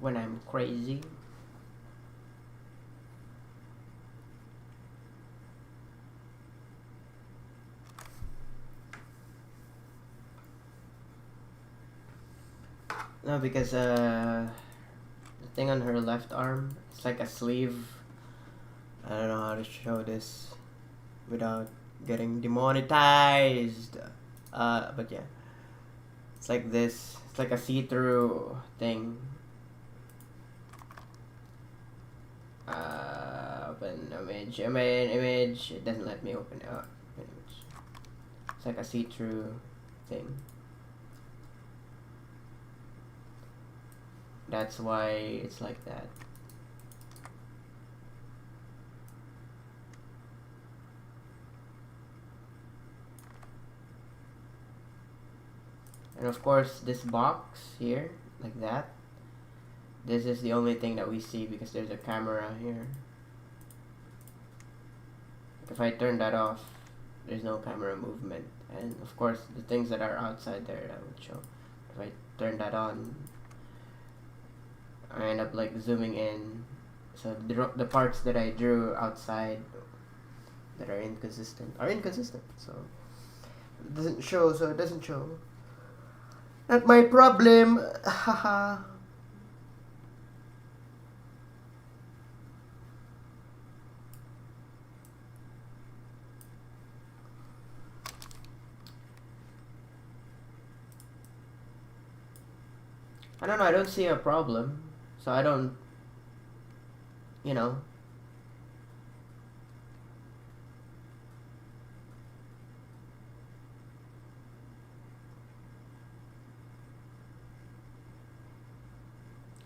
when I'm crazy. No, because the thing on her left arm, it's like a sleeve. I don't know how to show this without getting demonetized. But yeah, it's like this. It's like a see-through thing. Open image. Image. It doesn't let me open image. It's like a see-through thing. That's why it's like that. And of course, this box here, like that, this is the only thing that we see because there's a camera here. If I turn that off, there's no camera movement. And of course, the things that are outside there, that would show. If I turn that on, I end up like zooming in. So the parts that I drew outside that are inconsistent. So it doesn't show, so it doesn't show. Not my problem. Haha. I don't know, I don't see a problem. So I don't, you know.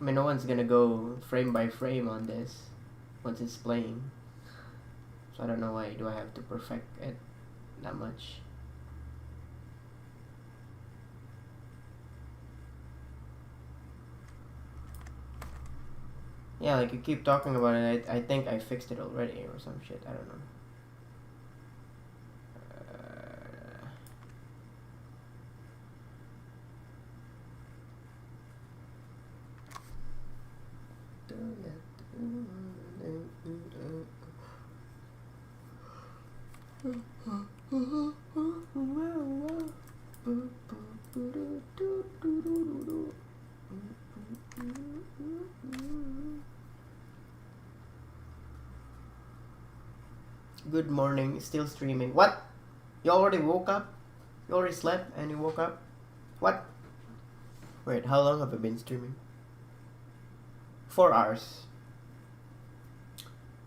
I mean, no one's gonna go frame by frame on this once it's playing. So I don't know why do I have to perfect it that much. Yeah, like you keep talking about it, I think I fixed it already or some shit, I don't know. Good morning, still streaming. What? You already woke up? You already slept and you woke up? What? Wait, how long have I been streaming? 4 hours.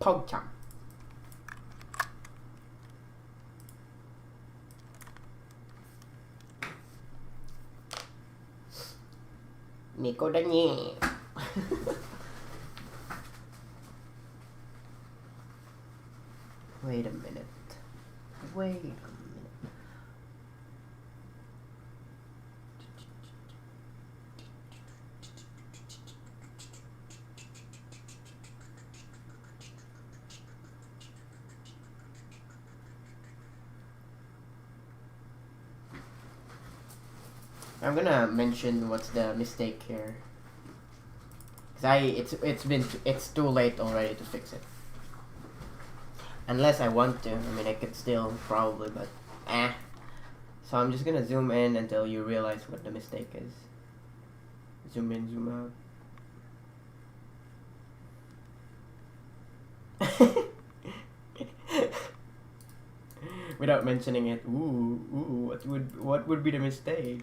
Pogchamp. Nico Daniel. Wait a minute. Wait a minute. I'm gonna mention what's the mistake here. Cause it's too late already to fix it. Unless I want to. I mean, I could still probably, but So I'm just gonna zoom in until you realize what the mistake is. Zoom in, zoom out. Without mentioning it. Ooh, what would be the mistake?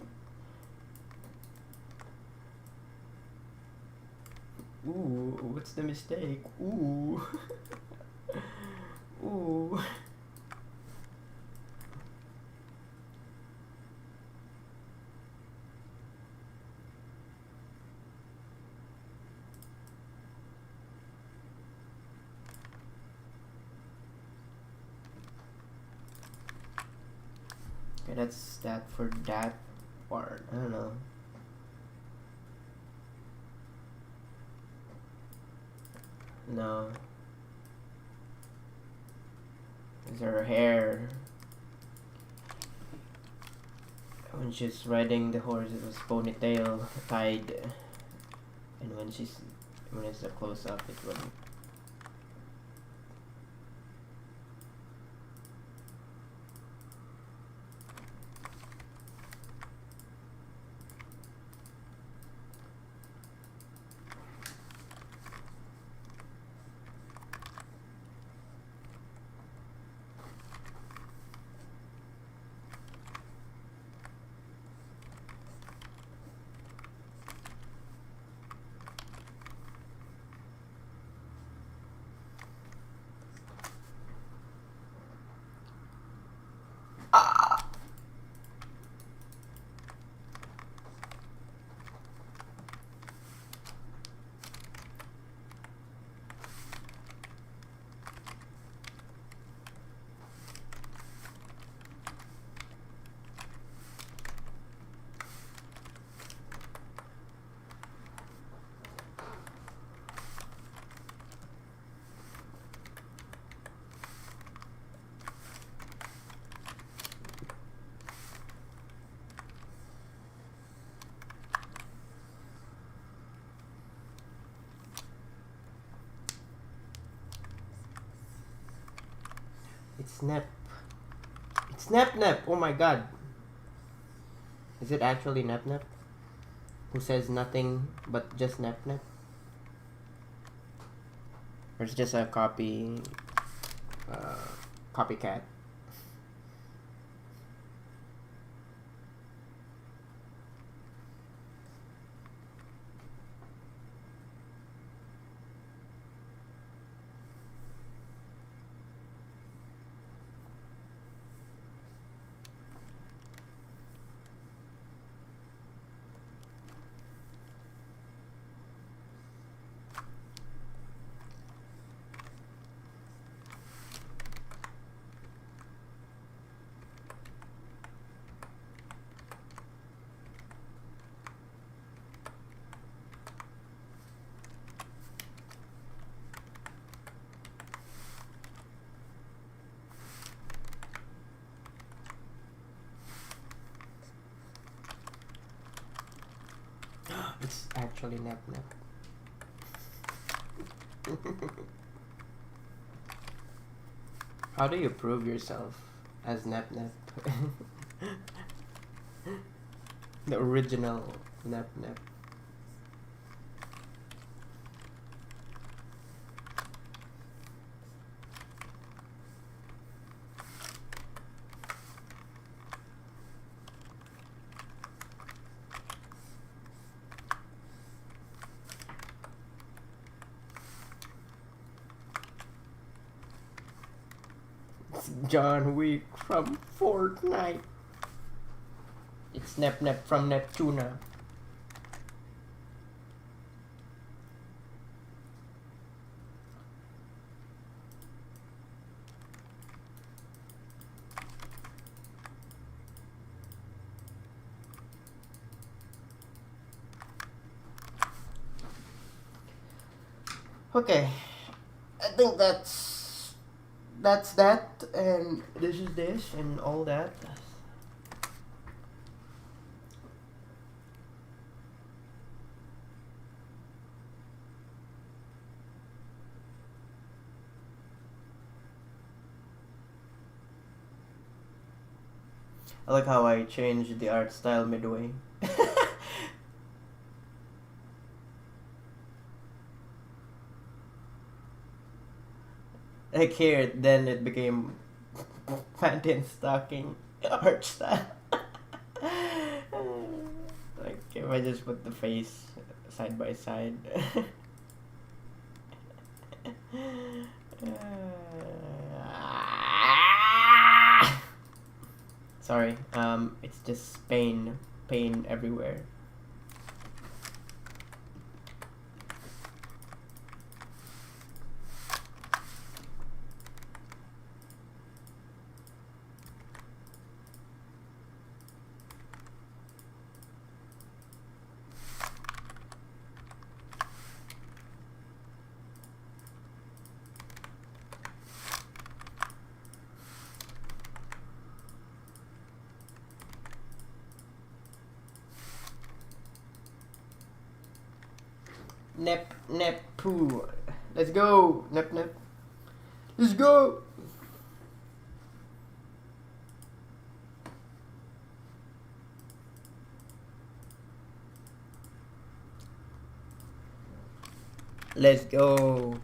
Ooh, what's the mistake? Ooh. Ooh. Okay, that's that for that part. I don't know. No. Is her hair. When she's riding the horse, it was ponytail tied. and when it's a close up, it will. It's Nep. It's Nep. Oh my god. Is it actually Nep? Who says nothing but just Nep? Or it's just a copycat? It's actually Nep. How do you prove yourself as Nep? The original Nep. John Wick from Fortnite. It's Nep from Neptuna. Okay, I think that's that, and this is this, and all that. I like how I changed the art style midway. Like here, then it became panty and stocking art style. Like if I just put the face side by side. Sorry, it's just pain everywhere. Nep, nep, poo. Let's go. Nep, nep. Let's go. Let's go.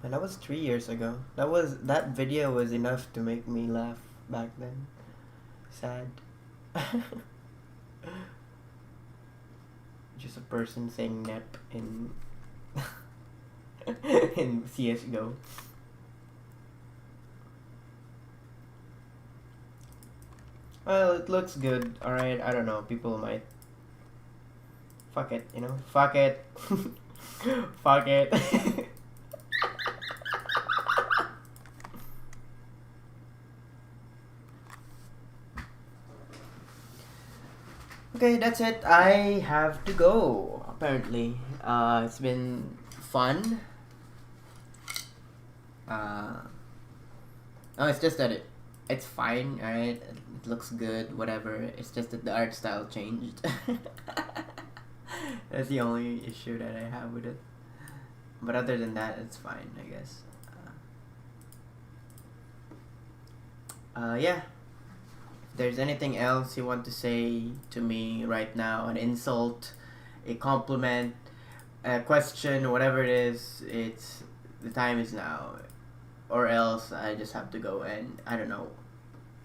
And that was 3 years ago. That video was enough to make me laugh back then. Sad. Just a person saying nep in in CS:GO. Well, it looks good. Alright, I don't know. People might. Fuck it, you know? Fuck it. Fuck it. Okay, that's it. I have to go, apparently. It's been fun. No, it's just that it's fine, alright? It looks good, whatever. It's just that the art style changed. That's the only issue that I have with it. But other than that, it's fine, I guess. Yeah. If there's anything else you want to say to me right now, an insult, a compliment, a question, whatever it is, the time is now. Or else I just have to go, and I don't know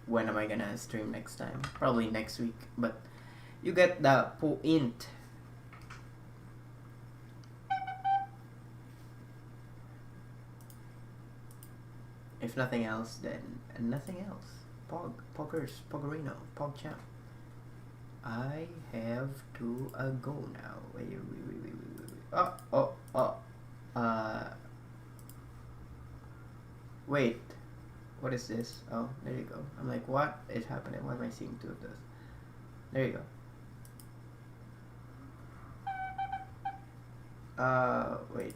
when am I gonna stream next time. Probably next week, but you get the point. If nothing else, then nothing else. Poggers, Poggerino, PogChamp. I have to go now. Wait. Wait. What is this? Oh, there you go. I'm like, what is happening? Why am I seeing two of those? There you go. Wait.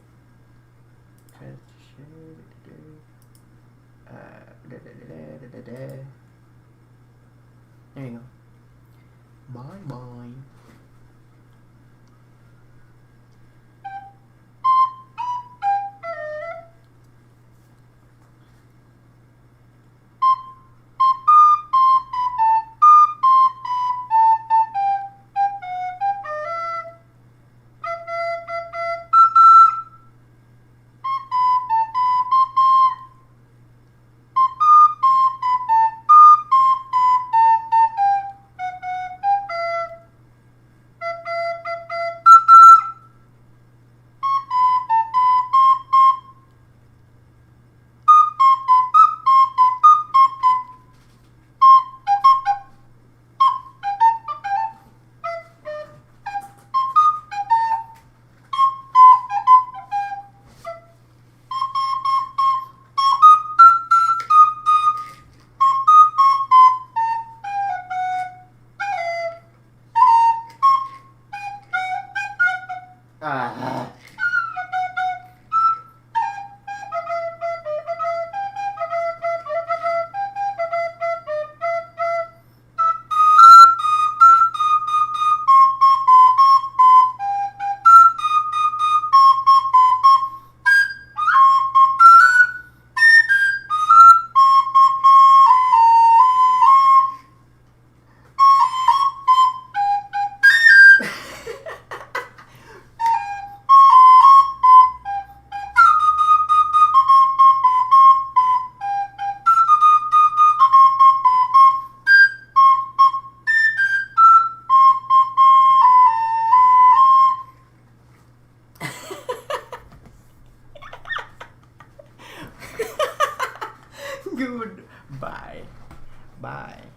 There you go. Bye. Goodbye. Bye.